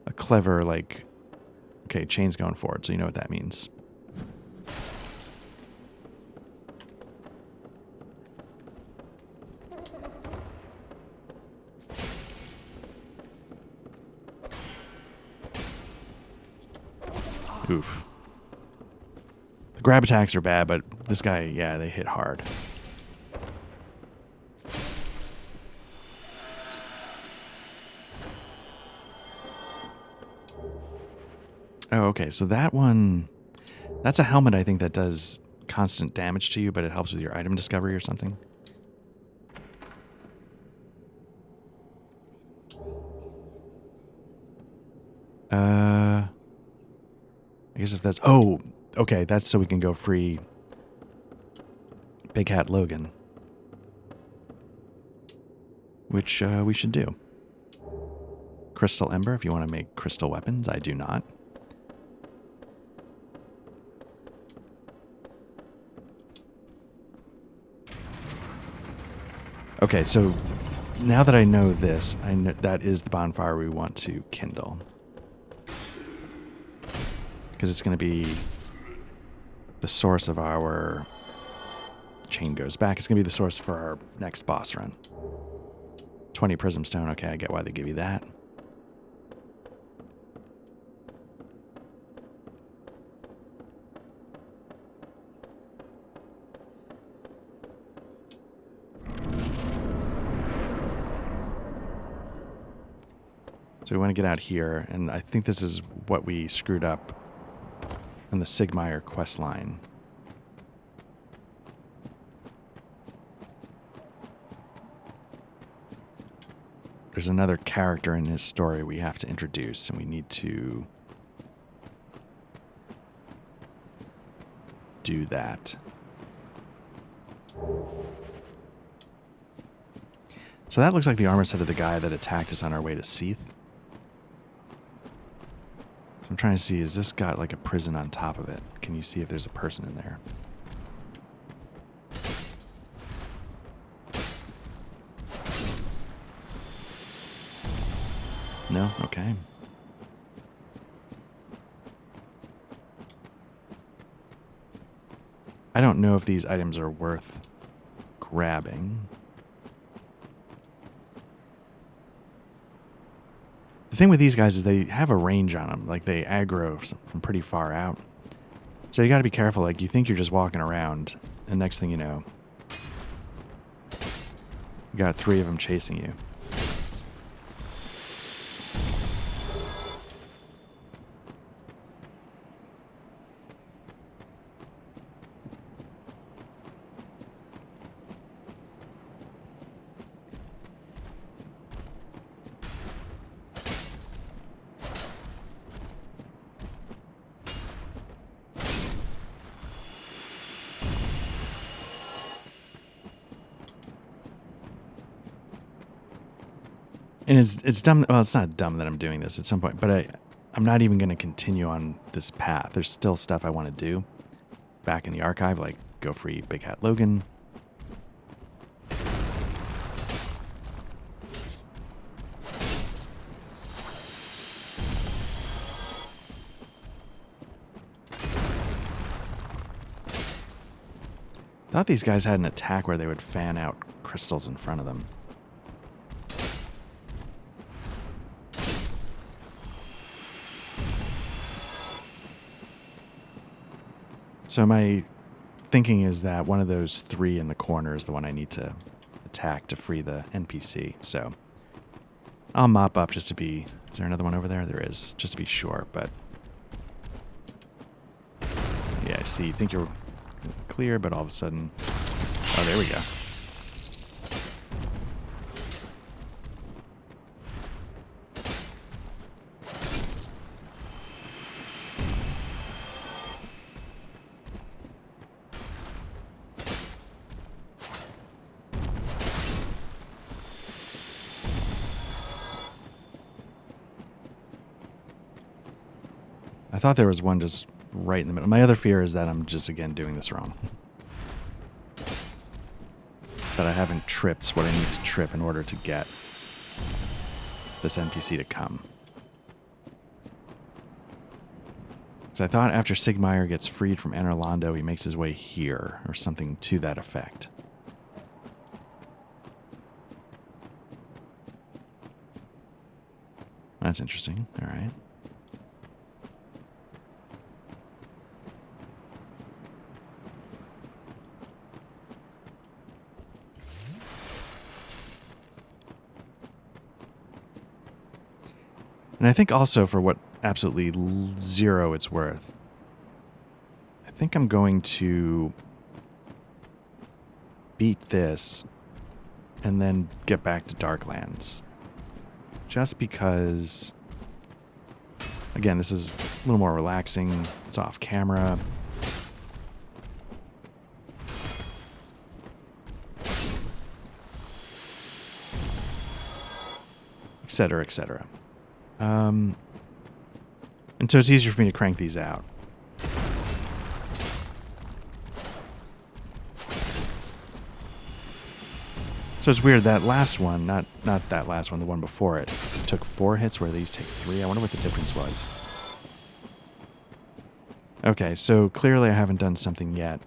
a clever, like, okay, chain's going forward, so you know what that means. Oof. The grab attacks are bad, but this guy, yeah, they hit hard. Oh, okay, so that one, that's a helmet, I think, that does constant damage to you, but it helps with your item discovery or something. I guess if that's... Oh, okay, that's so we can go free Big Hat Logan. Which we should do. Crystal Ember, if you want to make crystal weapons. I do not. Okay, so now that I know this, I know that is the bonfire we want to kindle. Because it's going to be the source of our... Chain goes back. It's going to be the source for our next boss run. 20 Prism Stone. Okay, I get why they give you that. So we want to get out here, and I think this is what we screwed up on the Siegmeyer quest line. There's another character in his story we have to introduce, and we need to do that. So that looks like the armor set of the guy that attacked us on our way to Seath. I'm trying to see, is this got like a prison on top of it? Can you see if there's a person in there? No? Okay. I don't know if these items are worth grabbing. The thing with these guys is they have a range on them. Like, they aggro from pretty far out. So you got to be careful. Like, you think you're just walking around, and next thing you know, You got 3 of them chasing you. And it's dumb. Well, it's not dumb that I'm doing this at some point, but I'm not even going to continue on this path. There's still stuff I want to do back in the archive, like go free Big Hat Logan. Thought these guys had an attack where they would fan out crystals in front of them. So my thinking is that one of those 3 in the corner is the one I need to attack to free the NPC. So I'll mop up just to be... Is there another one over there? There is, just to be sure, but... Yeah, I see. You think you're clear, but all of a sudden... Oh, there we go. I thought there was one just right in the middle. My other fear is that I'm just, again, doing this wrong. That I haven't tripped what I need to trip in order to get this NPC to come. Because I thought after Siegmeyer gets freed from Enerlando, he makes his way here, or something to that effect. That's interesting. All right. And I think also for what absolutely 0 it's worth, I think I'm going to beat this and then get back to Darklands. Just because, again, this is a little more relaxing. It's off camera. Etc., etc. And so it's easier for me to crank these out. So it's weird, that last one, not that last one, the one before it, took 4 hits where these take 3. I wonder what the difference was. Okay, so clearly I haven't done something yet.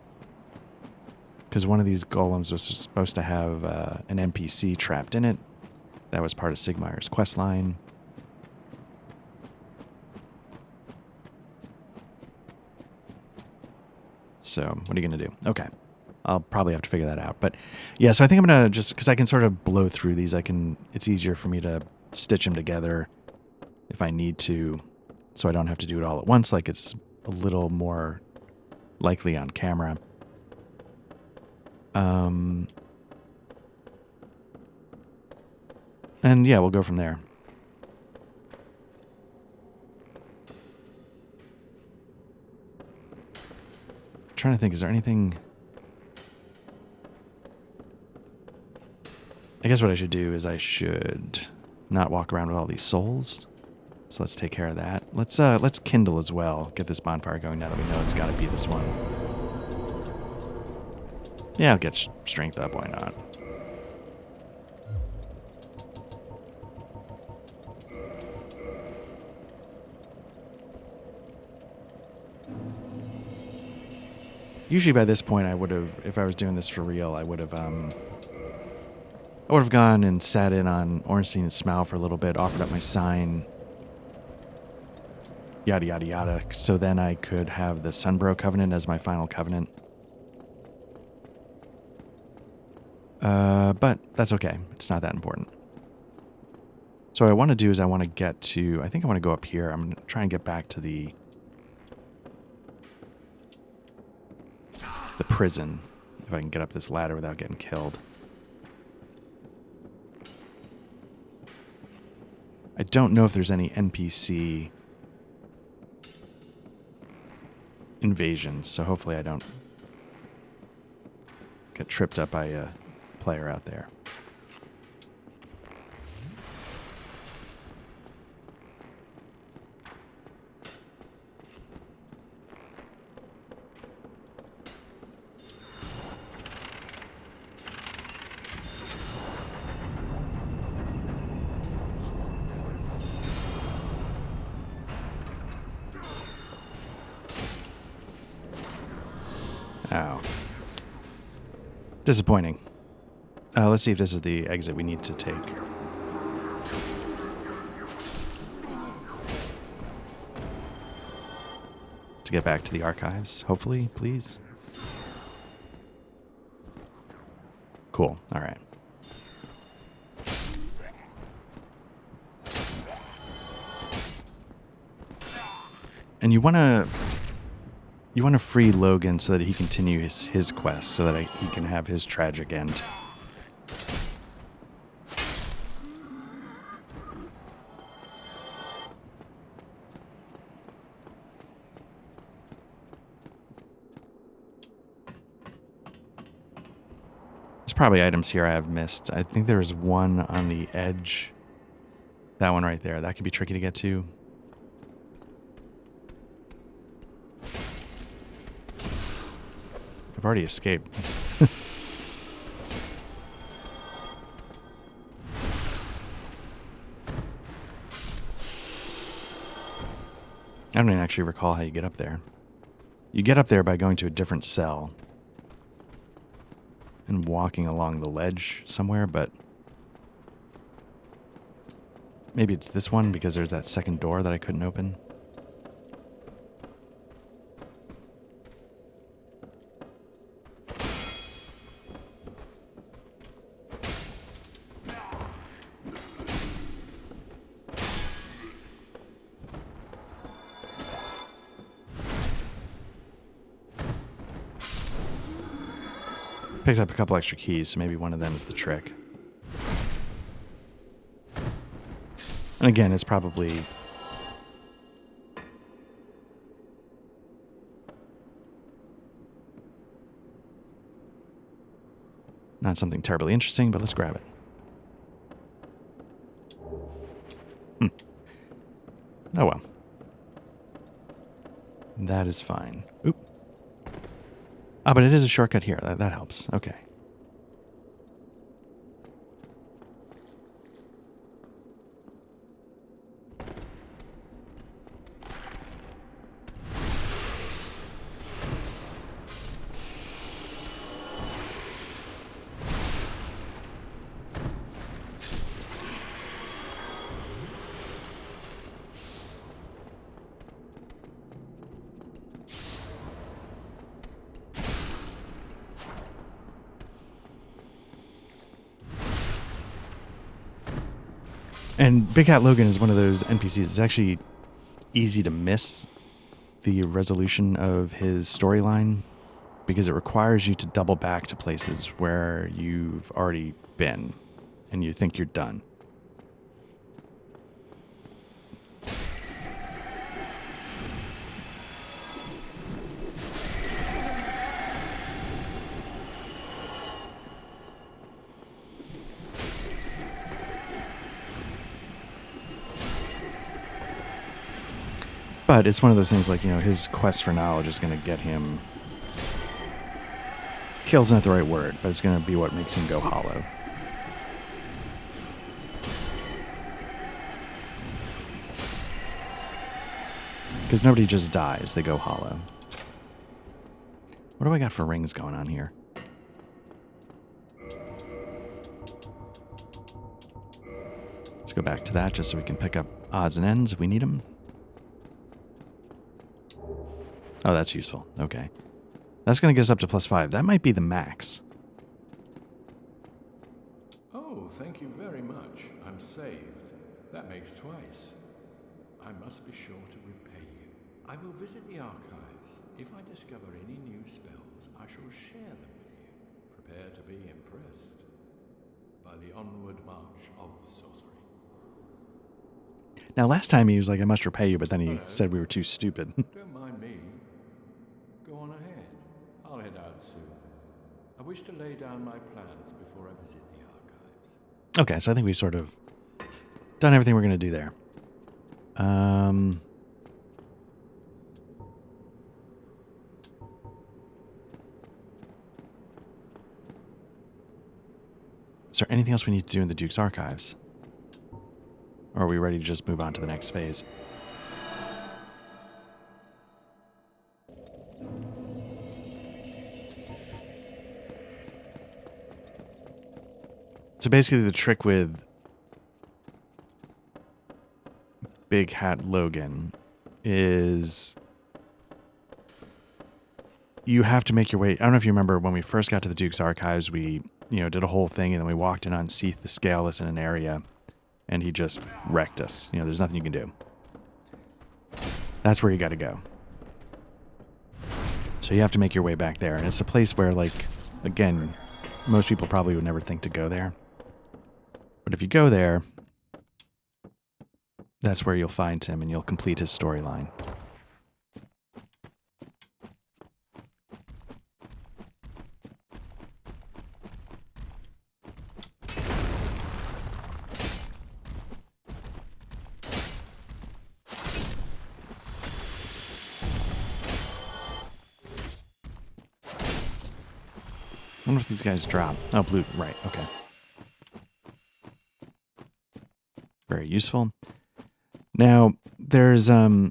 Because one of these golems was supposed to have an NPC trapped in it. That was part of Siegmeyer's quest line. So, what are you going to do? Okay. I'll probably have to figure that out. But, yeah, so I think I'm going to just... Because I can sort of blow through these. It's easier for me to stitch them together if I need to. So I don't have to do it all at once. Like, it's a little more likely on camera. And, yeah, we'll go from there. Trying to think, is there anything... I guess what I should do is I should not walk around with all these souls. So let's take care of that. Let's kindle as well. Get this bonfire going now that we know it's got to be this one. Yeah, I'll get strength up. Why not? Usually by this point I would have, if I was doing this for real, I would have gone and sat in on Ornstein and Smaug for a little bit, offered up my sign, yada yada yada, so then I could have the Sunbro Covenant as my final covenant. But that's okay. It's not that important. So what I want to do is I want to get to... I think I want to go up here. I'm going to try and get back to the prison. If I can get up this ladder without getting killed. I don't know if there's any NPC invasions, so hopefully I don't get tripped up by a player out there. Oh. Disappointing. Let's see if this is the exit we need to take. To get back to the archives, hopefully, please. Cool. All right. And you want to free Logan so that he continues his quest, so that he can have his tragic end. There's probably items here I have missed. I think there's one on the edge. That one right there. That could be tricky to get to. I've already escaped. I don't even actually recall how you get up there. You get up there by going to a different cell and walking along the ledge somewhere, but maybe it's this one because there's that second door that I couldn't open. Picked up a couple extra keys, so maybe one of them is the trick. And again, it's probably... not something terribly interesting, but let's grab it. Oh well. That is fine. Oop. Ah, but it is a shortcut here. That helps. Okay. And Big Hat Logan is one of those NPCs. It's actually easy to miss the resolution of his storyline because it requires you to double back to places where you've already been and you think you're done. But it's one of those things like, you know, his quest for knowledge is going to get him... Kill's not the right word, but it's going to be what makes him go hollow. Because nobody just dies, they go hollow. What do I got for rings going on here? Let's go back to that just so we can pick up odds and ends if we need them. Oh, that's useful. Okay. That's going to get us up to +5. That might be the max. thank you very much. I'm saved. That makes twice. I must be sure to repay you. I will visit the archives. If I discover any new spells, I shall share them with you. Prepare to be impressed by the onward march of sorcery. Now, last time he was like, I must repay you, but then he said we were too stupid. Don't mind me. Go on ahead. I'll head out soon. I wish to lay down my plans before I visit the archives. Okay, so I think we've sort of done everything we're going to do there. Is there anything else we need to do in the Duke's archives? Or are we ready to just move on to the next phase? So basically the trick with Big Hat Logan is you have to make your way. I don't know if you remember when we first got to the Duke's archives, we, did a whole thing and then we walked in on Seath the Scaleless in an area and he just wrecked us. There's nothing you can do. That's where you got to go. So you have to make your way back there. And it's a place where, like, again, most people probably would never think to go there. But if you go there, that's where you'll find him and you'll complete his storyline. I wonder if these guys drop. Oh, blue. Right. Okay. Very useful. Now, there's, yeah,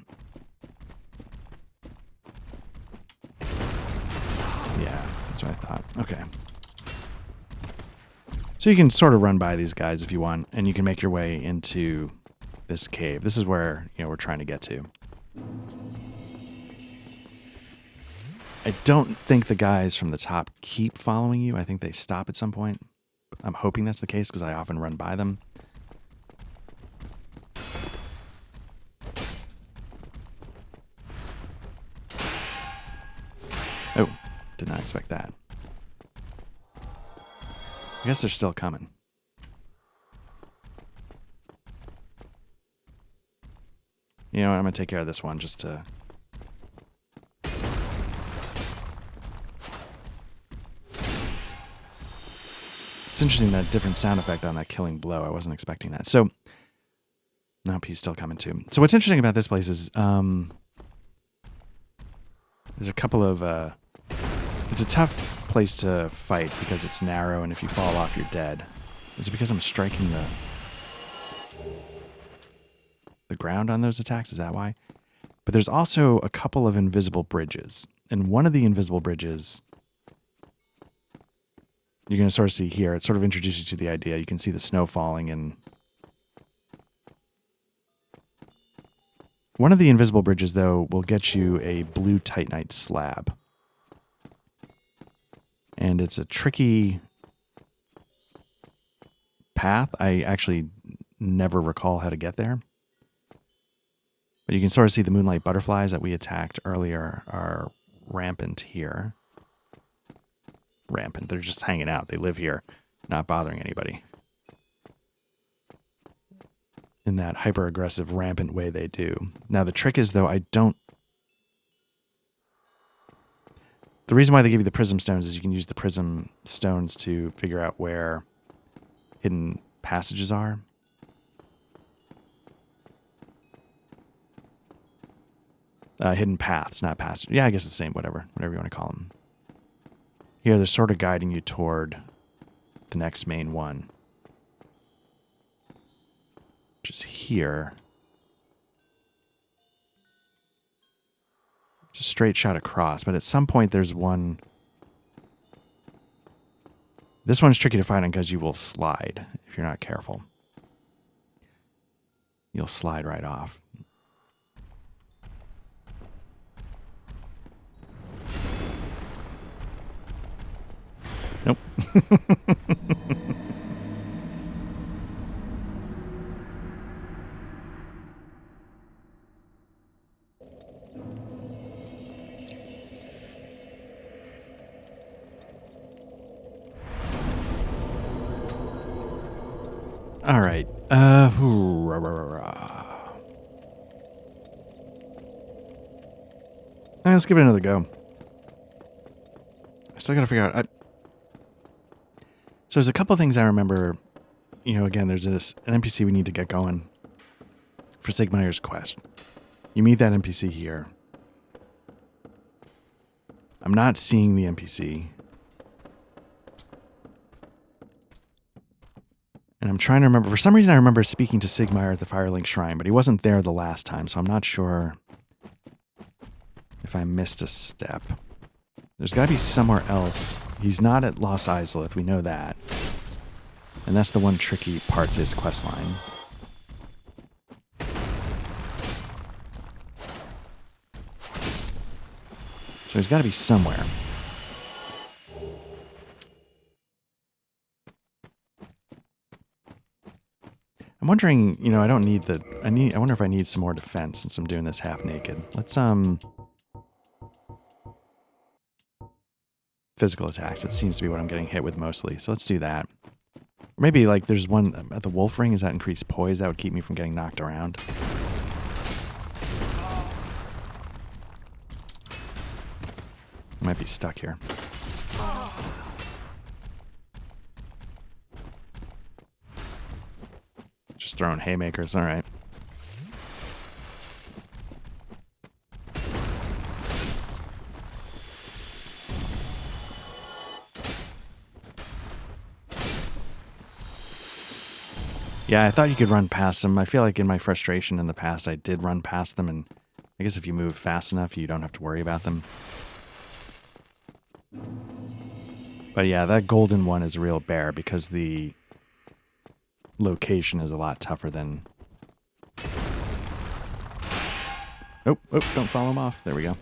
that's what I thought. Okay. So you can sort of run by these guys if you want, and you can make your way into this cave. This is where, we're trying to get to. I don't think the guys from the top keep following you. I think they stop at some point. I'm hoping that's the case because I often run by them. Oh, did not expect that. I guess they're still coming. You know what? I'm going to take care of this one just to... It's interesting, that different sound effect on that killing blow. I wasn't expecting that. So, nope, he's still coming too. So what's interesting about this place is there's a couple of... it's a tough place to fight because it's narrow, and if you fall off, you're dead. Is it because I'm striking the ground on those attacks? Is that why? But there's also a couple of invisible bridges. And one of the invisible bridges... You're going to sort of see here. It sort of introduces you to the idea. You can see the snow falling, and one of the invisible bridges, though, will get you a blue titanite slab. And it's a tricky path. I actually never recall how to get there. But you can sort of see the moonlight butterflies that we attacked earlier are rampant here. Rampant. They're just hanging out. They live here, not bothering anybody. In that hyper-aggressive, rampant way they do. Now, the trick is, though, the reason why they give you the prism stones is you can use the prism stones to figure out where hidden passages are. Hidden paths, not passages. Yeah, I guess it's the same, whatever you want to call them. Here, they're sort of guiding you toward the next main one. Which is here. It's a straight shot across, but at some point there's one... This one's tricky to find because you will slide if you're not careful. You'll slide right off. Nope. All right. Let's give it another go. I still got to figure out. So there's a couple things I remember. You know, again, there's an NPC we need to get going for Siegmeyer's quest. You meet that NPC here. I'm not seeing the NPC. And I'm trying to remember. For some reason, I remember speaking to Siegmeyer at the Firelink Shrine, but he wasn't there the last time, so I'm not sure if I missed a step. There's got to be somewhere else. He's not at Los Isleth, we know that. And that's the one tricky part to his quest line. So he's got to be somewhere. I'm wondering, you know, I don't need the... I wonder if I need some more defense since I'm doing this half naked. Let's, physical attacks. That seems to be what I'm getting hit with mostly. So let's do that. Or maybe, like, there's one at the Wolf Ring. Is that increased poise? That would keep me from getting knocked around. I might be stuck here. Just throwing haymakers. All right. Yeah, I thought you could run past them. I feel like in my frustration in the past, I did run past them, and I guess if you move fast enough, you don't have to worry about them. But yeah, that golden one is a real bear because the location is a lot tougher than... Oh, don't follow him off. There we go.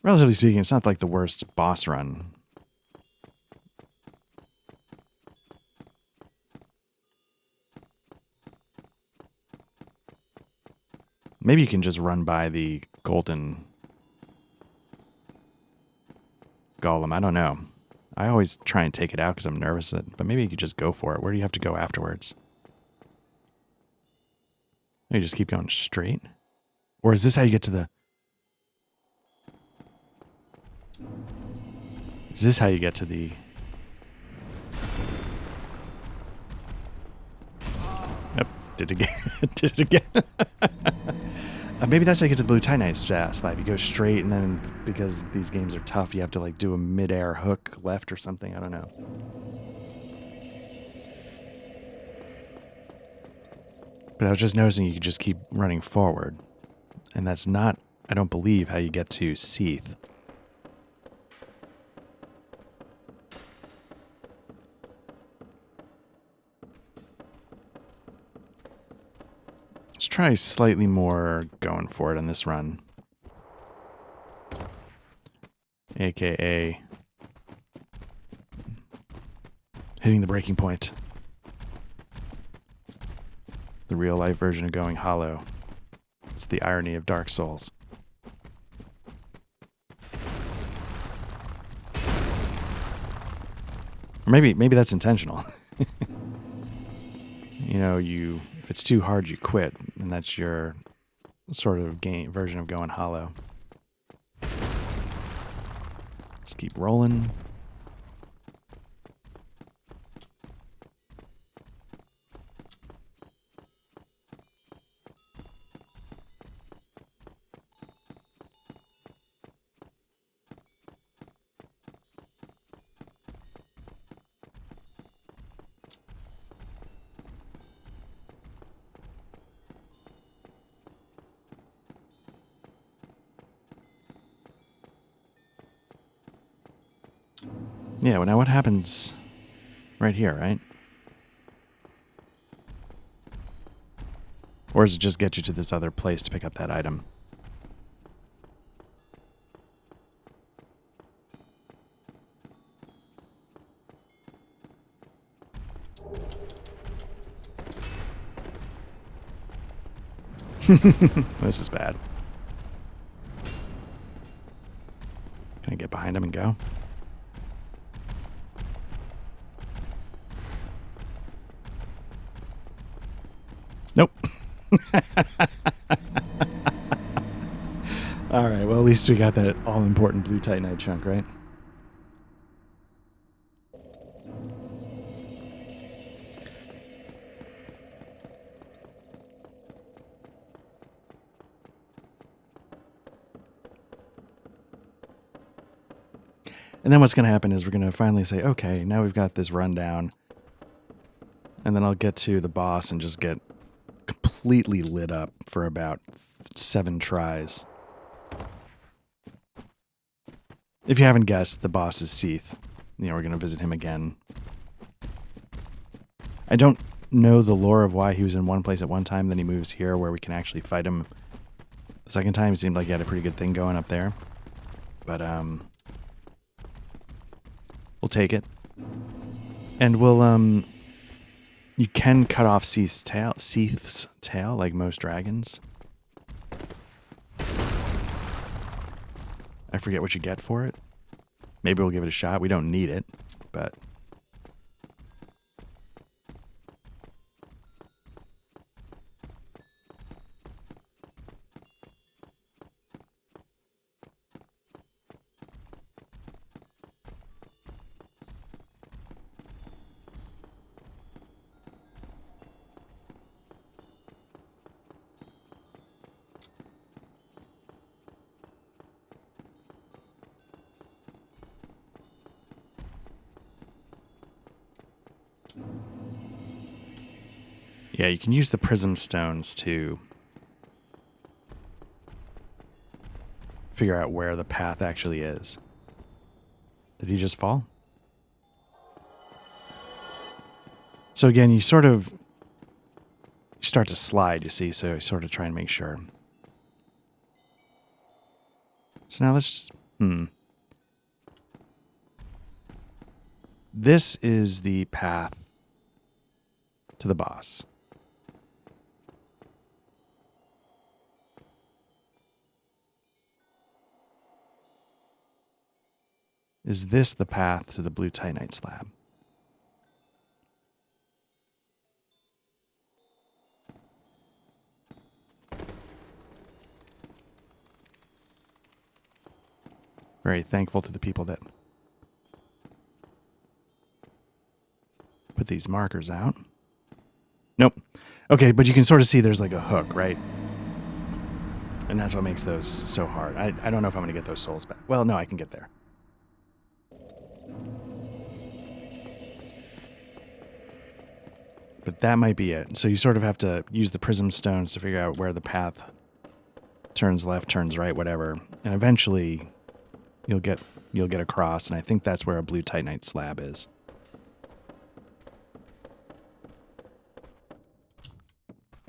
Relatively speaking, it's not like the worst boss run. Maybe you can just run by the golden golem. I don't know. I always try and take it out because I'm nervous, but maybe you could just go for it. Where do you have to go afterwards? You just keep going straight? Or is this how you get to the... Is this how you get to the... Yep, did it again. Did it again. Maybe that's how you get to the Blue Titanite slab. You go straight, and then because these games are tough, you have to like do a mid-air hook left or something. I don't know. But I was just noticing you could just keep running forward. And that's not, I don't believe, how you get to Seath. Let's try slightly more going for it on this run. AKA hitting the breaking point. The real life version of going hollow. It's the irony of Dark Souls. Or maybe that's intentional. You know, if it's too hard, you quit, and that's your sort of version of going hollow. Just keep rolling. Yeah, well, now what happens right here, right? Or does it just get you to this other place to pick up that item? This is bad. find him and go. Nope. All right, well, at least we got that all-important blue titanite chunk, right? And then what's going to happen is we're going to finally say, okay, now we've got this rundown. And then I'll get to the boss and just get completely lit up for about 7 tries. If you haven't guessed, the boss is Seath. You know, we're going to visit him again. I don't know the lore of why he was in one place at one time, then he moves here where we can actually fight him. The second time, it seemed like he had a pretty good thing going up there. But, we'll take it. And we'll, you can cut off Seath's tail, like most dragons. I forget what you get for it. Maybe we'll give it a shot. We don't need it, but... Yeah, you can use the prism stones to figure out where the path actually is. Did he just fall? So again, you start to slide, you see, so you sort of try and make sure. So now let's just, This is the path to the boss. Is this the path to the blue titanite slab? Very thankful to the people that put these markers out. Nope. Okay, but you can sort of see there's like a hook, right? And that's what makes those so hard. I don't know if I'm going to get those souls back. Well, no, I can get there. But that might be it. So you sort of have to use the prism stones to figure out where the path turns left, turns right, whatever. And eventually you'll get across, and I think that's where a blue titanite slab is.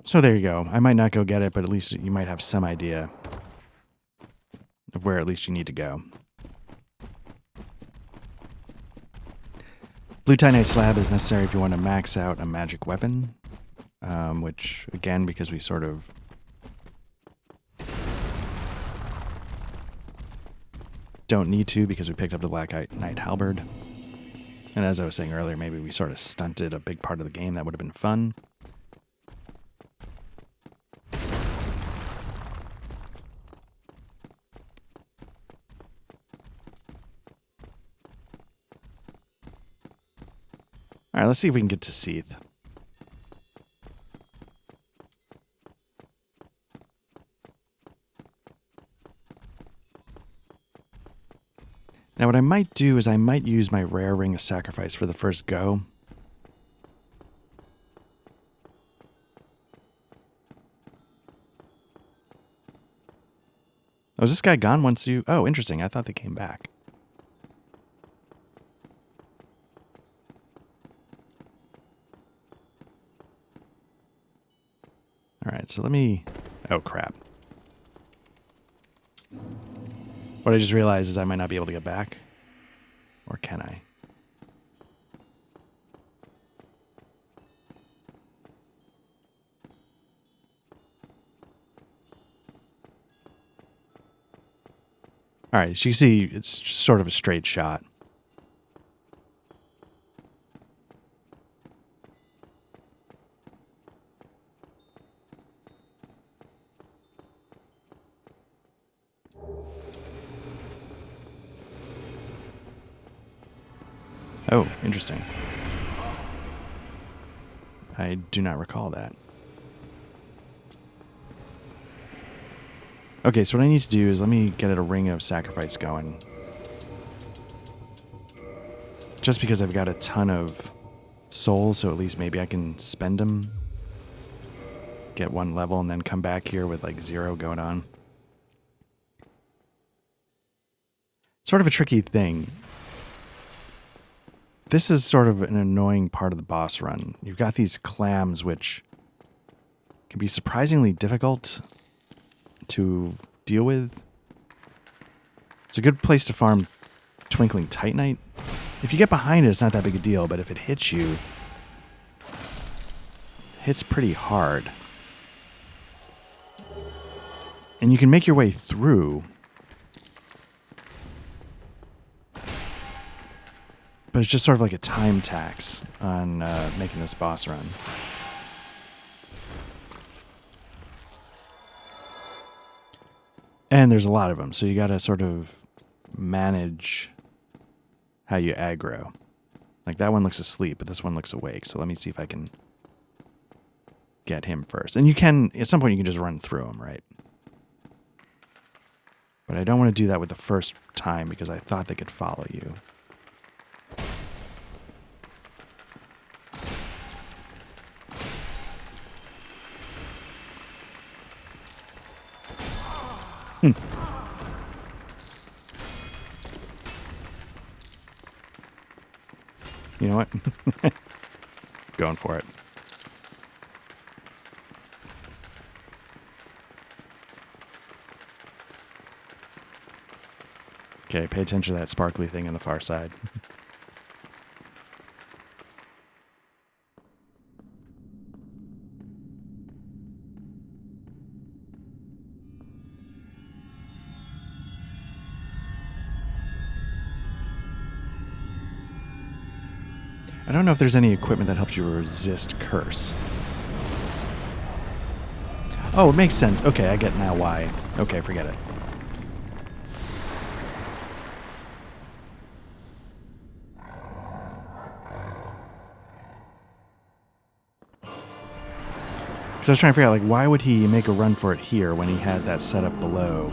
So there you go. I might not go get it, but at least you might have some idea of where at least you need to go. Blue titanite slab is necessary if you want to max out a magic weapon, which, again, because we sort of don't need to because we picked up the Black Knight Halberd. And as I was saying earlier, maybe we sort of stunted a big part of the game. That would have been fun. All right, let's see if we can get to Seath. Now, what I might do is I might use my rare ring of sacrifice for the first go. Oh, is this guy gone once you... Oh, interesting. I thought they came back. All right, so let me... Oh, crap. What I just realized is I might not be able to get back. Or can I? All right, as you can see, it's just sort of a straight shot. Oh, interesting. I do not recall that. Okay, so what I need to do is let me get a ring of sacrifice going. Just because I've got a ton of souls, so at least maybe I can spend them. Get one level and then come back here with like 0 going on. Sort of a tricky thing. This is sort of an annoying part of the boss run. You've got these clams which can be surprisingly difficult to deal with. It's a good place to farm Twinkling Titanite. If you get behind it, it's not that big a deal, but if it hits you, it hits pretty hard. And you can make your way through, but it's just sort of like a time tax on making this boss run. And there's a lot of them, so you got to sort of manage how you aggro. Like that one looks asleep, but this one looks awake. So let me see if I can get him first. And you can, at some point, you can just run through him, right? But I don't want to do that with the first time because I thought they could follow you. You know what? Going for it. Okay, pay attention to that sparkly thing on the far side. I don't know if there's any equipment that helps you resist curse. Oh, it makes sense. Okay, I get now why. Okay, forget it. Because I was trying to figure out, like, why would he make a run for it here when he had that set up below?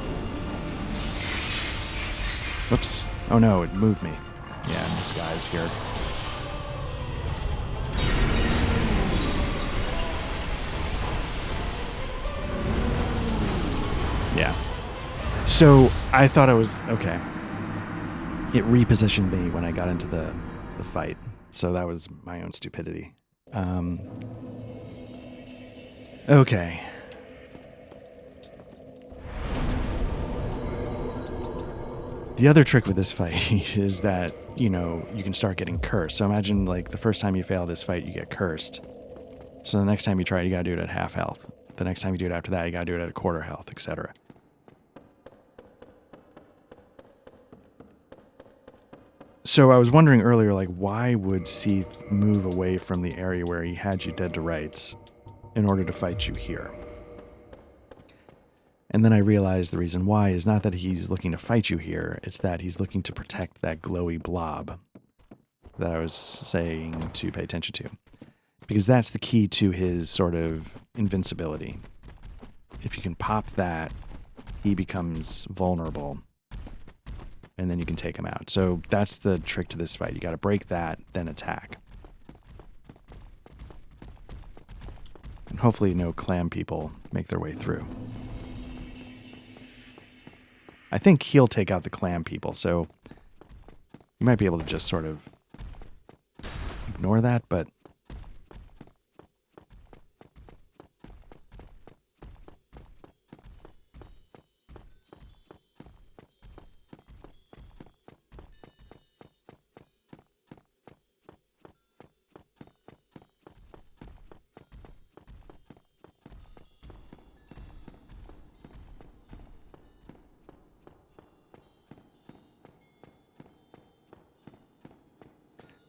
Whoops. Oh no, it moved me. Yeah, and this guy's here. Yeah. So I thought I was okay. It repositioned me when I got into the fight. So that was my own stupidity. Okay. The other trick with this fight is that, you know, you can start getting cursed. So imagine, like, the first time you fail this fight, you get cursed. So the next time you try it, you gotta do it at half health. The next time you do it after that, you gotta do it at a quarter health, etc. So I was wondering earlier, like, why would Seath move away from the area where he had you dead to rights in order to fight you here? And then I realized the reason why is not that he's looking to fight you here, it's that he's looking to protect that glowy blob that I was saying to pay attention to. Because that's the key to his sort of invincibility. If you can pop that, he becomes vulnerable. And then you can take him out. So that's the trick to this fight. You got to break that, then attack. And hopefully no clam people make their way through. I think he'll take out the clam people, so you might be able to just sort of ignore that, but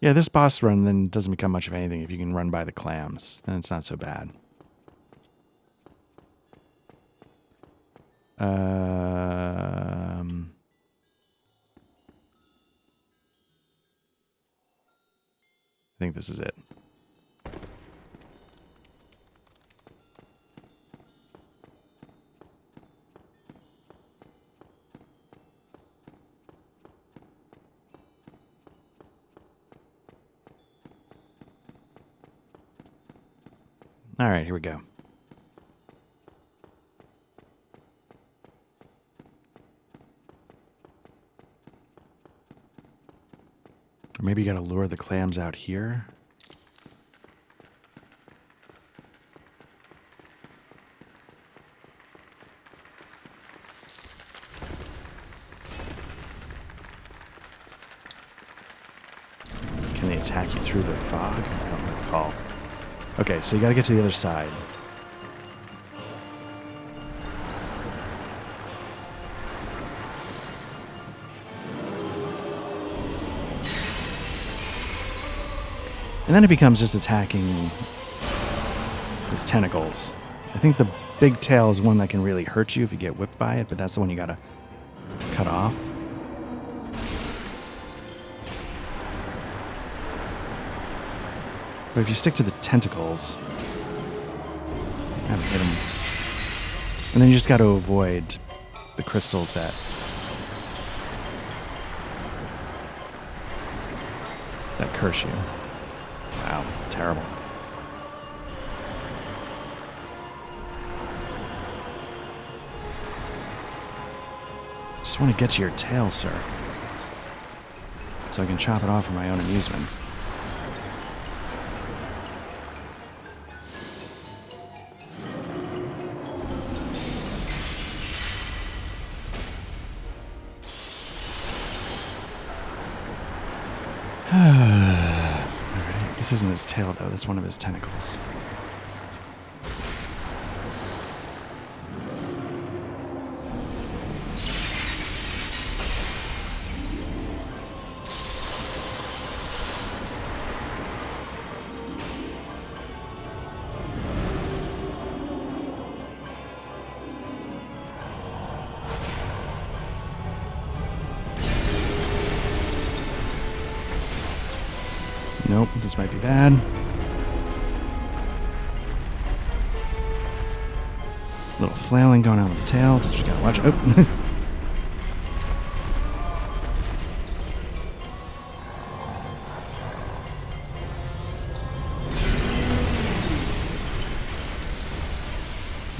Yeah, this boss run then doesn't become much of anything if you can run by the clams. Then it's not so bad. I think this is it. All right, here we go. Or maybe you gotta lure the clams out here. Can they attack you through the fog? I don't recall. Okay, so you gotta get to the other side. And then it becomes just attacking his tentacles. I think the big tail is one that can really hurt you if you get whipped by it, but that's the one you gotta cut off. But if you stick to the tentacles, you haven't hit him. And then you just gotta avoid the crystals that curse you. Wow, terrible. Just want to get to your tail, sir. So I can chop it off for my own amusement. Alright, this isn't his tail though, that's one of his tentacles. Nope, this might be bad. A little flailing going on with the tails. That's what you gotta watch. Oh.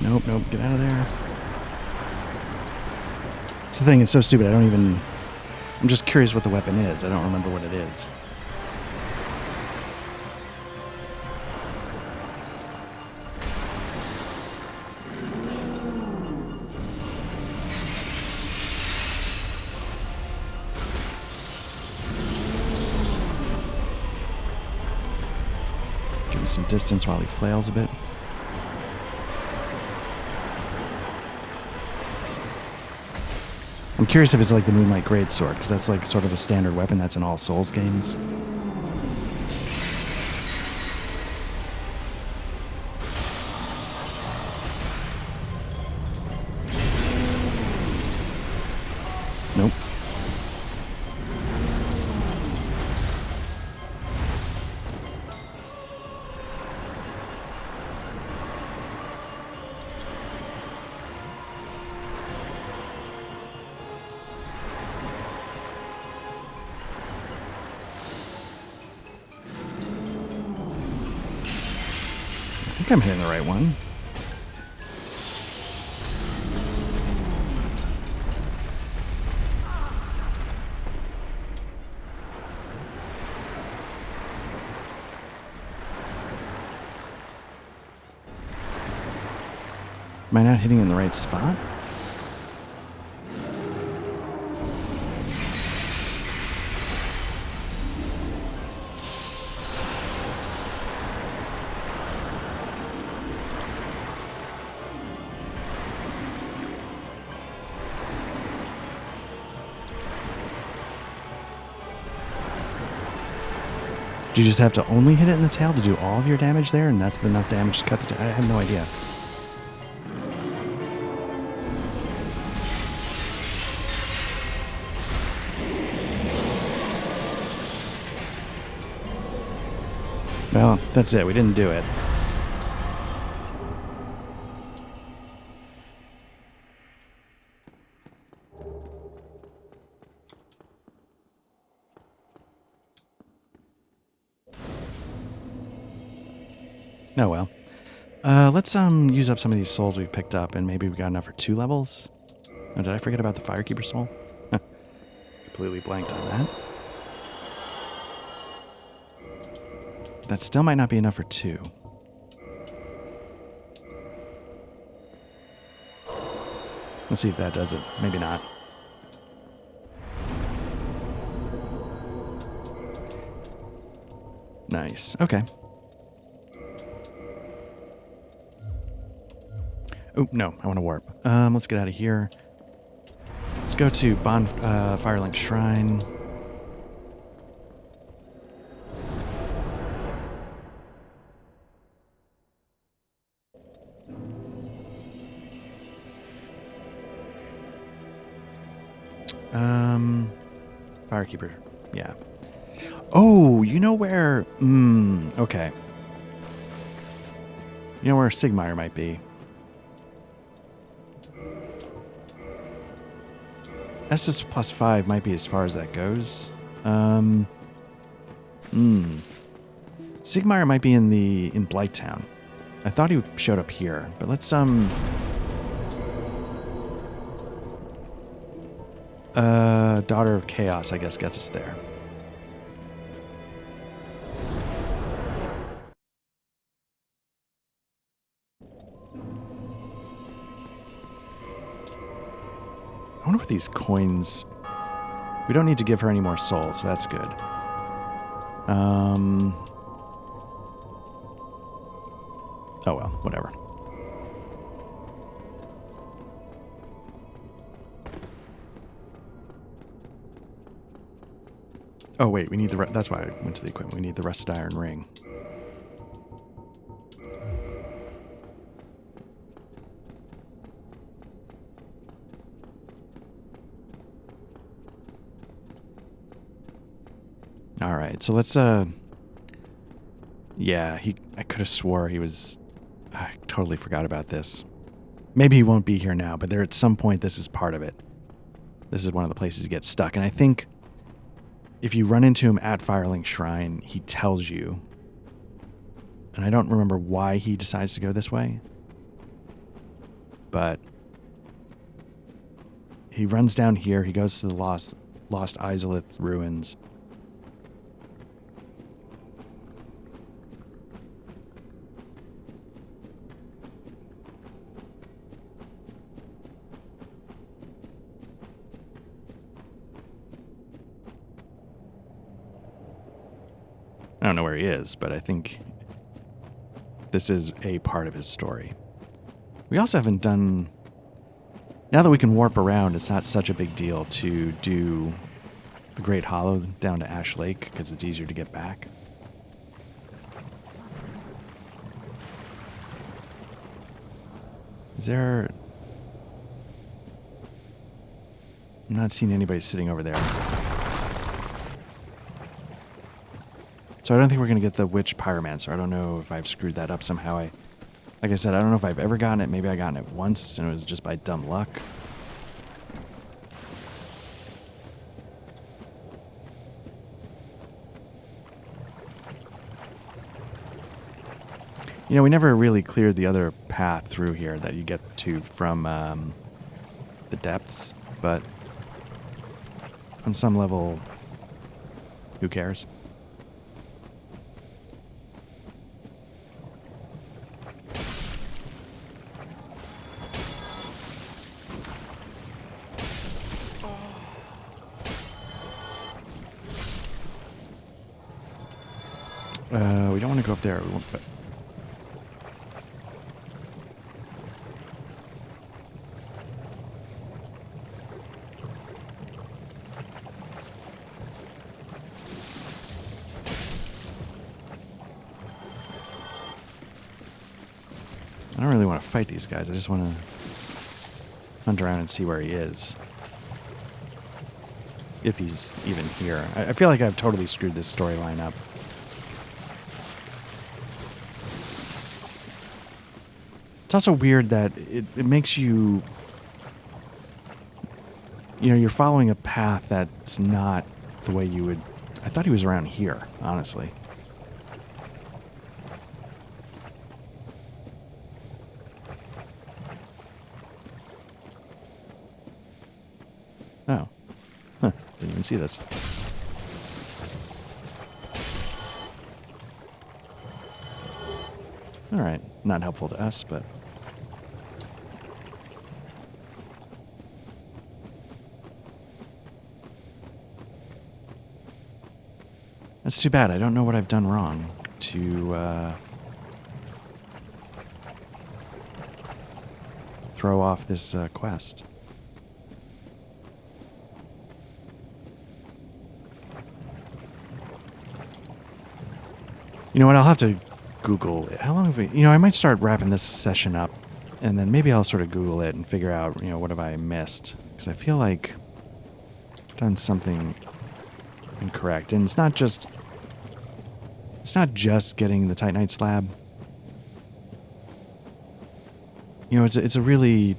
Nope, nope, get out of there. It's the thing, it's so stupid. I'm just curious what the weapon is. I don't remember what it is. Give him some distance while he flails a bit. I'm curious if it's like the Moonlight Greatsword, because that's like sort of a standard weapon that's in all Souls games. Nope. I think I'm hitting the right one. Am I not hitting in the right spot? Do you just have to only hit it in the tail to do all of your damage there, and that's enough damage to cut the tail? I have no idea. Well, that's it. We didn't do it. Oh well. Let's use up some of these souls we've picked up, and maybe we got enough for 2 levels. Oh, did I forget about the Firekeeper soul? Completely blanked on that. That still might not be enough for 2. Let's see if that does it. Maybe not. Nice. Okay. Oh, no. I want to warp. Let's get out of here. Let's go to Firelink Shrine. Firekeeper. Yeah. Oh, you know where... okay. You know where Siegmeyer might be. Estus plus 5 might be as far as that goes. Siegmeyer might be in Blighttown. I thought he showed up here, but let's Daughter of Chaos, I guess, gets us there. I wonder what these coins... We don't need to give her any more souls, so that's good. Oh well, whatever. Oh wait, we need the... That's why I went to the equipment. We need the rusted iron ring. All right, so let's yeah, I could have swore he was... I totally forgot about this. Maybe he won't be here now, but there at some point this is part of it. This is one of the places he gets stuck, and I think if you run into him at Firelink Shrine, he tells you. And I don't remember why he decides to go this way. But he runs down here, he goes to the Lost Izalith ruins. I don't know where he is, but I think this is a part of his story. We also haven't done... Now that we can warp around, it's not such a big deal to do the Great Hollow down to Ash Lake, because it's easier to get back. Is there... I'm not seeing anybody sitting over there. So I don't think we're going to get the Witch Pyromancer. I don't know if I've screwed that up somehow. Like I said, I don't know if I've ever gotten it. Maybe I gotten it once, and it was just by dumb luck. You know, we never really cleared the other path through here that you get to from the depths, but on some level, who cares? We don't want to go up there. We won't, but I don't really want to fight these guys. I just want to hunt around and see where he is. If he's even here. I feel like I've totally screwed this storyline up. It's also weird that it makes you... You know, you're following a path that's not the way you would... I thought he was around here, honestly. Oh. Huh. Didn't even see this. Alright. Not helpful to us, but... That's too bad. I don't know what I've done wrong to throw off this quest. You know what? I'll have to Google it. How long have we... You know, I might start wrapping this session up, and then maybe I'll sort of Google it and figure out, you know, what have I missed? Because I feel like I've done something incorrect. And it's not just getting the Titanite slab. You know, it's a really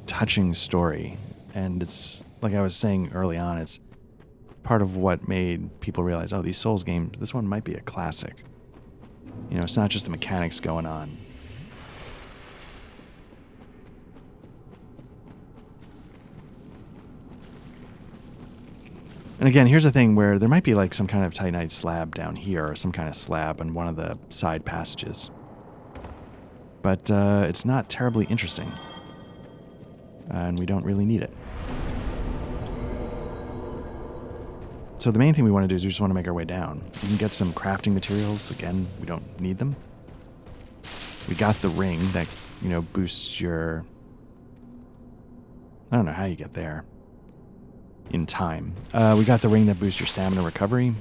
touching story, and it's like I was saying early on, it's part of what made people realize, oh, these Souls games, this one might be a classic. You know, it's not just the mechanics going on. And again, here's the thing where there might be like some kind of Titanite slab down here, or some kind of slab in one of the side passages. But it's not terribly interesting. And we don't really need it. So the main thing we want to do is we just want to make our way down. We can get some crafting materials. Again, we don't need them. We got the ring that, you know, boosts your... I don't know how you get there. In time. We got the ring that boosts your stamina recovery.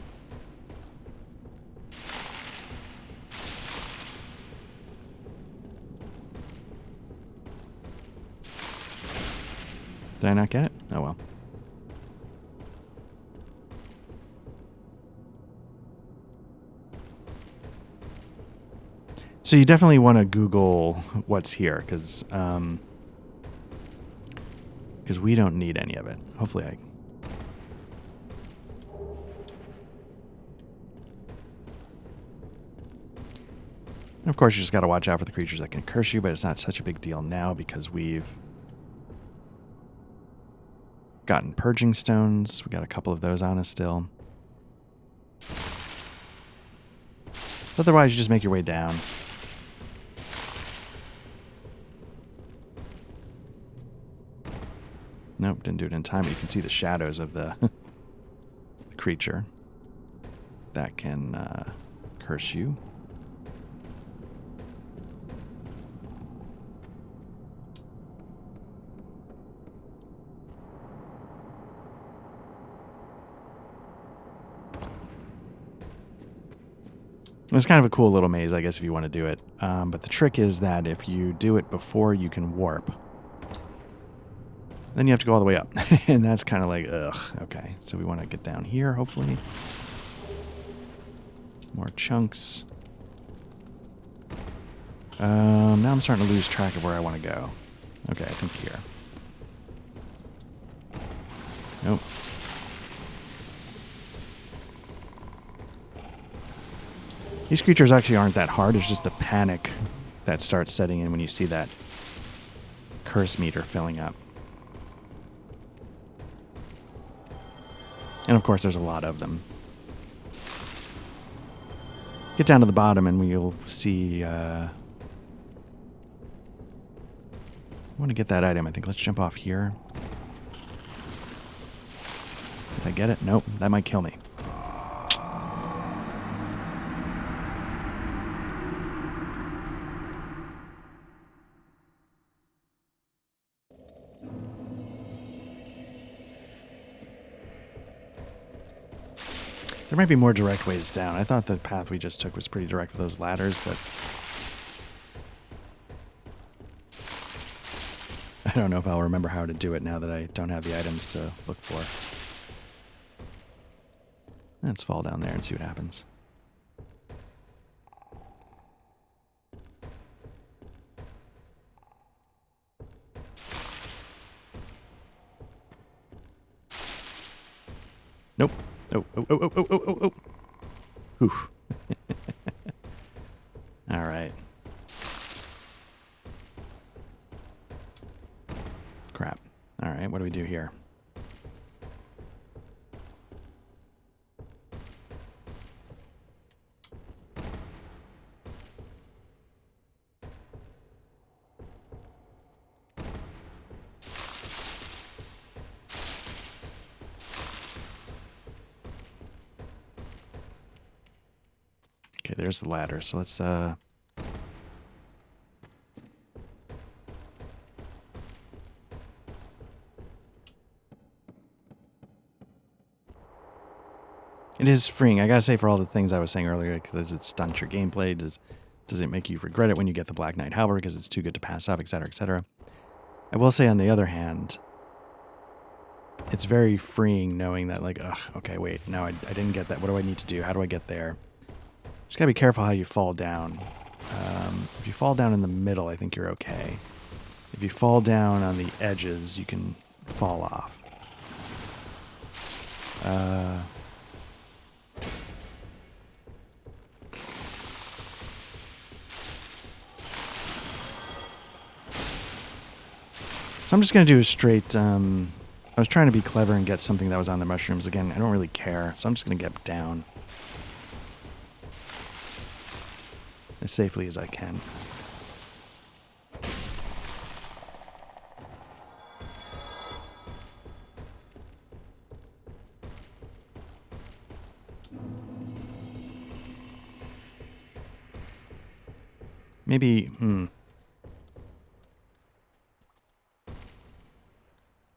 Did I not get it? Oh well. So you definitely want to Google what's here, because we don't need any of it. Hopefully I... And of course, you just got to watch out for the creatures that can curse you, but it's not such a big deal now because we've gotten purging stones. We got a couple of those on us still. Otherwise, you just make your way down. Nope, didn't do it in time, but you can see the shadows of the creature that can curse you. It's kind of a cool little maze, I guess, if you want to do it. But the trick is that if you do it before you can warp, then you have to go all the way up. And that's kind of like, ugh, okay. So we want to get down here, hopefully. More chunks. Now I'm starting to lose track of where I want to go. Okay, I think here. Nope. These creatures actually aren't that hard. It's just the panic that starts setting in when you see that curse meter filling up. And of course, there's a lot of them. Get down to the bottom and we'll see... I want to get that item, I think. Let's jump off here. Did I get it? Nope. That might kill me. There might be more direct ways down. I thought the path we just took was pretty direct with those ladders, but... don't know if I'll remember how to do it now that I don't have the items to look for. Let's fall down there and see what happens. Nope. Oh, oh, oh, oh, oh, oh, oh, oh. Oof. All right. Crap. All right, what do we do here? Okay, there's the ladder. So let's it is freeing. I gotta say, for all the things I was saying earlier, because it stunts your gameplay, does it make you regret it when you get the Black Knight Halberd because it's too good to pass up, etc., etc. I will say, on the other hand, it's very freeing knowing that, like, ugh, okay, wait, no, I didn't get that. What do I need to do? How do I get there? Just gotta be careful how you fall down. If you fall down in the middle, I think you're okay. If you fall down on the edges, you can fall off. So I'm just going to do a straight, I was trying to be clever and get something that was on the mushrooms. Again, I don't really care, so I'm just going to get down as safely as I can. Maybe,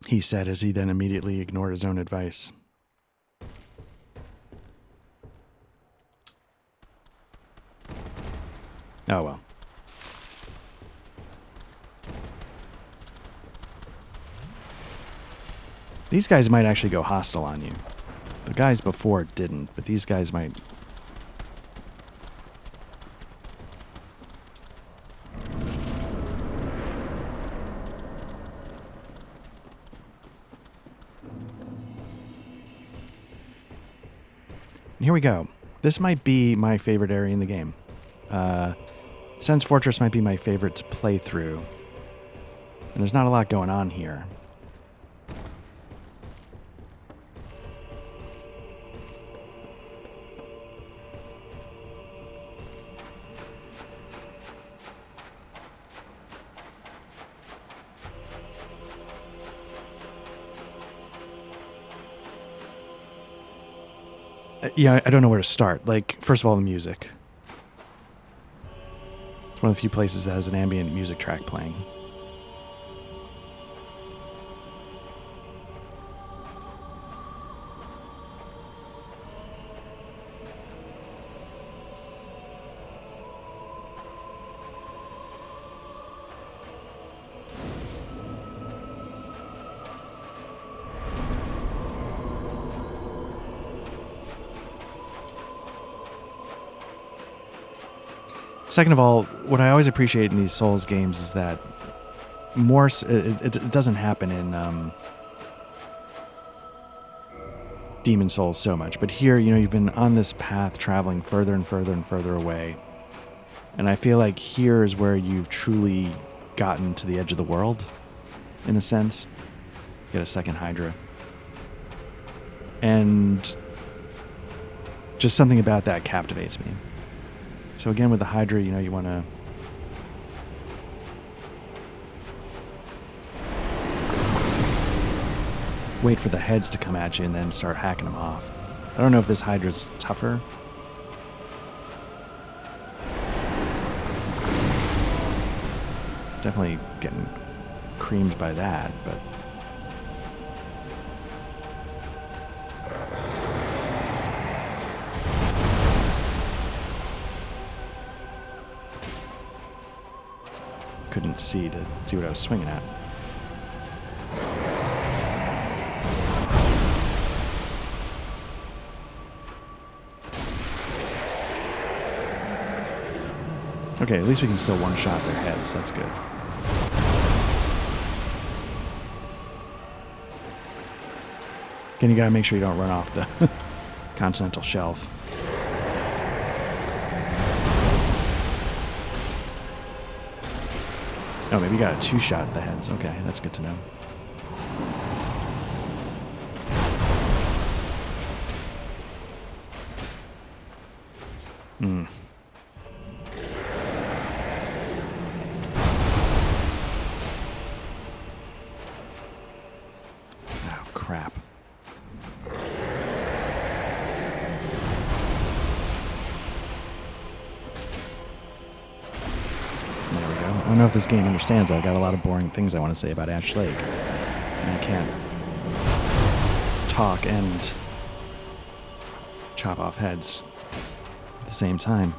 he said as he then immediately ignored his own advice. Oh well. These guys might actually go hostile on you. The guys before didn't, but these guys might. Here we go. This might be my favorite area in the game. Sen's Fortress might be my favorite to play through. And there's not a lot going on here. Yeah, I don't know where to start. Like, first of all, the music. It's one of the few places that has an ambient music track playing. Second of all, what I always appreciate in these Souls games is that it doesn't happen in Demon Souls so much, but here, you know, you've been on this path traveling further and further and further away, and I feel like here is where you've truly gotten to the edge of the world, in a sense. Get a second Hydra. And just something about that captivates me. So again, with the Hydra, you know, you want to wait for the heads to come at you and then start hacking them off. I don't know if this Hydra's tougher. Definitely getting creamed by that, but... couldn't see what I was swinging at. Okay, at least we can still one-shot their heads. That's good. Again, you gotta make sure you don't run off the continental shelf. Oh, maybe you got a two-shot at the heads. Okay, that's good to know. Hmm. Oh, crap. I don't know if this game understands that I've got a lot of boring things I want to say about Ash Lake. And I can't talk and chop off heads at the same time.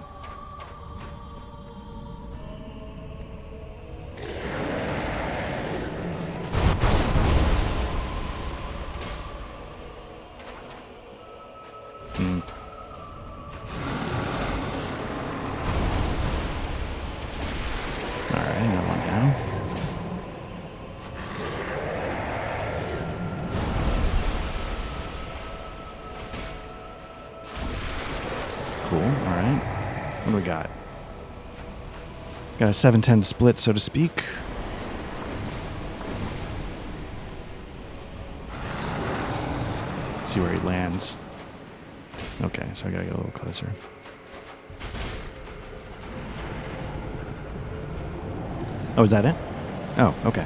What do we got? Got a 7-10 split, so to speak. Let's see where he lands. Okay, so I gotta get a little closer. Oh, is that it? Oh, okay.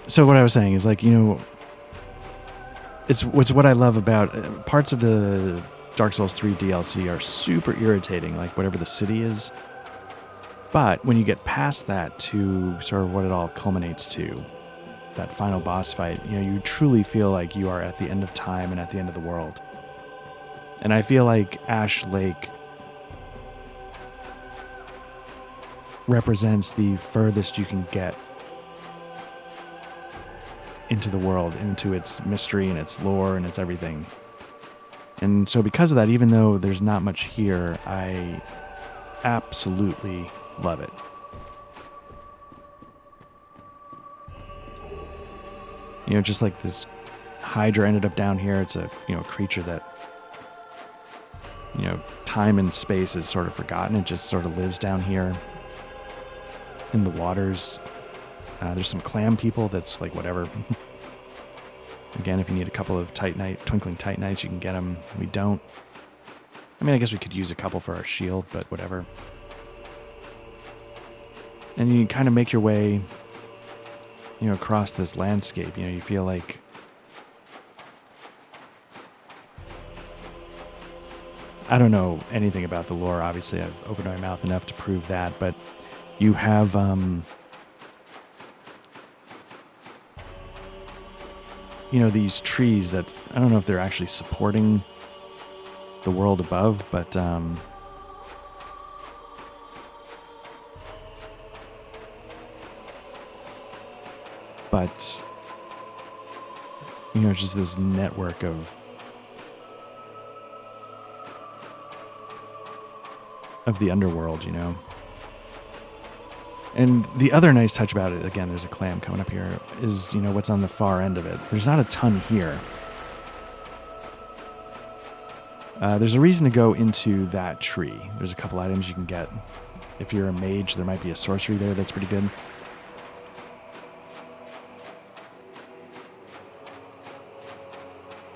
So what I was saying is, like, you know, it's what I love about parts of the Dark Souls 3 DLC are super irritating, like whatever the city is. But when you get past that to sort of what it all culminates to, that final boss fight, you know, you truly feel like you are at the end of time and at the end of the world. And I feel like Ash Lake represents the furthest you can get into the world, into its mystery and its lore and its everything. And so because of that, even though there's not much here, I absolutely love it. You know, just like this Hydra ended up down here, it's a, you know, creature that, you know, time and space is sort of forgotten. It just sort of lives down here in the waters. There's some clam people that's like whatever. Again, if you need a couple of twinkling Titanites, you can get them. We don't. I mean, I guess we could use a couple for our shield, but whatever. And you can kind of make your way, you know, across this landscape. You know, you feel like I don't know anything about the lore. Obviously, I've opened my mouth enough to prove that, but you have you know, these trees that I don't know if they're actually supporting the world above, but you know, just this network of the underworld, you know. And the other nice touch about it, again, there's a clam coming up here, is, you know, what's on the far end of it. There's not a ton here. There's a reason to go into that tree. There's a couple items you can get. If you're a mage, there might be a sorcery there that's pretty good.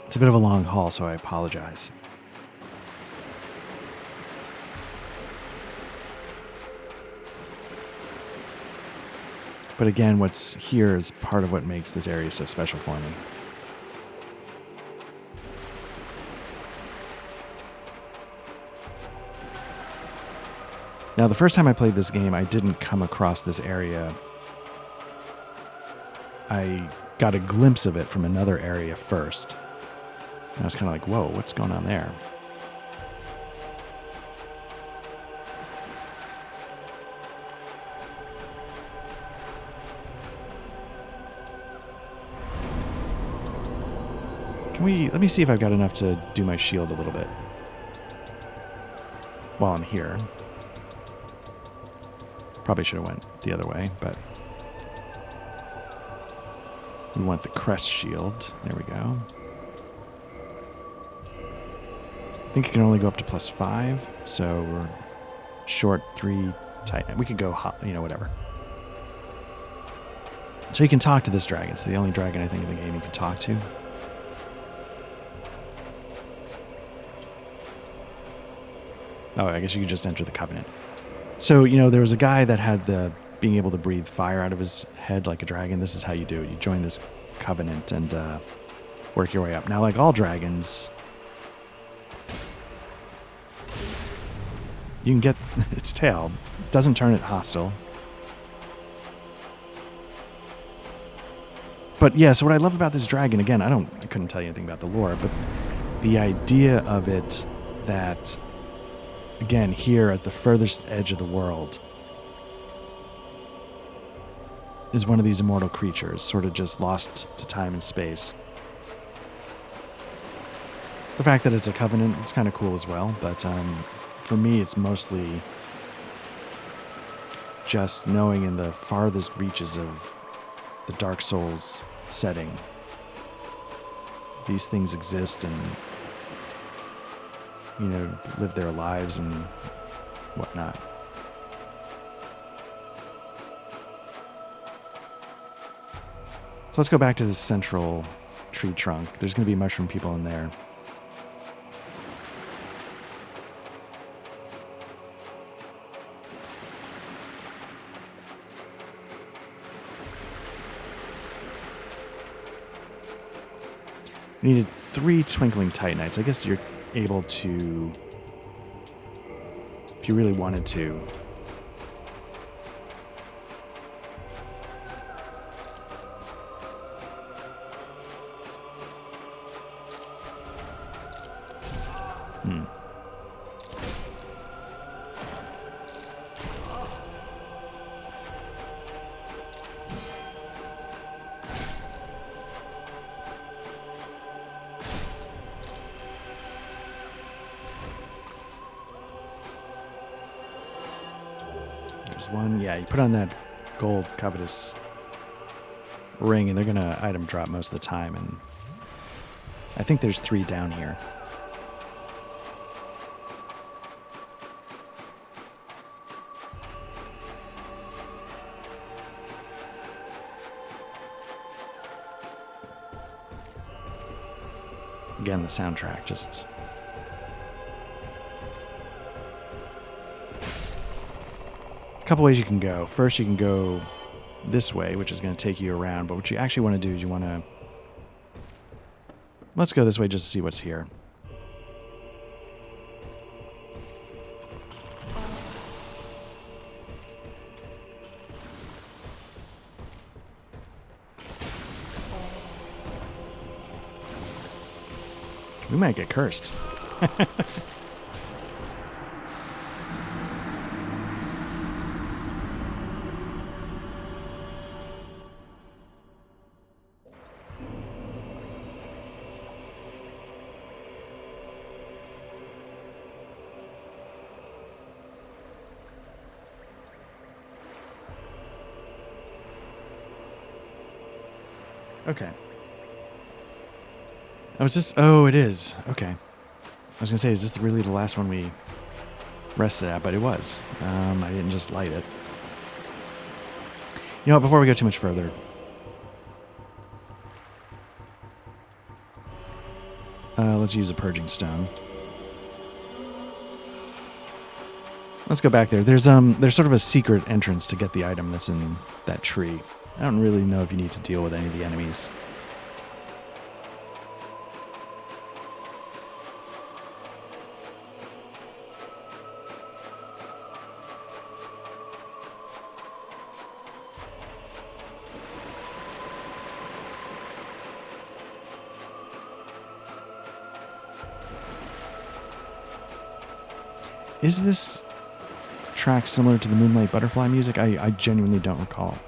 It's a bit of a long haul, so I apologize. But again, what's here is part of what makes this area so special for me. Now, the first time I played this game, I didn't come across this area. I got a glimpse of it from another area first. And I was kind of like, whoa, what's going on there? Come Let me see if I've got enough to do my shield a little bit while I'm here. Probably should have went the other way, but we want the crest shield. There we go. I think it can only go up to +5, so we're short 3 tight. We could go, whatever. So you can talk to this dragon. It's the only dragon I think in the game you can talk to. Oh, I guess you could just enter the Covenant. So, there was a guy that had the being able to breathe fire out of his head like a dragon. This is how you do it. You join this Covenant and work your way up. Now, like all dragons, you can get its tail. It doesn't turn it hostile. But yeah, so what I love about this dragon, again, I couldn't tell you anything about the lore, but the idea of it that, again, here at the furthest edge of the world is one of these immortal creatures, sort of just lost to time and space. The fact that it's a covenant, it's kind of cool as well, but for me, it's mostly just knowing in the farthest reaches of the Dark Souls setting, these things exist and live their lives and whatnot. So let's go back to the central tree trunk. There's going to be mushroom people in there. We needed 3 twinkling Titanites. I guess you're able to, if you really wanted to, There's one. Yeah, you put on that gold covetous ring and they're going to item drop most of the time. And I think there's 3 down here. Again, the soundtrack just... A couple ways you can go. First, you can go this way, which is going to take you around. But what you actually want to do is you want to... Let's go this way just to see what's here. We might get cursed. Okay. I was just... Oh, it is. Okay. I was going to say, is this really the last one we rested at? But it was. I didn't just light it. You know what? Before we go too much further... let's use a purging stone. Let's go back there. There's sort of a secret entrance to get the item that's in that tree. I don't really know if you need to deal with any of the enemies. Is this track similar to the Moonlight Butterfly music? I genuinely don't recall.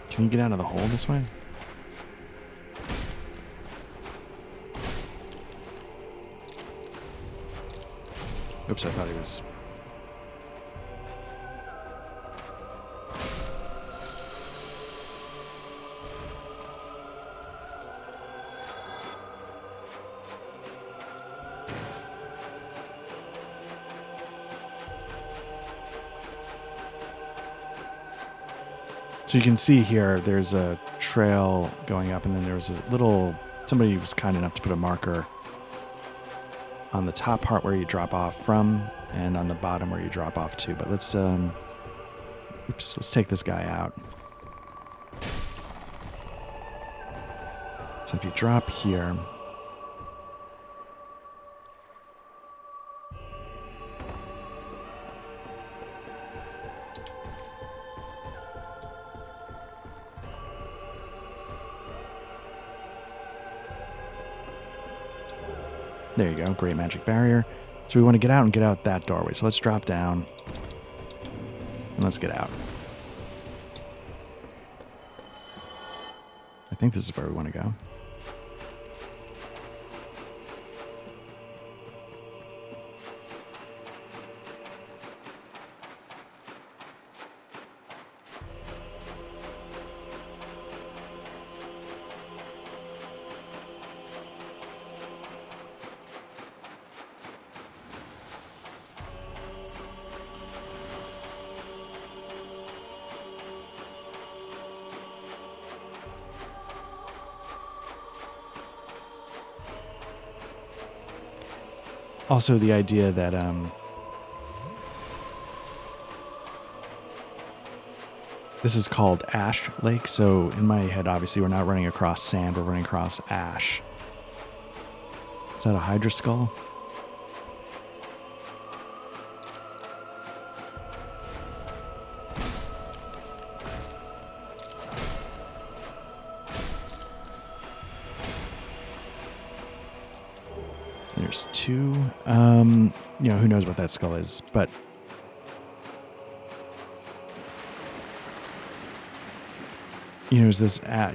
Can you get out of the hole this way? Oops, I thought he was... So you can see here, there's a trail going up, and then there's a little... Somebody was kind enough to put a marker on the top part where you drop off from, and on the bottom where you drop off to. But let's take this guy out. So if you drop here, there you go, great magic barrier. So we want to get out and get out that doorway. So let's drop down and let's get out. I think this is where we want to go. Also, the idea that this is called Ash Lake. So in my head, obviously, we're not running across sand. We're running across ash. Is that a Hydra skull? There's two. Who knows what that skull is, but is this, I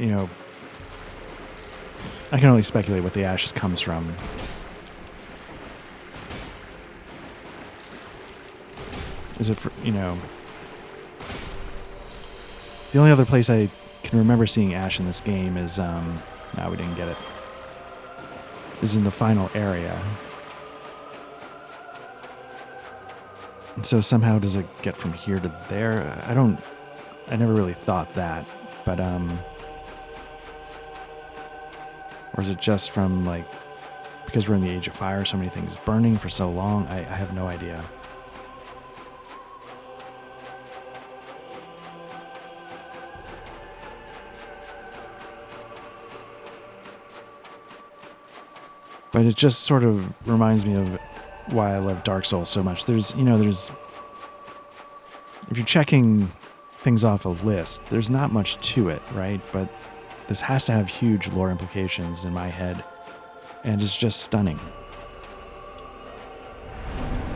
can only speculate what the ashes comes from. Is it for, the only other place I can remember seeing ash in this game is, no, we didn't get it. Is in the final area. And so somehow does it get from here to there? I never really thought that, but, or is it just from, like, because we're in the Age of Fire, so many things burning for so long? I have no idea. But it just sort of reminds me of why I love Dark Souls so much. There's if you're checking things off a list, there's not much to it, right? But this has to have huge lore implications in my head, and it's just stunning.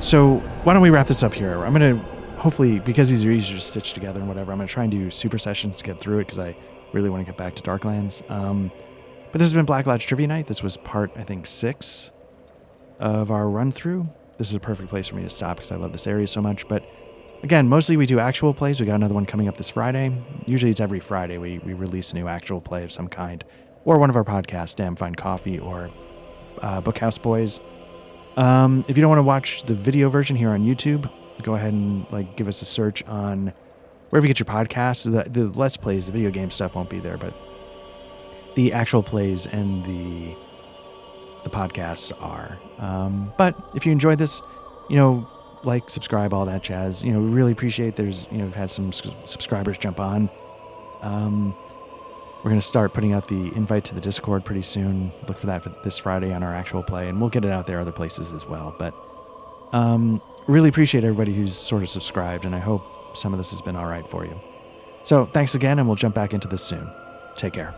So why don't we wrap this up here? I'm going to, hopefully, because these are easier to stitch together and whatever, I'm going to try and do super sessions to get through it, because I really want to get back to Darklands. But this has been Black Lodge Trivia Night. This was part, I think, 6 of our run-through. This is a perfect place for me to stop because I love this area so much. But again, mostly we do actual plays. We got another one coming up this Friday. Usually it's every Friday we release a new actual play of some kind. Or one of our podcasts, Damn Fine Coffee or Bookhouse Boys. If you don't want to watch the video version here on YouTube, go ahead and give us a search on wherever you get your podcasts. The Let's Plays, the video game stuff won't be there, but the actual plays and the podcasts are. But if you enjoyed this, subscribe, all that jazz. We really appreciate we've had some subscribers jump on. We're going to start putting out the invite to the Discord pretty soon. Look for that for this Friday on our actual play, and we'll get it out there other places as well. But really appreciate everybody who's sort of subscribed, and I hope some of this has been all right for you. So thanks again, and we'll jump back into this soon. Take care.